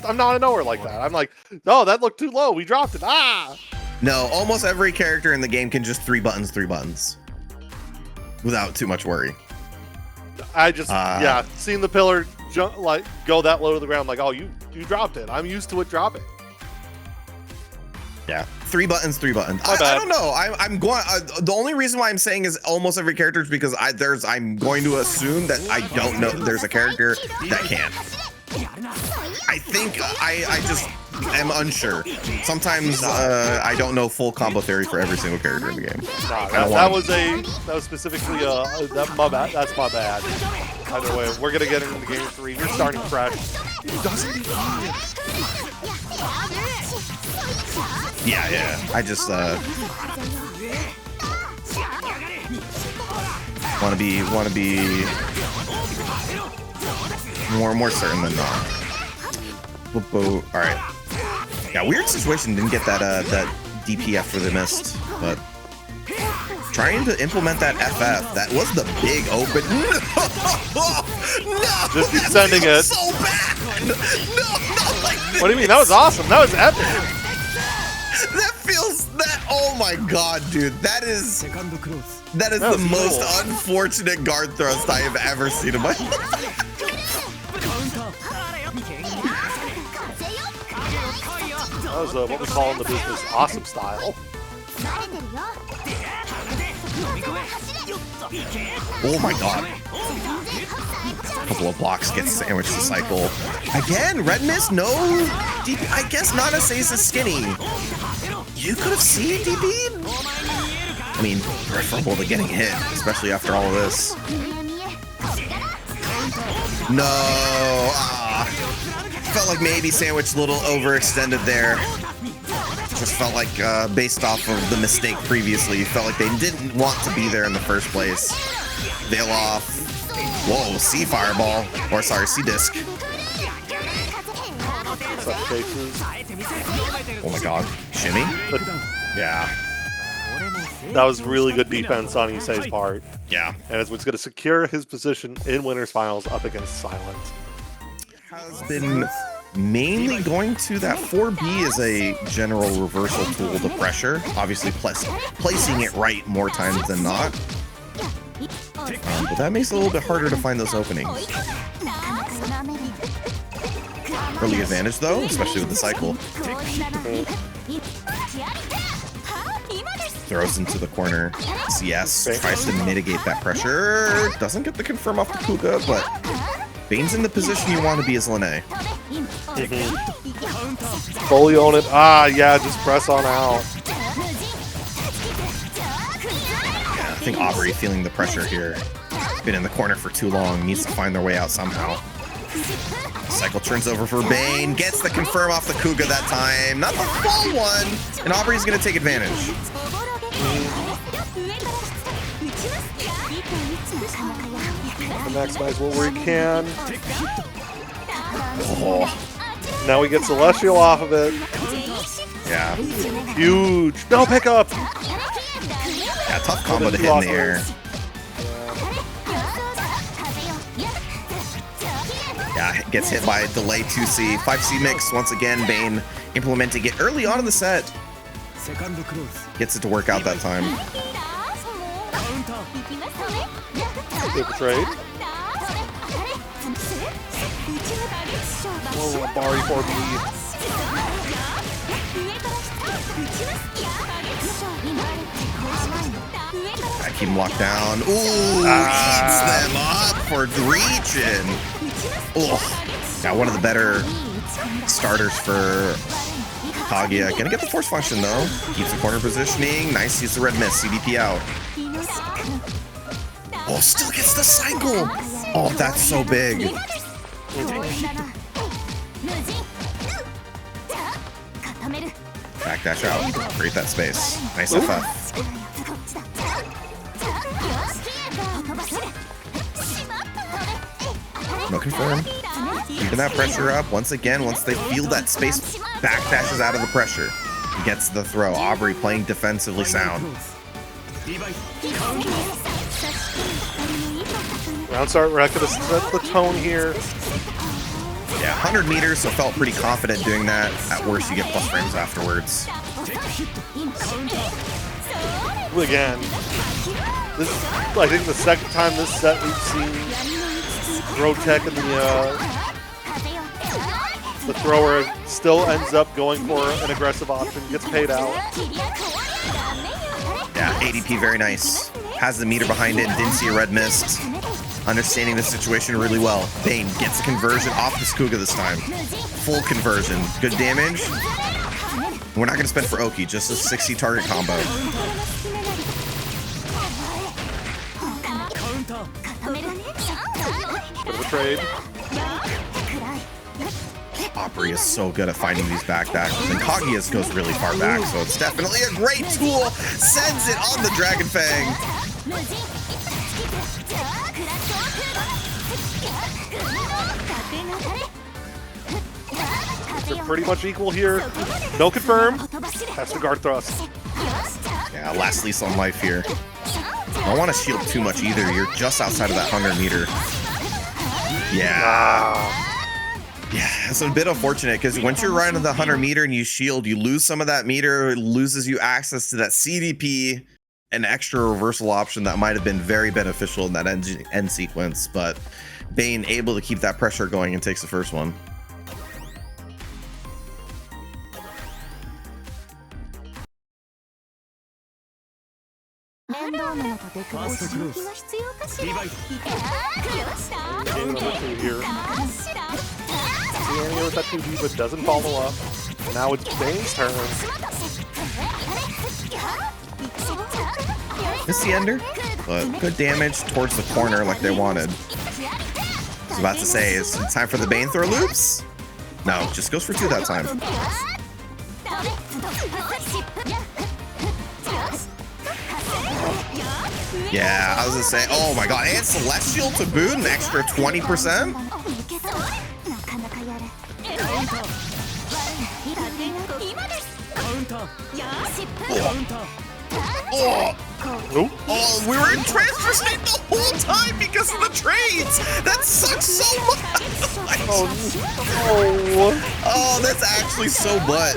I'm not a knower like that. I'm like, no, that looked too low. We dropped it. Ah! No, almost every character in the game can just 3 buttons. Without too much worry. I just, yeah, seeing the pillar jump, like, go that low to the ground, like, oh, you dropped it. I'm used to it dropping. Yeah, 3 buttons, 3 buttons. My I bad. don't know. I'm going. The only reason why I'm saying is almost every character is because I'm going to assume that I don't know there's a character that can. I think I just am unsure. Sometimes I don't know full combo theory for every single character in the game. Nah, that was specifically my bad. That's my bad. Either way, we're gonna get into game 3. You're starting fresh. Yeah. I just want to be more certain than not. All right. Yeah, weird situation. Didn't get that DP after they missed, but trying to implement that FF. That was the big open. No, just keep sending it. So bad. No, not like this. What do you mean? That was awesome. That was epic. That feels that. Oh my god, dude. That is the most unfortunate guard thrust I have ever seen in my life. That was what we call in the business awesome style. Oh my god. A couple of blocks get sandwiched to cycle. Again, red mist, no DP. I guess Nanase is skinny. You could have seen DP? I mean, preferable to getting hit, especially after all of this. No. Felt like maybe sandwich a little overextended there. Just felt like based off of the mistake previously, felt like they didn't want to be there in the first place. Veil off. Whoa, C fireball. Or sorry, C disc. Oh my god. Shimmy? Yeah. That was really good defense on Issei's part. Yeah. And it's what's going to secure his position in Winners Finals up against Silent. Has been mainly going to that 4B as a general reversal tool to pressure. Obviously, placing it right more times than not. But that makes it a little bit harder to find those openings. Early advantage, though, especially with the cycle. Throws into the corner. CS tries to mitigate that pressure. Doesn't get the confirm off the Kuga, but Bane's in the position you want to be as Linne. Fully own it. Ah, yeah, just press on out. Yeah, I think Aubrey feeling the pressure here. Been in the corner for too long. Needs to find their way out somehow. Cycle turns over for Bane. Gets the confirm off the Kuga that time. Not the full one. And Aubrey's going to take advantage. Maximize what we can. Oh. Now we get Celestial off of it. Yeah. Huge. No pickup. Yeah, tough combo to hit in the air. Yeah, gets hit by a delay 2C. 5C mix once again. Bane implementing it early on in the set. Gets it to work out that time. Good trade. Whoa, Bari 4B. I keep him locked down. Ooh, eats them up for reaching. Oh, got one of the better starters for Kaguya. Gonna get the force function though. Keeps the corner positioning. Nice, use the red mist. CDP out. Oh, still gets the cycle. Oh, that's so big. Backdash out. Create that space. Nice FF. No confirm. Keeping that pressure up. Once again, once they feel that space, backdashes out of the pressure. He gets the throw. Aubrey playing defensively sound. Round start, we're not going to set the tone here. Yeah, 100 meters, so felt pretty confident doing that. At worst, you get plus frames afterwards. Again, this is, I think, the second time this set we've seen Grotech in the The thrower still ends up going for an aggressive option, gets paid out. Yeah, ADP very nice. Has the meter behind it, didn't see a red mist. Understanding the situation really well. Bane gets a conversion off this Kuga this time. Full conversion. Good damage. We're not going to spend for Oki, just a 60 target combo. Bit of a trade. Aubrey is so good at finding these back dashes, and Kaguya goes really far back, so it's definitely a great tool. Sends it on the Dragon Fang. They're pretty much equal here. No confirm. Has to guard thrust. Yeah, last lease on life here. Don't want to shield too much either. You're just outside of that 100 meter. Yeah. Yeah, it's a bit unfortunate because once you're right on the 100 meter and you shield, you lose some of that meter. It loses you access to that CDP, an extra reversal option that might have been very beneficial in that end sequence. But Bane able to keep that pressure going and takes the first one. With that 2D, but doesn't follow up. Now it's Bane's turn. Missed the ender, but good damage towards the corner like they wanted. I was about to say, is it time for the Bane throw loops? No, just goes for 2 that time. Yeah, I was gonna say, oh my god, and Celestial to boot an extra 20%? Oh. Oh, we were in transfer state the whole time because of the trades! That sucks so much! Oh, that's actually so butt.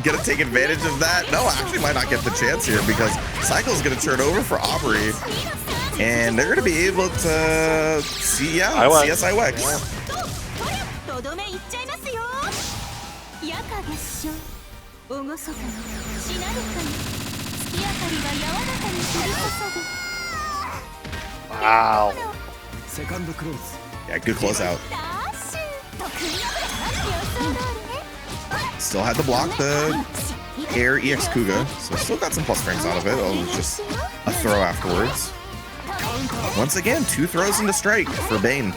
Gonna take advantage of that? No, actually might not get the chance here because Cycle's gonna turn over for Aubrey. And they're gonna be able to see, CS IWEX. Wow. Yeah, good closeout. Still had to block the air EX Kuga, so still got some plus frames out of it. Oh, it was just a throw afterwards. Once again, 2 throws into strike for Bane.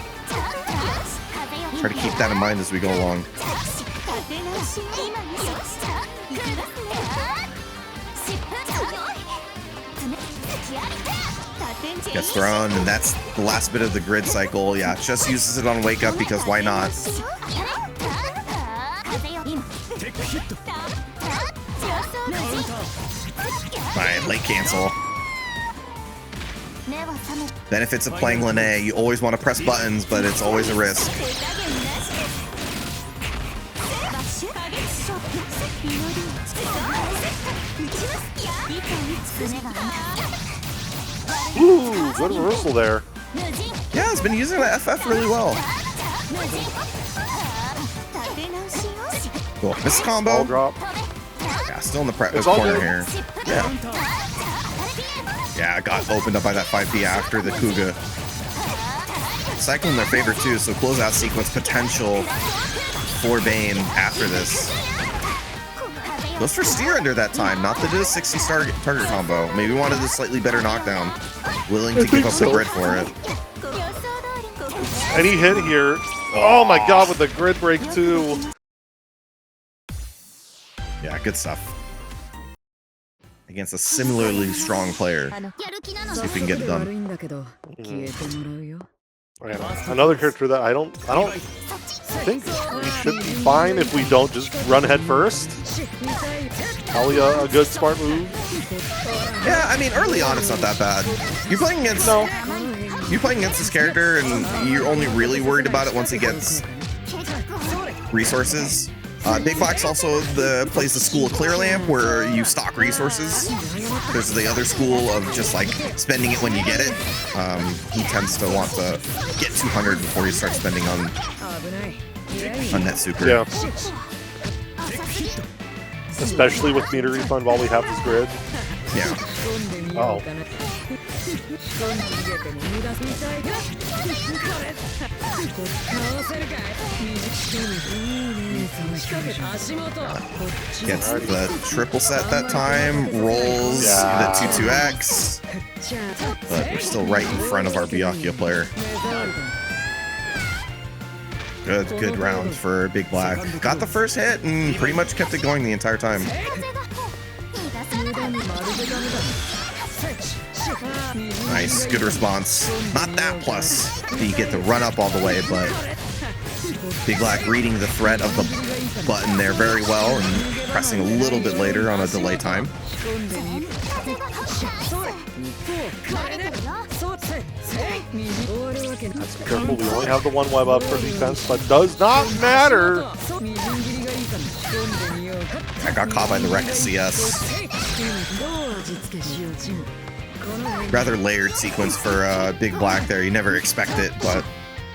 Try to keep that in mind as we go along. Gets thrown, and that's the last bit of the grid cycle. Yeah, just uses it on wake up because why not? Alright, late cancel. Benefits of playing Linne, you always want to press buttons, but it's always a risk. Ooh, good reversal there. Yeah, it's been using the FF really well. Cool. Missed combo. Ball drop. Yeah, still in the corner here. Yeah. Yeah, got opened up by that 5P after the Kuga. Cycling their favor too, so closeout sequence potential for Bane after this. Goes for steer under that time, not to do a 60 target combo. Maybe wanted a slightly better knockdown. Willing to give up the grid for it. Any hit here. Oh my god, with the grid break too. Yeah, good stuff. Against a similarly strong player. See if we can get it done. Man, another character that I don't think we should be fine if we don't just run head first. Probably a good smart move. Yeah, I mean early on it's not that bad. You're playing against this character and you're only really worried about it once he gets resources. BigBlack's also plays the school of Clear Lamp where you stock resources. There's the other school of just like spending it when you get it. He tends to want to get 200 before he starts spending on on net super. Yeah. Especially with meter refund while we have this grid. Yeah. Oh. Gets the triple set that time, rolls the 2-2X, but we're still right in front of our Byakuya player. Good round for BigBlack. Got the first hit and pretty much kept it going the entire time. Nice, good response. Not that plus. You get the run up all the way, but BigBlack reading the threat of the button there very well and pressing a little bit later on a delay time. That's careful, we only have the one web up for defense, but does not matter. I got caught by the wreck CS. Rather layered sequence for BigBlack there. You never expect it, but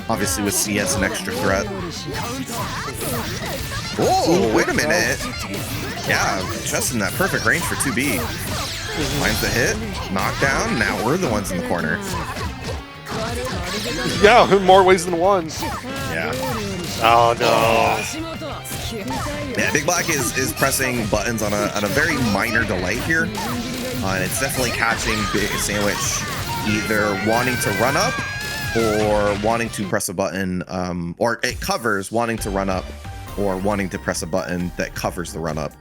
obviously with CS an extra threat. Oh, wait a minute. Yeah, just in that perfect range for 2B. Finds the hit, knockdown, now we're the ones in the corner. Yeah, in more ways than one. Yeah. Oh no. Yeah, BigBlack is pressing buttons on a very minor delay here. And it's definitely catching Big Sandwich either wanting to run up or wanting to press a button, or it covers wanting to run up or wanting to press a button that covers the run up.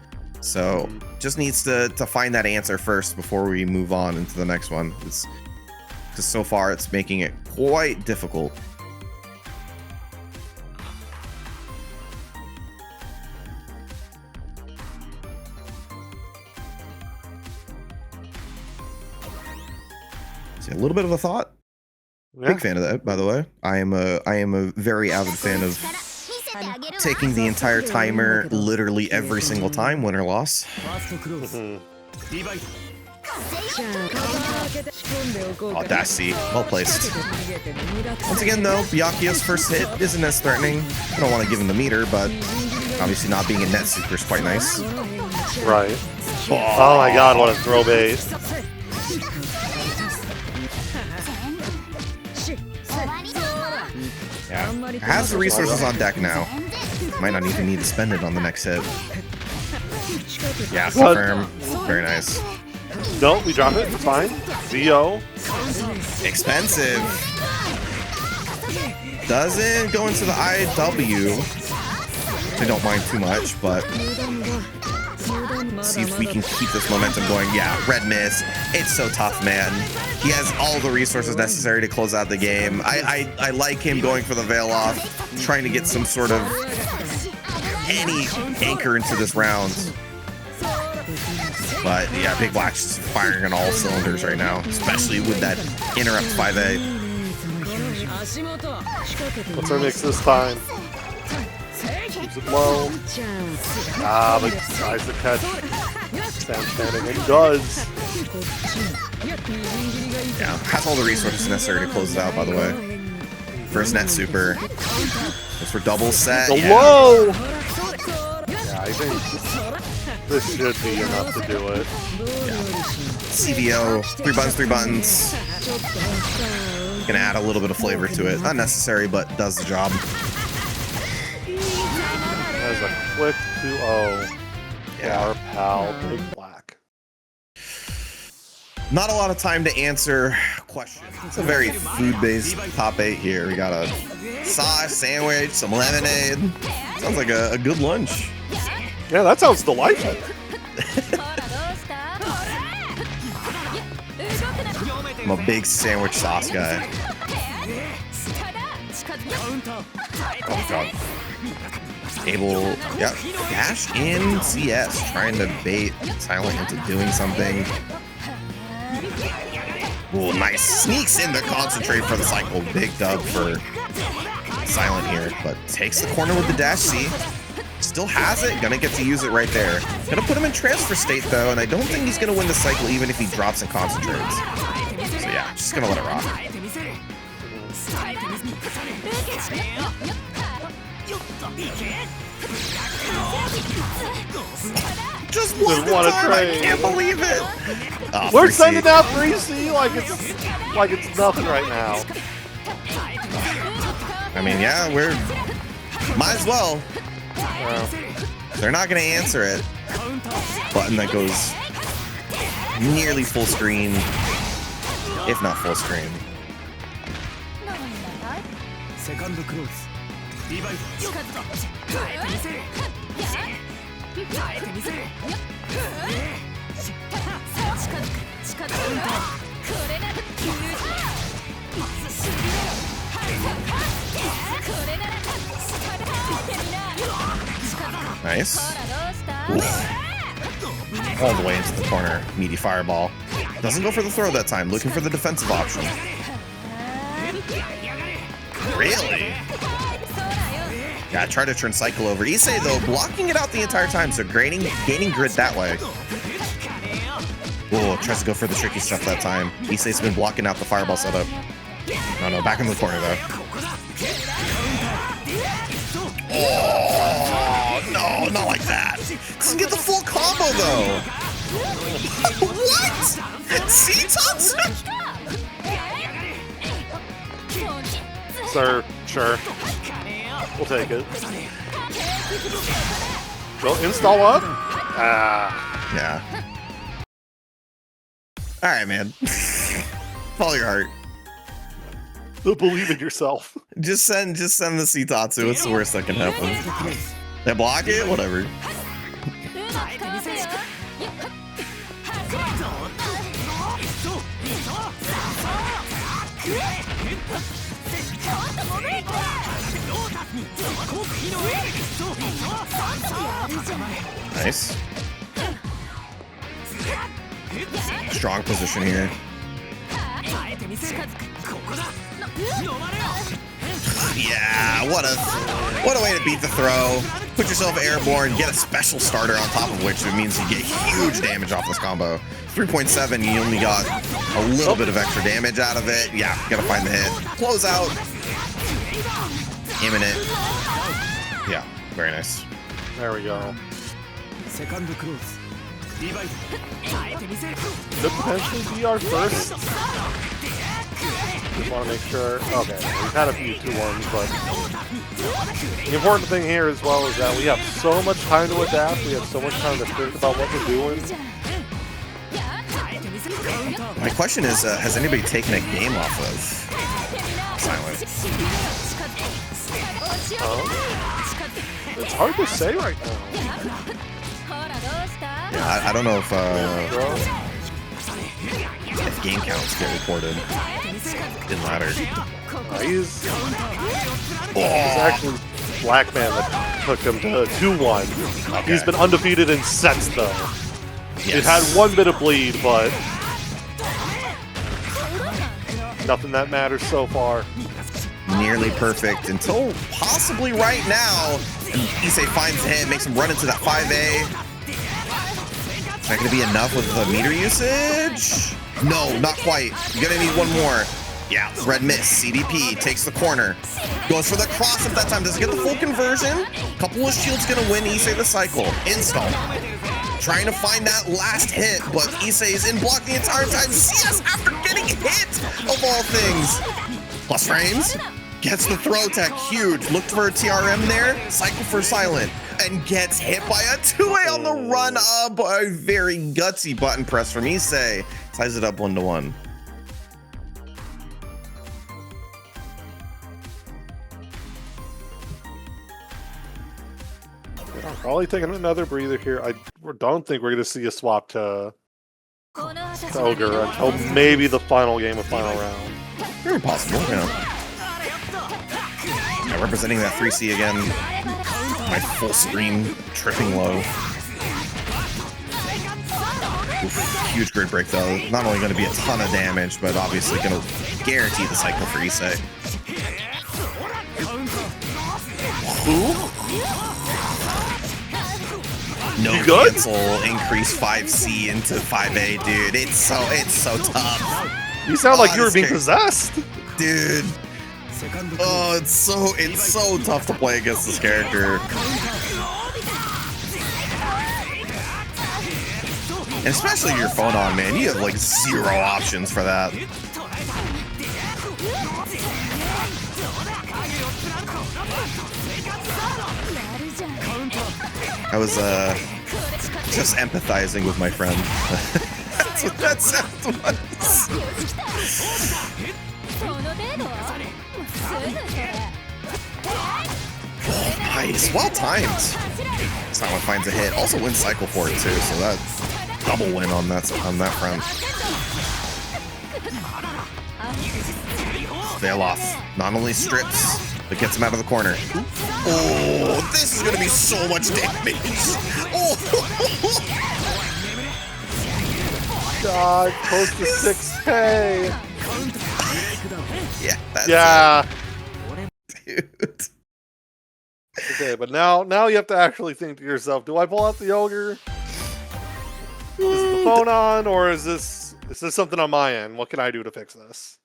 So just needs to find that answer first before we move on into the next one. Because so far it's making it quite difficult. See, a little bit of a thought. Yeah. Big fan of that, by the way. I am a very avid fan of taking the entire timer literally every single time, win or loss. Audacity, well placed. Once again though, Byakuya's first hit isn't as threatening. I don't want to give him the meter, but obviously not being a net super is quite nice. Right. Oh my god, what a throw bait. Yeah, has the resources on deck now. Might not even need to spend it on the next hit. Yeah, confirm. Very nice. No, we drop it. It's fine. VO. Expensive. Doesn't go into the IW. I don't mind too much, but let's see if we can keep this momentum going. Yeah, red miss. It's so tough, man. He has all the resources necessary to close out the game. I like him going for the veil off, trying to get some sort of any anchor into this round. But yeah, BigBlack's just firing on all cylinders right now, especially with that interrupt 5A. What's our mix this time? Keeps it low. Ah, but tries to catch. Standing, and he does. Yeah, has all the resources necessary to close it out, by the way. First net super. Goes for double set. The low! Yeah, I think this should be enough to do it. Yeah. CVO, 3 buttons. Gonna add a little bit of flavor to it. Not necessary, but does the job. That was a quick 2-0. Yeah, our pal, BigBlack. Not a lot of time to answer questions. It's a very food-based top 8 here. We got a sauce, sandwich, some lemonade. Sounds like a good lunch. Yeah, that sounds delightful. I'm a big sandwich sauce guy. Oh god. Able, yep, dash in CS, trying to bait Silent into doing something. Oh, nice. Sneaks in the concentrate for the cycle. Big dub for Silent here, but takes the corner with the dash C. Still has it. Gonna get to use it right there. Gonna put him in transfer state though, and I don't think he's gonna win the cycle even if he drops and concentrates. So yeah, just gonna let it rock. Just one time, I can't believe it. Oh, We're sending out 3C like it's nothing right now. I mean, yeah, we're might as well. They're not gonna answer it. Button that goes nearly full screen, if not full screen. Nice. Oof. All the way into the corner. Meaty fireball. Doesn't go for the throw that time. Looking for the defensive option. Really? Yeah, try to turn cycle over. Issei, though, blocking it out the entire time, so gaining grid that way. Oh, tries to go for the tricky stuff that time. Issei's been blocking out the fireball setup. No, back in the corner, though. Oh, no, not like that. Doesn't get the full combo, though. What? C-Tots? Sure. We'll take it. Go install up? Ah. Yeah. Alright, man. Follow your heart. Believe in yourself. Just send the C-Tatsu. What's the worst that can happen? They block it? Whatever. Nice. Strong position here. Yeah, what a way to beat the throw. Put yourself airborne, get a special starter on top of which it means you get huge damage off this combo. 3.7, you only got a little bit of extra damage out of it. Yeah, gotta find the hit. Close out. Imminent. Yeah, very nice. There we go. Could potentially be our first. Just want to make sure. Okay, we've had a few 2-1s, but the important thing here as well is that we have so much time to adapt. We have so much time to think about what we're doing. My question is, has anybody taken a game off of Silent? It's hard to say right now. Yeah, I don't know if game counts get reported. Didn't matter. He's actually Black Man that took him to 2-1. Okay. He's been undefeated in sets though. Yes. It had one bit of bleed, but nothing that matters so far. Nearly perfect until possibly right now. And Issei finds the hit, makes him run into that 5A. Is that going to be enough with the meter usage? No, not quite. You're going to need one more. Yeah, red miss. CDP takes the corner. Goes for the cross at that time. Doesn't get the full conversion. Couple of shields going to win Issei the cycle. Install. Trying to find that last hit, but Issei is in block the entire time. CS after getting hit, of all things. Plus frames. Gets the throw tech, huge. Looked for a TRM there, cycle for silent, and gets hit by a 2A on the run up. A very gutsy button press from Issei. Ties it up 1-1. Probably taking another breather here. I don't think we're going to see a swap to Ogre until maybe the final game of final round. Very possible, yeah. Representing that 3C again. My full screen tripping low. Oof, huge grid break though. Not only going to be a ton of damage, but obviously going to guarantee the cycle for Issei. No cancel, increase 5C into 5A, dude. It's so tough. You sound like you were being possessed. Dude. Oh, it's so tough to play against this character. And especially your Phonon, man. You have like 0 options for that. I was just empathizing with my friend. That's what that sound was. Oh, nice. Well timed. Silent finds a hit. Also wins cycle for it too, so that's double win on that front. Veil off. Not only strips, but gets him out of the corner. Oh, this is gonna be so much damage. Oh. God, close to 6K. Yeah. That's yeah. it. Dude. Okay, but now you have to actually think to yourself: do I pull out the Ogre? Is the phone on, or is this something on my end? What can I do to fix this?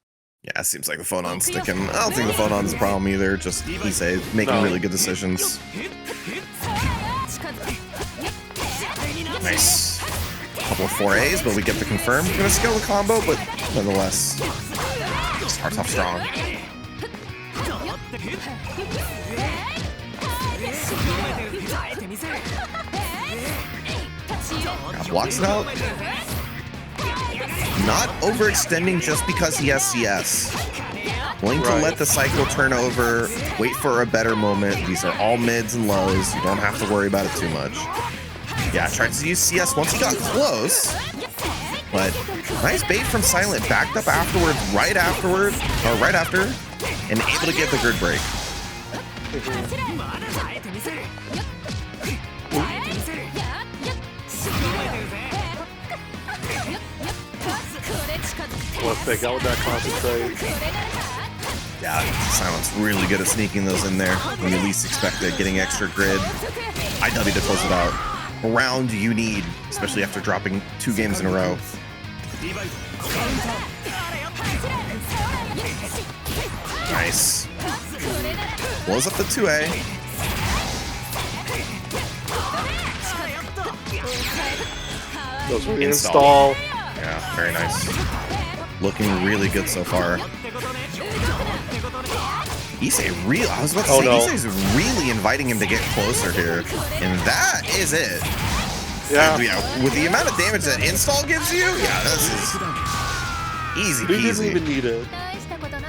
Yeah, it seems like the Phonon's sticking. I don't think the Phonon's a problem either. Just Issei making really good decisions. Nice. Couple of 4As, but we get the confirm. Gonna scale the combo, but nonetheless, starts off strong. Yeah, blocks it out. Not overextending just because he has CS. Willing to let the cycle turn over, wait for a better moment. These are all mids and lows. You don't have to worry about it too much. Yeah, tried to use CS once he got close. But nice bait from Silent. Backed up afterwards, right after, and able to get the grid break. Let's fake out with that concentrate. Yeah, Silent's really good at sneaking those in there when you least expect it, getting extra grid. IW to close it out. A round you need, especially after dropping 2 games in a row. Nice. Blows up the 2A. Those were the install. Yeah, very nice. Looking really good so far. Issei I was about to say, Issei's really inviting him to get closer here. And that is it. Yeah. Yeah, with the amount of damage that install gives you, yeah, this is easy peasy. He didn't even need it.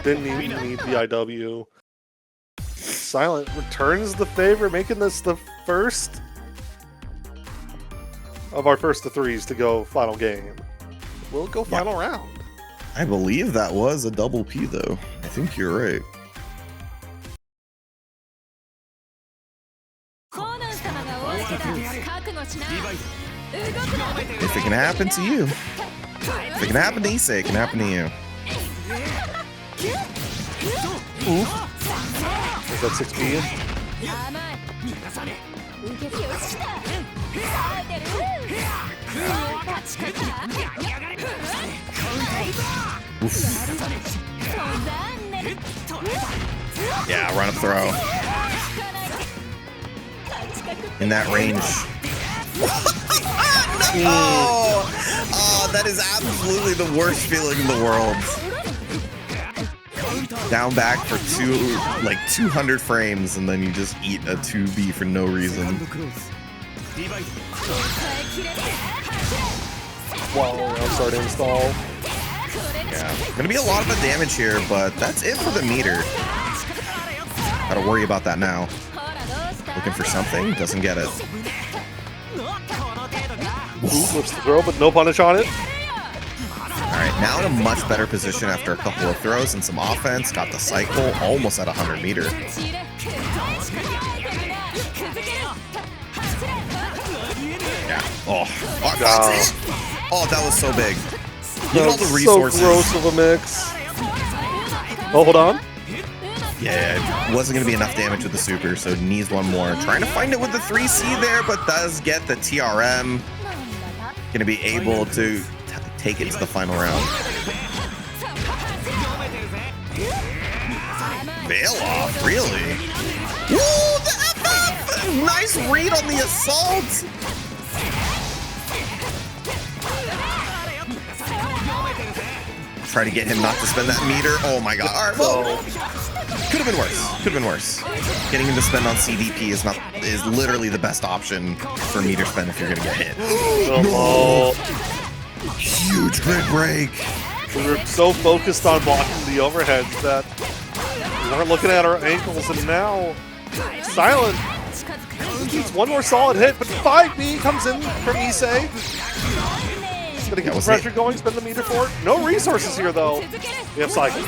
Didn't even need the IW. Silent returns the favor, making this the first of our first of 3s to go final game. We'll go final round. I believe that was a double P though. I think you're right. If it can happen to you, if it can happen to Issei, it can happen to you. Ooh. Is that 6P? Oof. Yeah, run up throw. In that range. No! Oh, that is absolutely the worst feeling in the world. Down back for 200 frames, and then you just eat a 2B for no reason. Wow, round start install. Yeah, gonna be a lot of the damage here, but that's it for the meter. Gotta worry about that now. Looking for something, doesn't get it. Flips the throw, but no punish on it. Alright, now in a much better position after a couple of throws and some offense. Got the cycle almost at 100 meter. Yeah. Oh, that's it. Oh, that was so big. Look at all the resources. So gross of a mix. Oh, hold on. Yeah, it wasn't going to be enough damage with the super, so it needs one more. Trying to find it with the 3C there, but does get the TRM. Going to be able to take it to the final round. Veil off, really? Woo, the FF! Nice read on the assault! Try to get him not to spend that meter. Oh my god. All right, well, could have been worse. Could have been worse. Getting him to spend on CDP is literally the best option for meter spend if you're gonna get hit. No! Huge grid break. We were so focused on blocking the overheads that we weren't looking at our ankles, and now Silent needs one more solid hit, but 5B comes in from Issei. Gonna get the pressure going, spend the meter for it. No resources here though. We have Cycle.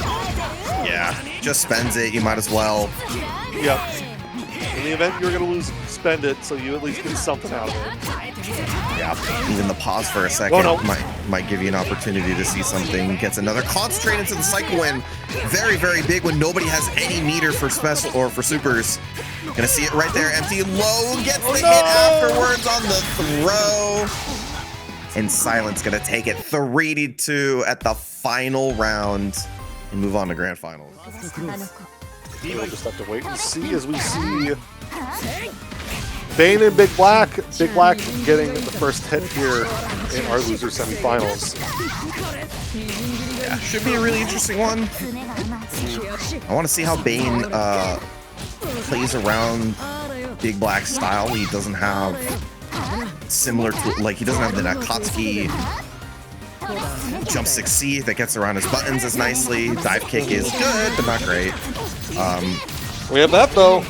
Yeah, just spends it, you might as well. Yep. In the event you're gonna lose, spend it so you at least get something out of it. Yeah, even the pause for a second might give you an opportunity to see something. Gets another concentrate into the cycle win. Very, very big when nobody has any meter for special or for supers. Gonna see it right there, empty low, gets the hit afterwards on the throw. And Silent's gonna take it 3-2 at the final round and move on to grand finals. We'll just have to wait and see as we see Bane and BigBlack. BigBlack getting the first hit here in our loser semifinals. Yeah, should be a really interesting one. I want to see how Bane plays around BigBlack's style. He doesn't have similar to, like, he doesn't have the Akatsuki jump 6C that gets around his buttons as nicely. Dive kick is good, but not great. We have that though.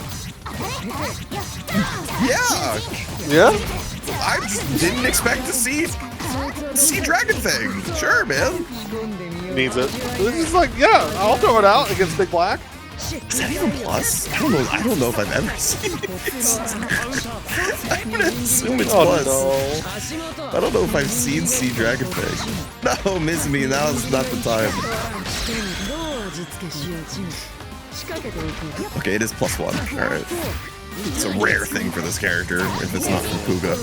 Yeah. Yeah. I just didn't expect to see Dragon Thing. Sure, man. Needs it. This is like, yeah, I'll throw it out against BigBlack. Is that even plus? I don't know if I've ever seen it. I'm gonna assume it's plus. No. I don't know if I've seen C Dragon Thing. No, Izumi, now's not the time. Okay, it is +1. Alright. It's a rare thing for this character if it's not from Kuga.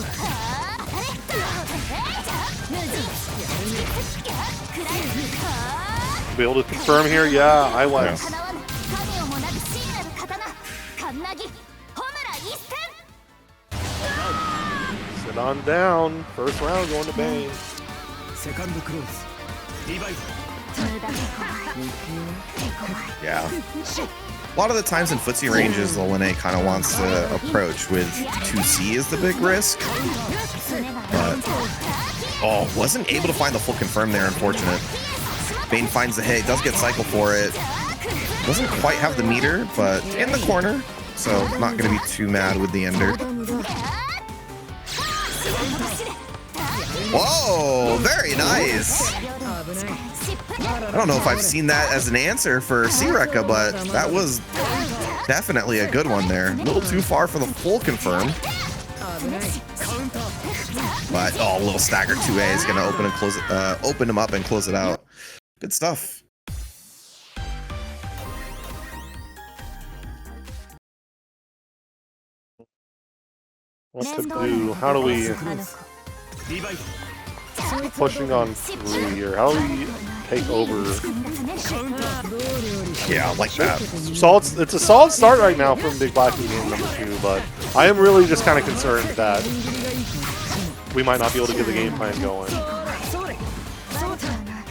Be able to confirm here? Yeah, I was. Yeah. Sit on down. First round going to Bane. Yeah. A lot of the times in footsie ranges, the Linne kind of wants to approach with 2C as the big risk. But, oh, wasn't able to find the full confirm there, unfortunate. Bane finds the hit, does get cycle for it. Doesn't quite have the meter, but in the corner. So not going to be too mad with the ender. Whoa, very nice. I don't know if I've seen that as an answer for C-Rekka, but that was definitely a good one there. A little too far for the full confirm. But, oh, a little stagger 2A is going to open and close it, open him up and close it out. Good stuff. What to do? How do we... Pushing on 3 here. How do we take over? Yeah, like that. It's a solid start right now from BigBlack in game number 2, but I am really just kind of concerned that we might not be able to get the game plan going.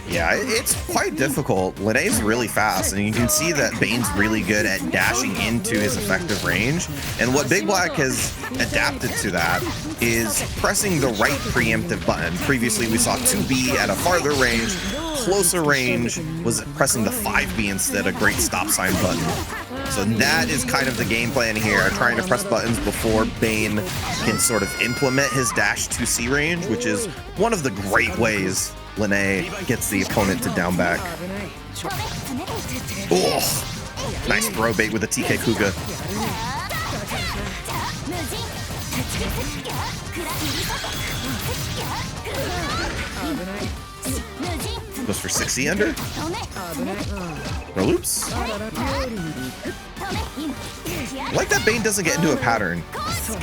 Yeah, it's quite difficult. Linne's really fast, and you can see that Bane's really good at dashing into his effective range. And what BigBlack has adapted to that is pressing the right preemptive button. Previously, we saw 2B at a farther range. Closer range was pressing the 5B instead, a great stop sign button. So that is kind of the game plan here, trying to press buttons before Bane can sort of implement his dash 2C range, which is one of the great ways Linne gets the opponent to down back. Oh, nice throw bait with the TK Kuga. Goes for 6E under. Or loops. I like that Bane doesn't get into a pattern.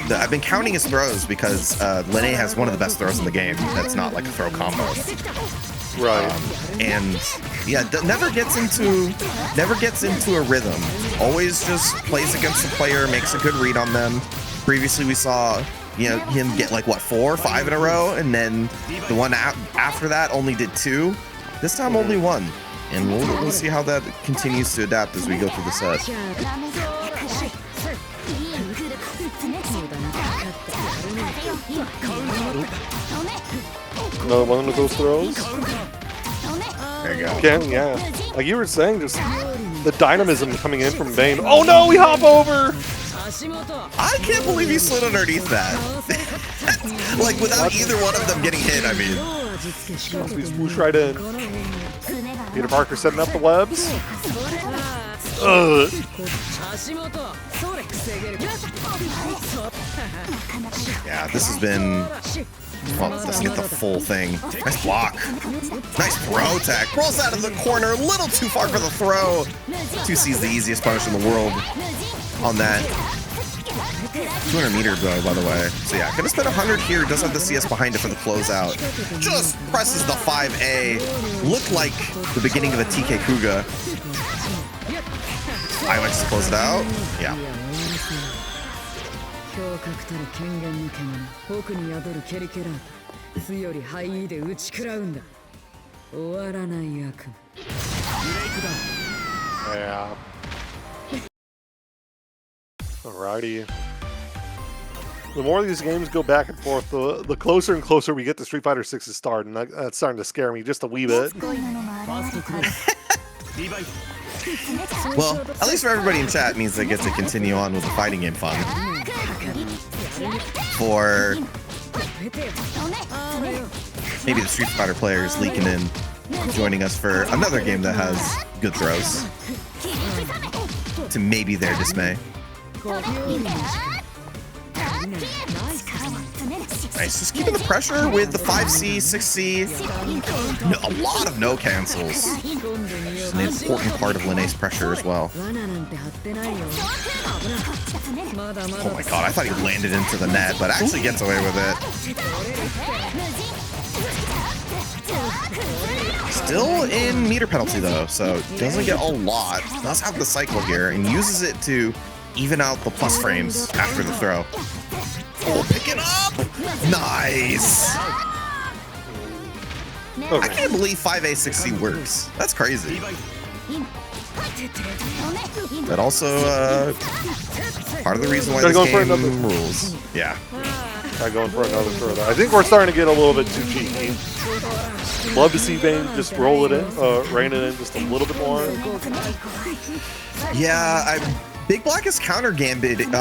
I've been counting his throws because Linne has one of the best throws in the game that's not like a throw combo. Right. And yeah, never gets into a rhythm. Always just plays against the player, makes a good read on them. Previously, we saw him get like what 4 or 5 in a row, and then the one after that only did 2. This time only 1, and we'll see how that continues to adapt as we go through the set. Another one of those throws. There you go. Again, yeah. Like you were saying, just the dynamism coming in from Bane. Oh no, we hop over! I can't believe he slid underneath that. Like, without either one of them getting hit, I mean. We swoosh right in. Peter Parker setting up the webs. Ugh. Yeah, this has been... Well, let's get the full thing. Nice block. Nice throw tech. Rolls out of the corner. A little too far for the throw. 2C is the easiest punish in the world on that. 200 meter though, by the way. So yeah, gonna spend 100 here. Does have the CS behind it for the closeout. Just presses the 5A. Looked like the beginning of a TK Kuga. I went to close it out. Yeah. Yeah. Alrighty. The more these games go back and forth, the closer and closer we get to Street Fighter 6's start, and that's starting to scare me just a wee bit. Well, at least for everybody in chat, means they get to continue on with the fighting game fun. For maybe the Street Fighter players leaking in, joining us for another game that has good throws, to maybe their dismay. Nice, just keeping the pressure with the 5C, 6C. A lot of no cancels. It's an important part of Linne's pressure as well. Oh my god, I thought he landed into the net, but actually gets away with it. Still in meter penalty though, so doesn't get a lot. Does have the cycle here and uses it to even out the plus frames after the throw. Oh, pick it up! Nice! Okay. I can't believe 5A 6C works. That's crazy. But also, part of the reason why this game rules. Yeah. Try going for another throw there. I think we're starting to get a little bit too cheeky. Love to see Bane just roll it in, rein it in just a little bit more. Yeah, BigBlack is counter gambling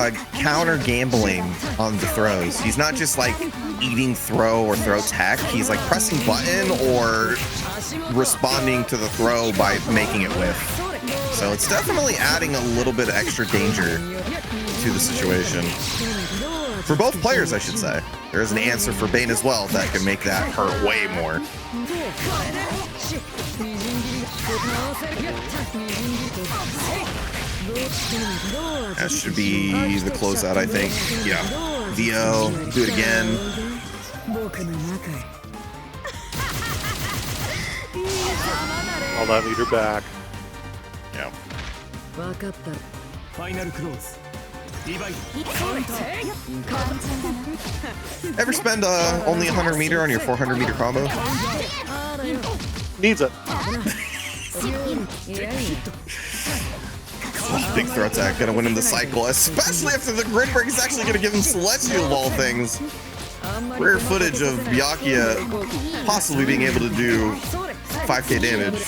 on the throws. He's not just like eating throw or throw tech. He's like pressing button or responding to the throw by making it whiff. So it's definitely adding a little bit of extra danger to the situation. For both players, I should say. There is an answer for Bane as well that can make that hurt way more. That should be the closeout, I think. Yeah. Dio, do it again. All that meter back. Yeah. Ever spend only 100 meter on your 400 meter combo? Needs it. Oh, big throw attack, gonna win him the cycle, especially after the grid break is actually gonna give him Celestial of all things. Rare footage of Byakuya possibly being able to do 5k damage.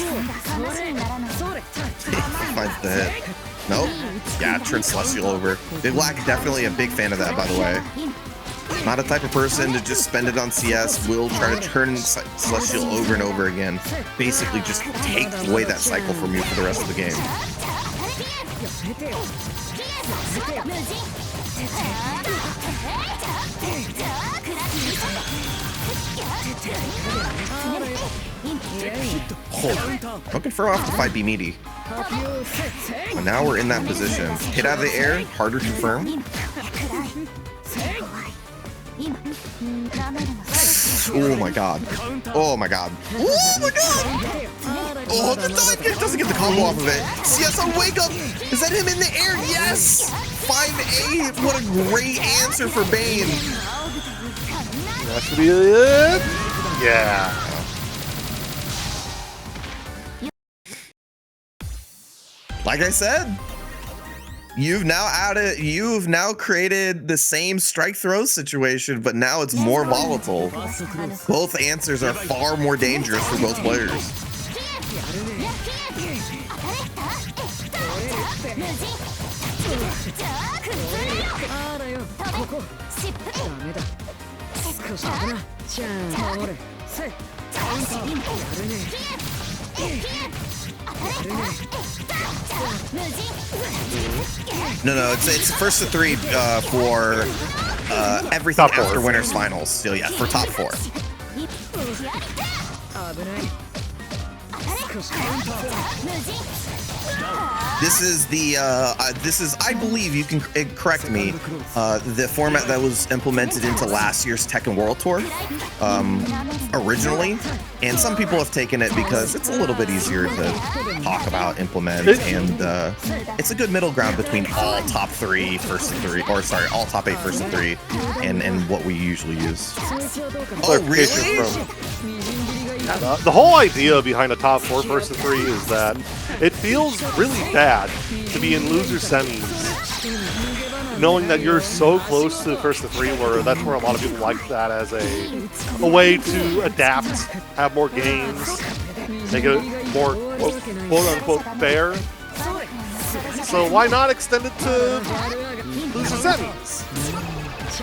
Finds the hit. Nope. Yeah, turn Celestial over. BigBlack definitely a big fan of that, by the way. Not a type of person to just spend it on CS, will try to turn Celestial over and over again. Basically just take away that cycle from you for the rest of the game. Oh, don't confirm off the 5B meaty. And now we're in that position. Hit out of the air, harder to confirm. Oh my god. Oh my god. Oh my god. Oh, the dive kick doesn't get the combo off of it. CS on wake up. Is that him in the air? Yes. 5A. What a great answer for Bane. That should be it. Yeah. Like I said, you've now created the same strike throw situation, but now it's more volatile. Both answers are far more dangerous for both players. No, it's first to three for everything Top after four. winners finals. Still, yeah, for top four. This is I believe you can correct me, the format that was implemented into last year's Tekken World Tour originally, and some people have taken it because it's a little bit easier to talk about, implement, and it's a good middle ground between all top three first to three, or sorry, all top eight first to three, and what we usually use. Oh really? The whole idea behind a top four first to three is that it feels really bad to be in loser semis, knowing that you're so close to first to three, where that's where a lot of people like that as a way to adapt, have more games, make it more quote-unquote fair. So why not extend it to loser semis?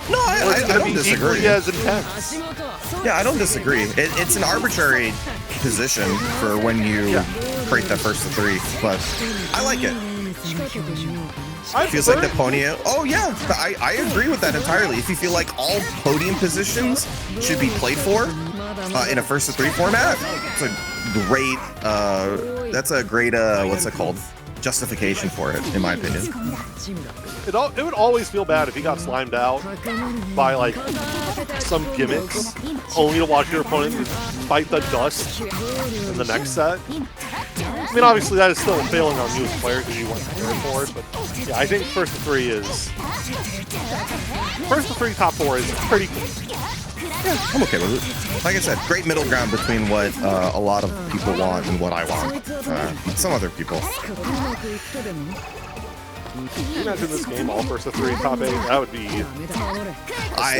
No, I don't disagree. Equally as intense. Yeah, I don't disagree. It's an arbitrary position for when you create that first to three, but I like it. Feels like the podium. Oh yeah, I agree with that entirely. If you feel like all podium positions should be played for in a first to three format, it's a great. That's a great. What's it called? Justification for it, in my opinion. It would always feel bad if he got slimed out by like some gimmicks, only to watch your opponent fight the dust in the next set. I mean, obviously that is still a failing on you as a player because you weren't prepared for it, but yeah, I think first to three top four is pretty cool. Yeah, I'm okay with it. Like I said, great middle ground between what a lot of people want and what I want. Some other people. Can you imagine this game all first to three top eight? That would be I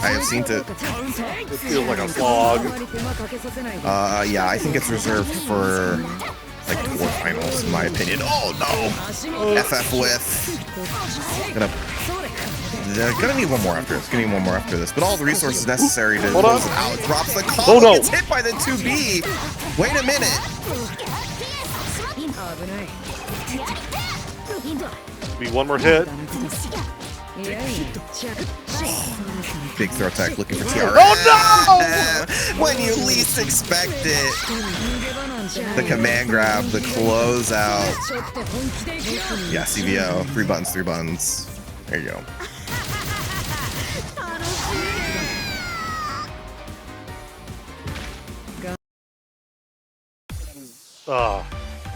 have seen it. It feels like a slog. Yeah, I think it's reserved for like quarterfinals, in my opinion. Oh no! FF with. Gonna need one more after this. But all the resources necessary to close it out. Drops the call. Oh no! Gets hit by the 2B. Wait a minute. Be one more hit. Big throw attack looking for TR. Oh no! When you least expect it. The command grab, the closeout. Yeah, CVO. 3 buttons. There you go.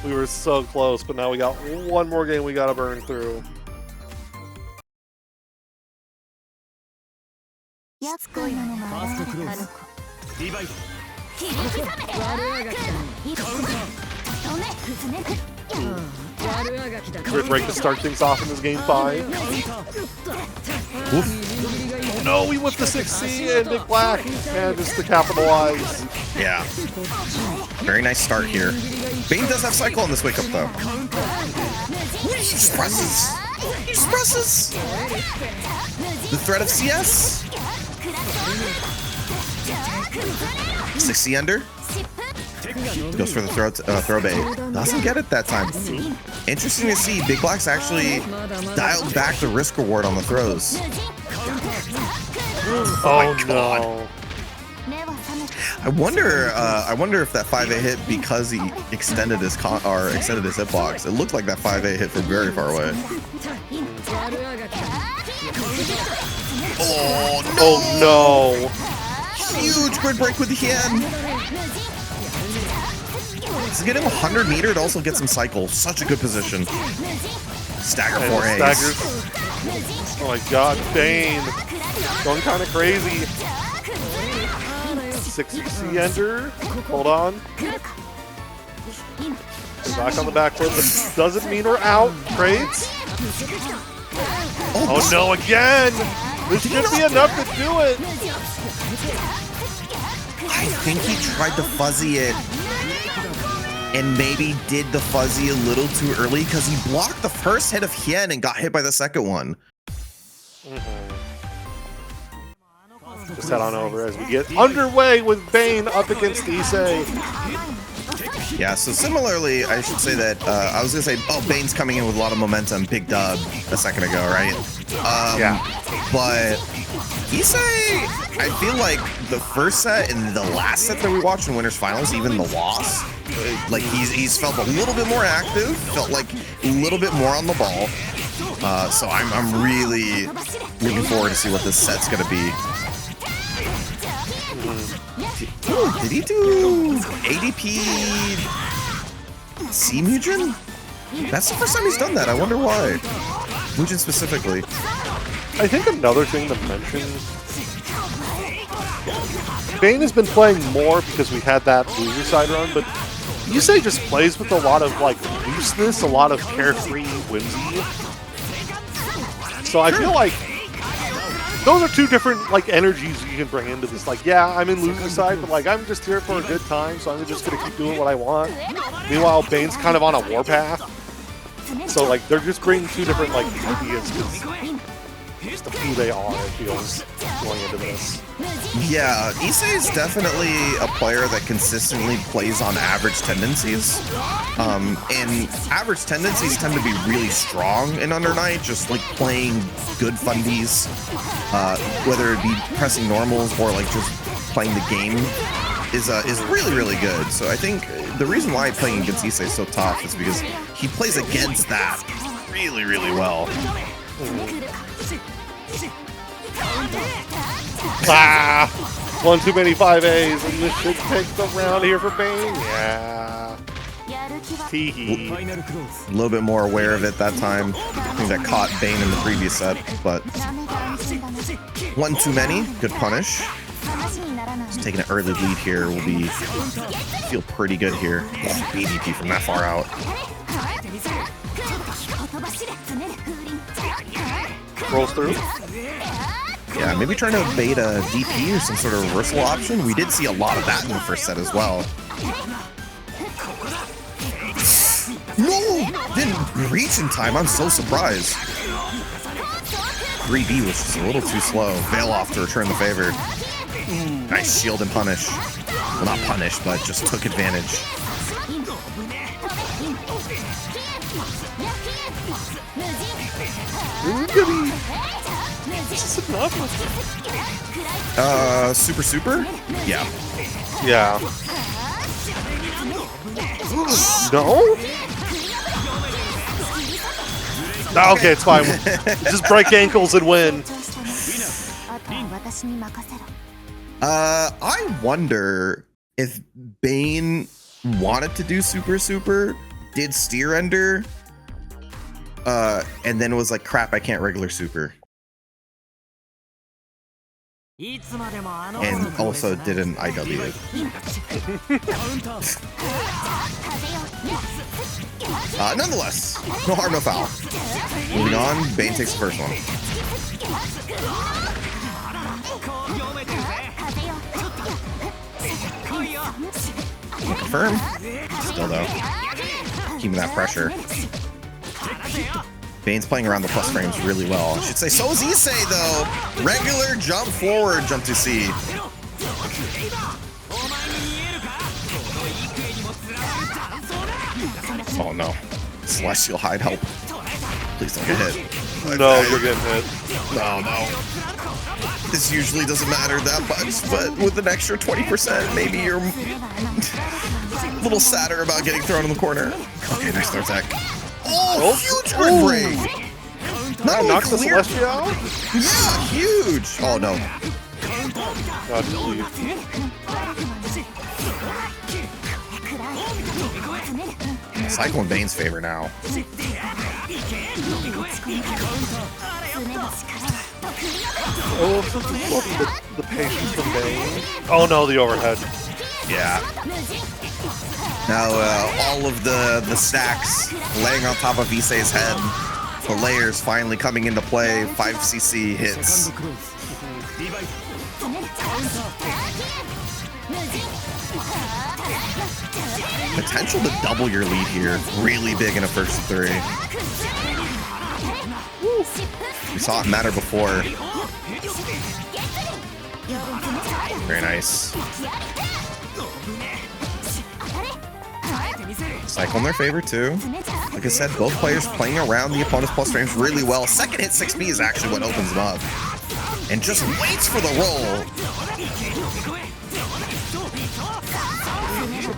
We were so close, but now we got one more game we gotta burn through. Great break to start things off in this game 5. Oh no, we whipped the 6C and BigBlack manages to capitalize. Yeah. Very nice start here. Bane does have cycle on this wake up though. He just presses. The threat of CS. 6C under. Goes for the throw bait. Doesn't get it that time. Interesting to see. BigBlack's actually dialed back the risk reward on the throws. Oh no. I wonder if that 5A hit because he extended his hitbox. It looked like that 5A hit from very far away. Oh no! Huge grid break with the Hien. To get him 100 meter, it also gets him cycle. Such a good position. Stagger 4As. Oh my god, Bane. Going kind of crazy. 60C ender. Hold on. Back on the back foot, but doesn't mean we're out. Trades. Oh no, again! This should be enough to do it. I think he tried to fuzzy it and maybe did the fuzzy a little too early because he blocked the first hit of Hien and got hit by the second one. Just head on over as we get underway with Bane up against Issei. Yeah, so similarly, I should say that I was going to say, oh, Bane's coming in with a lot of momentum, big dub a second ago, right? Yeah. But Issei, I feel like the first set and the last set that we watched in Winners Finals, even the loss, like he's felt a little bit more active, felt like a little bit more on the ball. So I'm really looking forward to see what this set's going to be. Did he do ADP C Mugen? That's the first time he's done that. I wonder why. Mugen specifically. I think another thing to mention, Bane has been playing more because we had that loser side run, but Issei just plays with a lot of like looseness, a lot of carefree whimsy. So I feel like those are two different like energies you can bring into this. Like, yeah, I'm in loser side, but like I'm just here for a good time, so I'm just gonna keep doing what I want. Meanwhile, Bane's kind of on a warpath. So like they're just bringing two different like ideas of who they are, it feels, going into this. Yeah, Issei is definitely a player that consistently plays on average tendencies. And average tendencies tend to be really strong in Under Night, just like playing good fundies, whether it be pressing normals or like just playing the game is really, really good. So I think the reason why playing against Issei is so tough is because he plays against that really, really well. Ah! One too many 5As, and this should take the round here for Bane. Yeah. Tee-hee. A little bit more aware of it that time. I think that caught Bane in the previous set, but one too many. Good punish. Just taking an early lead here will feel pretty good here. Oh, ADP from that far out. Rolls through. Yeah, maybe trying to bait a DP or some sort of reversal option. We did see a lot of that in the first set as well. No! Didn't reach in time. I'm so surprised. 3B was just a little too slow. Veil off to return the favor. Nice shield and punish. Well, not punish, but just took advantage. Is this enough? Super? Yeah. Yeah. No? Okay, it's fine. Just break ankles and win. I wonder if Bane wanted to do super, did steer ender, and then was like, crap, I can't regular super. And also did an IW. Nonetheless, no harm, no foul. Moving on, Bane takes the first one. Confirm. Still though, keeping that pressure. Bane's playing around the plus frames really well. I should say, so is Issei though. Regular jump forward, jump to C. Oh no. Celestial Hyde, help. Please don't get hit. No, you're getting hit. No. This usually doesn't matter that much, but with an extra 20%, maybe you're a little sadder about getting thrown in the corner. Okay, nice throw attack. Oh, huge grid break! Not only knocks the clear. Celestia out? Yeah, huge. Oh no. God, please. Cycle in Bane's favor now. Oh, something loving the patience from Bane. Oh no, the overhead. Yeah. Now all of the stacks laying on top of Issei's head. The layers finally coming into play. 5cc hits. Potential to double your lead here. Really big in a first 3. We saw it matter before. Very nice. Cycle in their favor too. Like I said, both players playing around the opponent's plus frames really well. Second hit 6B is actually what opens them up. And just waits for the roll.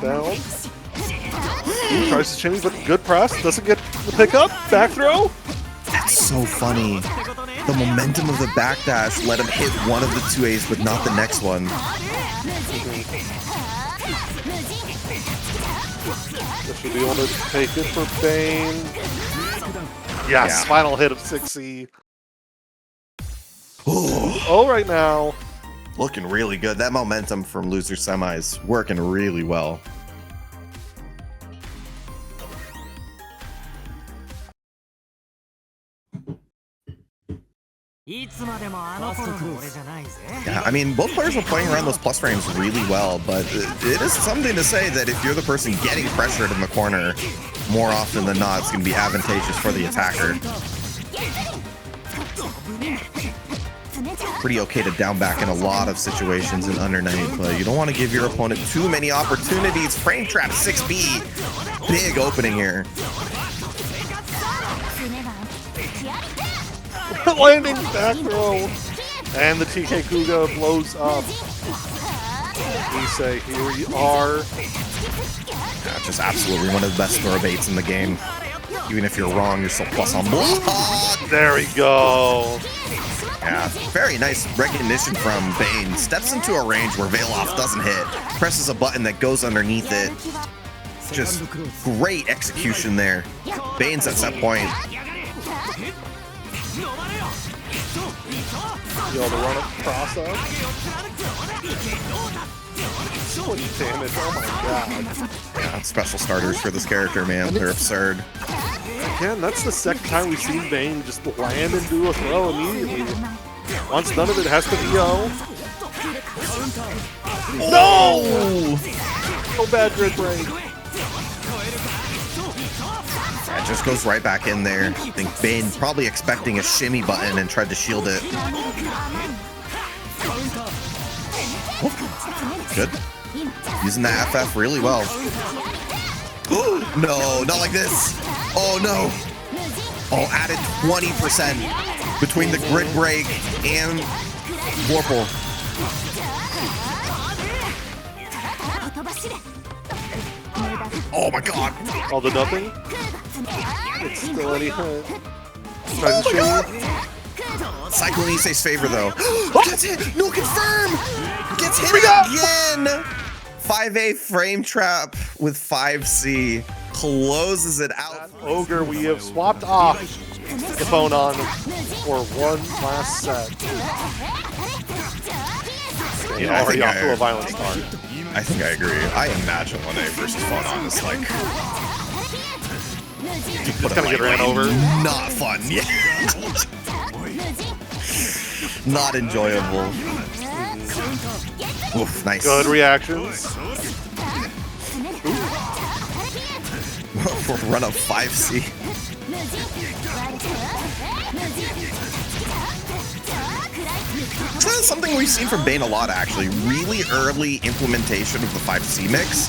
Down. Tries to change, but good press. Doesn't get the pickup. Back throw. That's so funny. The momentum of the backdash let him hit one of the 2As, but not the next one. This should be able to take it for Bane. Yes, Yeah. final hit of 6C. Oh, right now. Looking really good. That momentum from loser semis working really well. Yeah, I mean, both players were playing around those plus frames really well, but it is something to say that if you're the person getting pressured in the corner, more often than not, it's going to be advantageous for the attacker. Pretty okay to down back in a lot of situations in Under Night, but you don't want to give your opponent too many opportunities. Frame trap 6B. Big opening here. Landing back throw. And the TK Kuga blows up. Issei, here we are. Yeah, just absolutely one of the best throw baits in the game. Even if you're wrong, you're still plus on block. There we go. Yeah, very nice recognition from Bane. Steps into a range where Veloff doesn't hit. Presses a button that goes underneath it. Just great execution there. Bane sets that point. Yo, the run across up. So much damage, oh my god. Yeah, special starters for this character, man. They're absurd. Again, that's the second time we've seen Bane just land and do a throw immediately. Once none of it has to be No! So bad grid break. It just goes right back in there. I think Bane probably expecting a shimmy button and tried to shield it. Oh, good. Using the FF really well. No, not like this. Oh no. Oh, added 20% between the grid break and Warple. Oh my god. All the nothing? It's still any hit. Oh my god. Cycle in Issei's favor though. Gets hit. No confirm. Gets hit again. 5A frame trap with 5C. Closes it out. Ogre, we have swapped off the Phonon for one last set. Yeah, Already off to a violent start. I think I agree. I imagine 1A versus Phonon is like... It's gonna get ran over. Not fun. Yeah. Not enjoyable. Oof, nice. Good reactions. Run up 5C. That's something we've seen from Bane a lot, actually. Really early implementation of the 5C mix.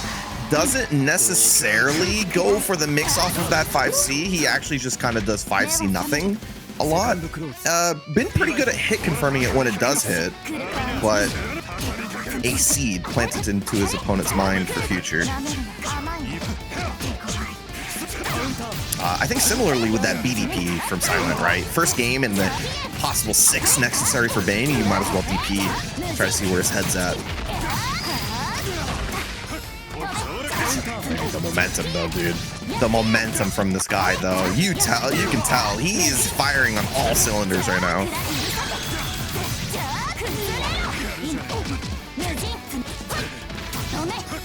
Doesn't necessarily go for the mix off of that 5C. He actually just kind of does 5C nothing a lot. Been pretty good at hit confirming it when it does hit, but a seed planted into his opponent's mind for future. I think similarly with that BDP from Silent, right? First game and the possible 6 necessary for Bane, you might as well DP, try to see where his head's at. The momentum though, dude. The momentum from this guy though. You can tell he's firing on all cylinders right now.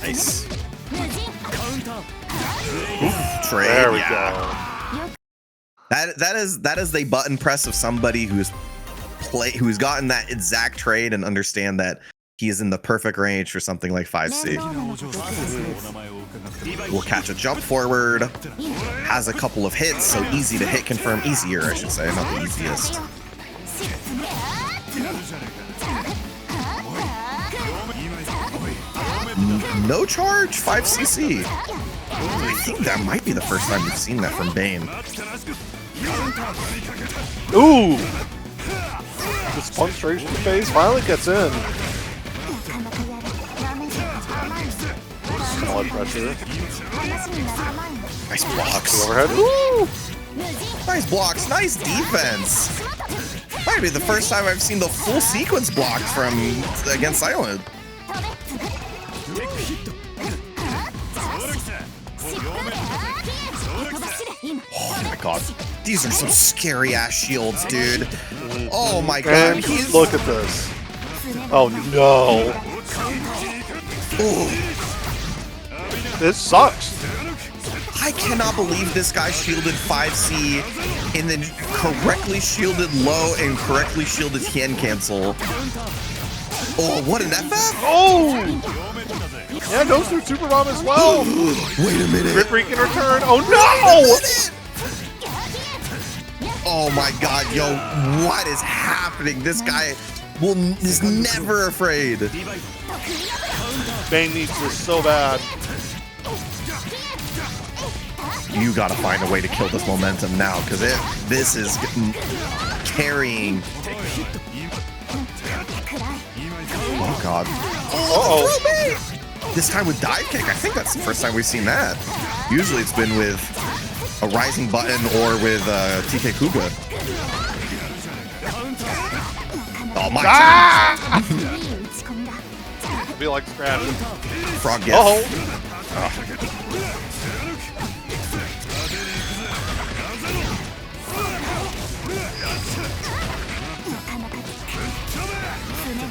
Nice. Oof, trade. There we go. That is the button press of somebody who's gotten that exact trade and understand that he is in the perfect range for something like 5C. Will catch a jump forward. Has a couple of hits, so easy to hit confirm. Easier, I should say, not the easiest. No charge, 5cc. I think that might be the first time we've seen that from Bane. Ooh! This punch straight to the face finally gets in. Solid pressure. Nice blocks. Overhead. Ooh! Nice blocks, nice defense. Might be the first time I've seen the full sequence blocked from against Silent. Oh my god. These are some scary ass shields, dude. Oh my god. Look at this. Oh no. Ooh. This sucks. I cannot believe this guy shielded 5C and then correctly shielded low and correctly shielded Tien cancel. Oh, what an FF! Oh! Yeah, goes through Super Bomb as well. Wait a minute. Rip Reek in return. Oh no! Oh my god, yo, what is happening? This guy is never afraid. Bane needs this so bad. You gotta find a way to kill this momentum now, because this is carrying. Oh god. Uh-oh. This time with dive kick. I think that's the first time we've seen that. Usually it's been with a rising button or with TK Kuga. Oh my god. I feel like scratch. Frog gift. Oh.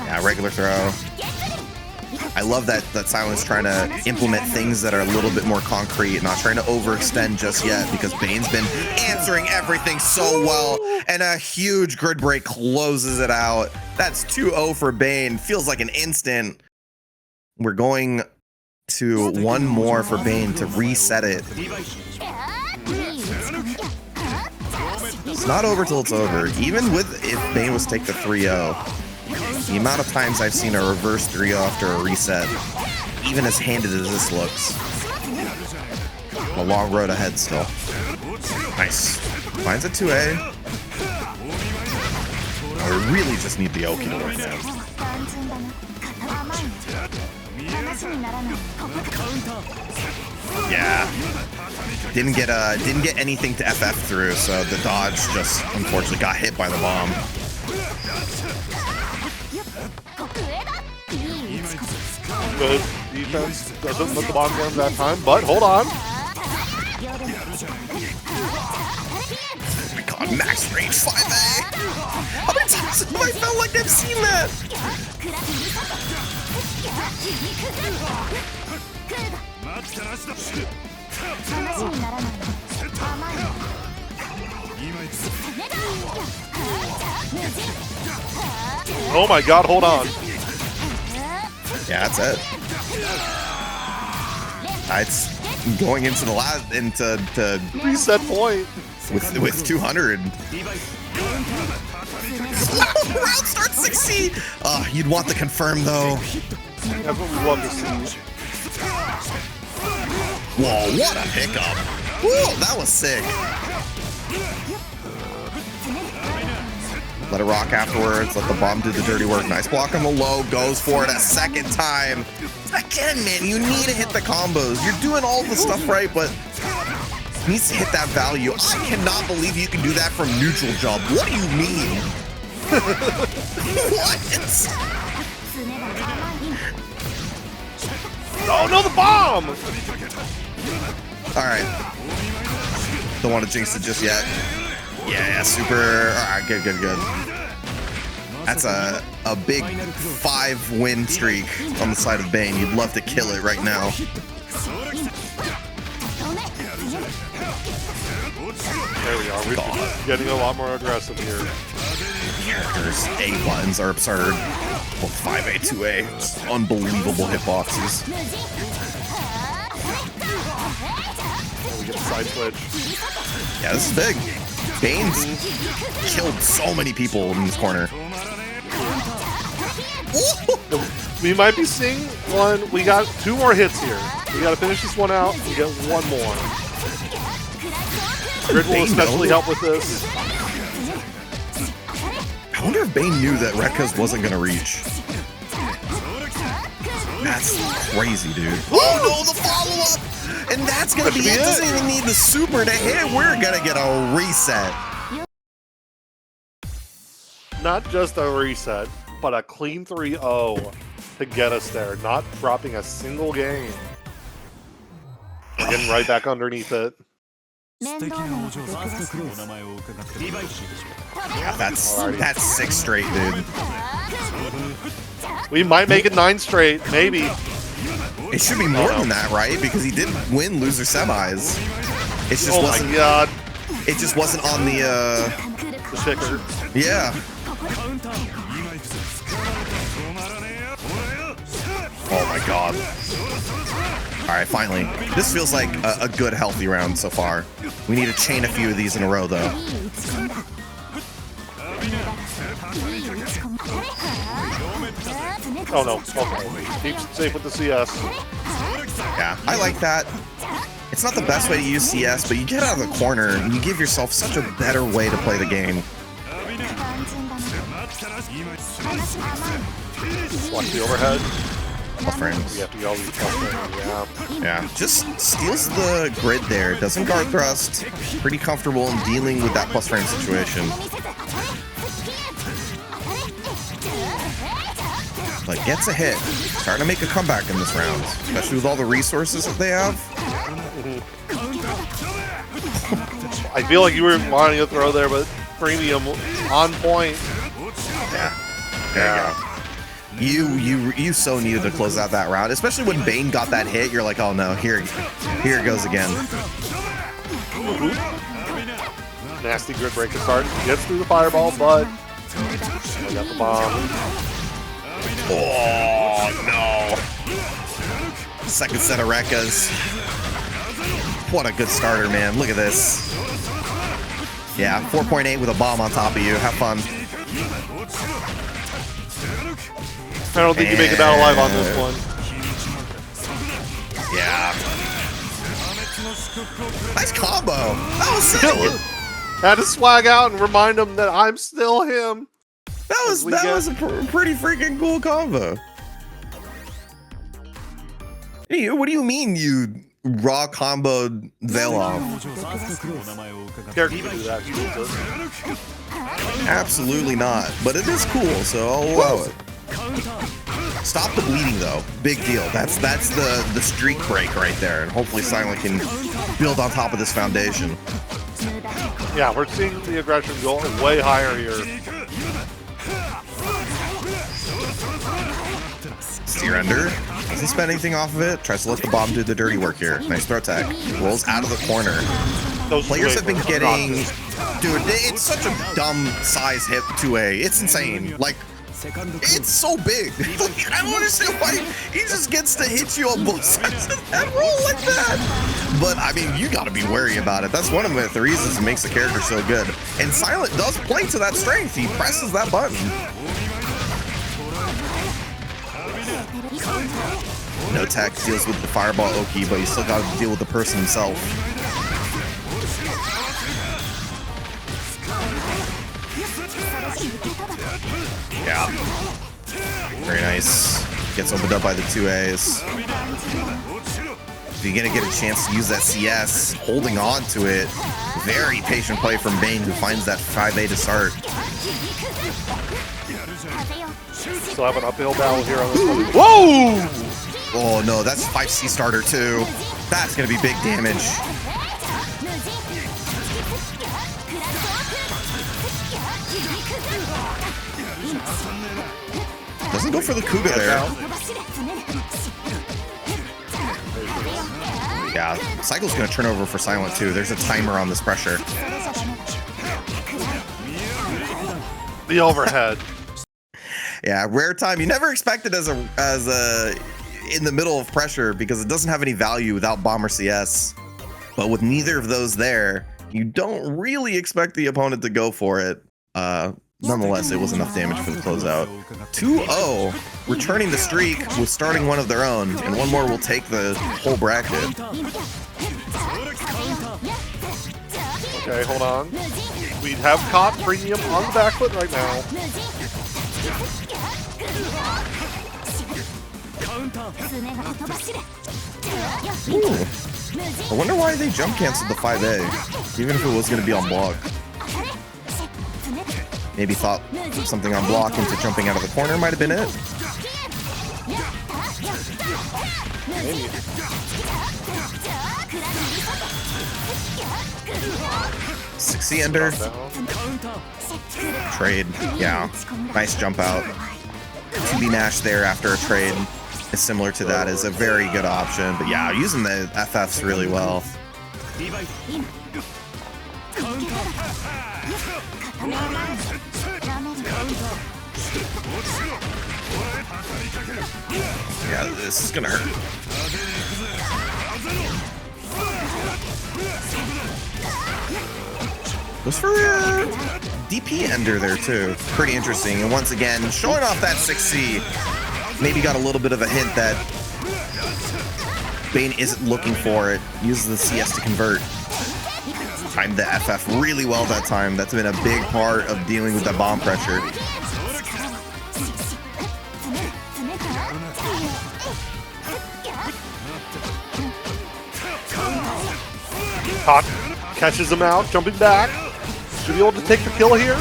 Yeah, regular throw. I love that Silent's trying to implement things that are a little bit more concrete, not trying to overextend just yet, because Bane's been answering everything so well, and a huge grid break closes it out. That's 2-0 for Bane. Feels like an instant. We're going to one more for Bane to reset it. It's not over till it's over. Even if Bane was to take the 3-0, the amount of times I've seen a reverse 3-0 after a reset, even as handed as this looks. A long road ahead still. Nice. Finds a 2A. I really just need the Oki to work now. Yeah. Didn't get anything to FF through, so the dodge just unfortunately got hit by the bomb. Good defense. Doesn't let the bomb get him that time, but hold on. Oh my god, max range 5A! How many times have I felt like I've seen that? Oh my god, hold on. Yeah, that's it. It's going into the last into Reset point with 200. Round start 60. You'd want the confirm though. That's what we love to see. Whoa, what a pickup! Whoa, that was sick. Let it rock afterwards. Let the bomb do the dirty work. Nice block on the low. Goes for it a second time. Again, man, you need to hit the combos. You're doing all the stuff right, but Needs to hit that value. I cannot believe you can do that from neutral jump. What do you mean? What? Oh no, the bomb! Alright. Don't want to jinx it just yet. Yeah, super. Alright, good. That's a big 5-win streak on the side of Bane. You'd love to kill it right now. There we are. We're getting a lot more aggressive here. Characters' A buttons are absurd. Both 5A, 2A. Just unbelievable hitboxes. We get the side switch. Yeah, this is big. Bane's killed so many people in this corner. We might be seeing one. We got 2 more hits here. We got to finish this one out. We get 1 more. Grid will especially help with this. I wonder if Bane knew that Rekka's wasn't going to reach. That's crazy, dude. Oh no, the follow-up! And that's going to be it. Doesn't even need the super to hit. We're going to get a reset. Not just a reset, but a clean 3-0 to get us there. Not dropping a single game. We're getting right back underneath it. Yeah, that's 6 straight, dude. We might make it 9 straight, maybe. It should be more than that, right? Because he did win loser semis. It just wasn't. My god! It just wasn't on the ticker. Yeah. Oh my god. Alright, finally. This feels like a good, healthy round so far. We need to chain a few of these in a row, though. Oh no. Okay. Keep safe with the CS. Yeah, I like that. It's not the best way to use CS, but you get out of the corner and you give yourself such a better way to play the game. Watch the overhead. Plus frames. We have to go with plus frames, Yeah, just steals the grid there. Doesn't guard thrust. Pretty comfortable in dealing with that plus frame situation. But gets a hit. Starting to make a comeback in this round, especially with all the resources that they have. I feel like you were wanting to throw there, but premium on point. Yeah. There you go. You so needed to close out that round, especially when Bane got that hit. You're like, oh no, here it goes again. Nasty grid breaker start. Gets through the fireball, but we got the bomb. Oh no! Second set of Rekkas. What a good starter, man! Look at this. Yeah, 4.8 with a bomb on top of you. Have fun. I don't think you make it out alive on this one. Yeah. Nice combo. That was sick. Had to swag out and remind him that I'm still him. That was a pretty freaking cool combo. Hey, what do you mean you raw comboed Veil off? Character can do that. Absolutely not. But it is cool, so I'll allow it. Stop the bleeding though. Big deal. That's the streak break right there, and hopefully Silent can build on top of this foundation. Yeah, we're seeing the aggression go way higher here. Steer under. Doesn't spend anything off of it. Tries to let the bomb do the dirty work here. Nice throw tech. Rolls out of the corner. Those players have been getting... Dude, it's such a dumb size hit 2A. It's insane. Like, it's so big. Like, I don't understand why he just gets to hit you on both sides of that roll like that. But, I mean, you got to be wary about it. That's one of the reasons it makes the character so good. And Silent does play to that strength. He presses that button. No tech deals with the fireball Oki, but you still got to deal with the person himself. Yeah. Very nice. Gets opened up by the 2As. You're gonna get a chance to use that CS, holding on to it. Very patient play from Bane, who finds that 5A to start. Still have an uphill battle here on this one. Whoa! Oh no, that's 5C starter too. That's gonna be big damage. Doesn't go for the Kuga there. Yeah, Cycle's gonna turn over for Silent too. There's a timer on this pressure. The overhead. Yeah, rare time. You never expect it as a in the middle of pressure because it doesn't have any value without bomb or CS. But with neither of those there, you don't really expect the opponent to go for it. Nonetheless, it was enough damage for the closeout. 2-0, returning the streak with starting one of their own, and one more will take the whole bracket. Okay, hold on. We have caught premium on the back foot right now. Ooh. I wonder why they jump canceled the 5A, even if it was going to be on block. Maybe thought something on block into jumping out of the corner might have been it. Maybe. Sixty ender. Trade. Yeah. Nice jump out. 2B Nash there after a trade is similar to that is a very good option. But yeah, using the FFs really well. Yeah, this is gonna hurt. Goes for DP ender there too. Pretty interesting. And once again, showing off that 6C. Maybe got a little bit of a hint that Bane isn't looking for it. Uses the CS to convert. Timed the FF really well that time. That's been a big part of dealing with the bomb pressure. Hawk catches him out, jumping back. Should be able to take the kill here.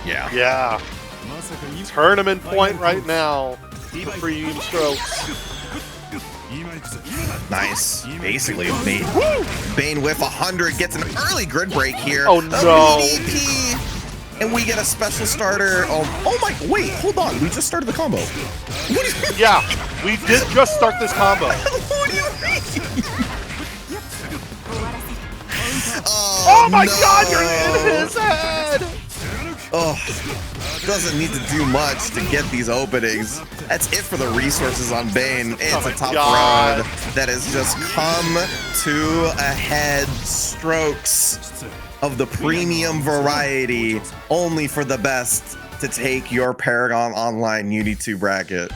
Yeah. Yeah. Tournament point right now. Premium strokes. Nice. Basically, Bane whiff 100 gets an early grid break here. Oh no. BP, and we get a special starter. Oh my, wait, hold on. We just started the combo. What do you mean? Yeah, we did just start this combo. What do you mean? Oh my god, you're in his head! Oh, doesn't need to do much to get these openings. That's it for the resources on Bane. It's a top round that has just come to a head. Strokes of the premium variety, only for the best to take your ParagOnline UNI2 bracket.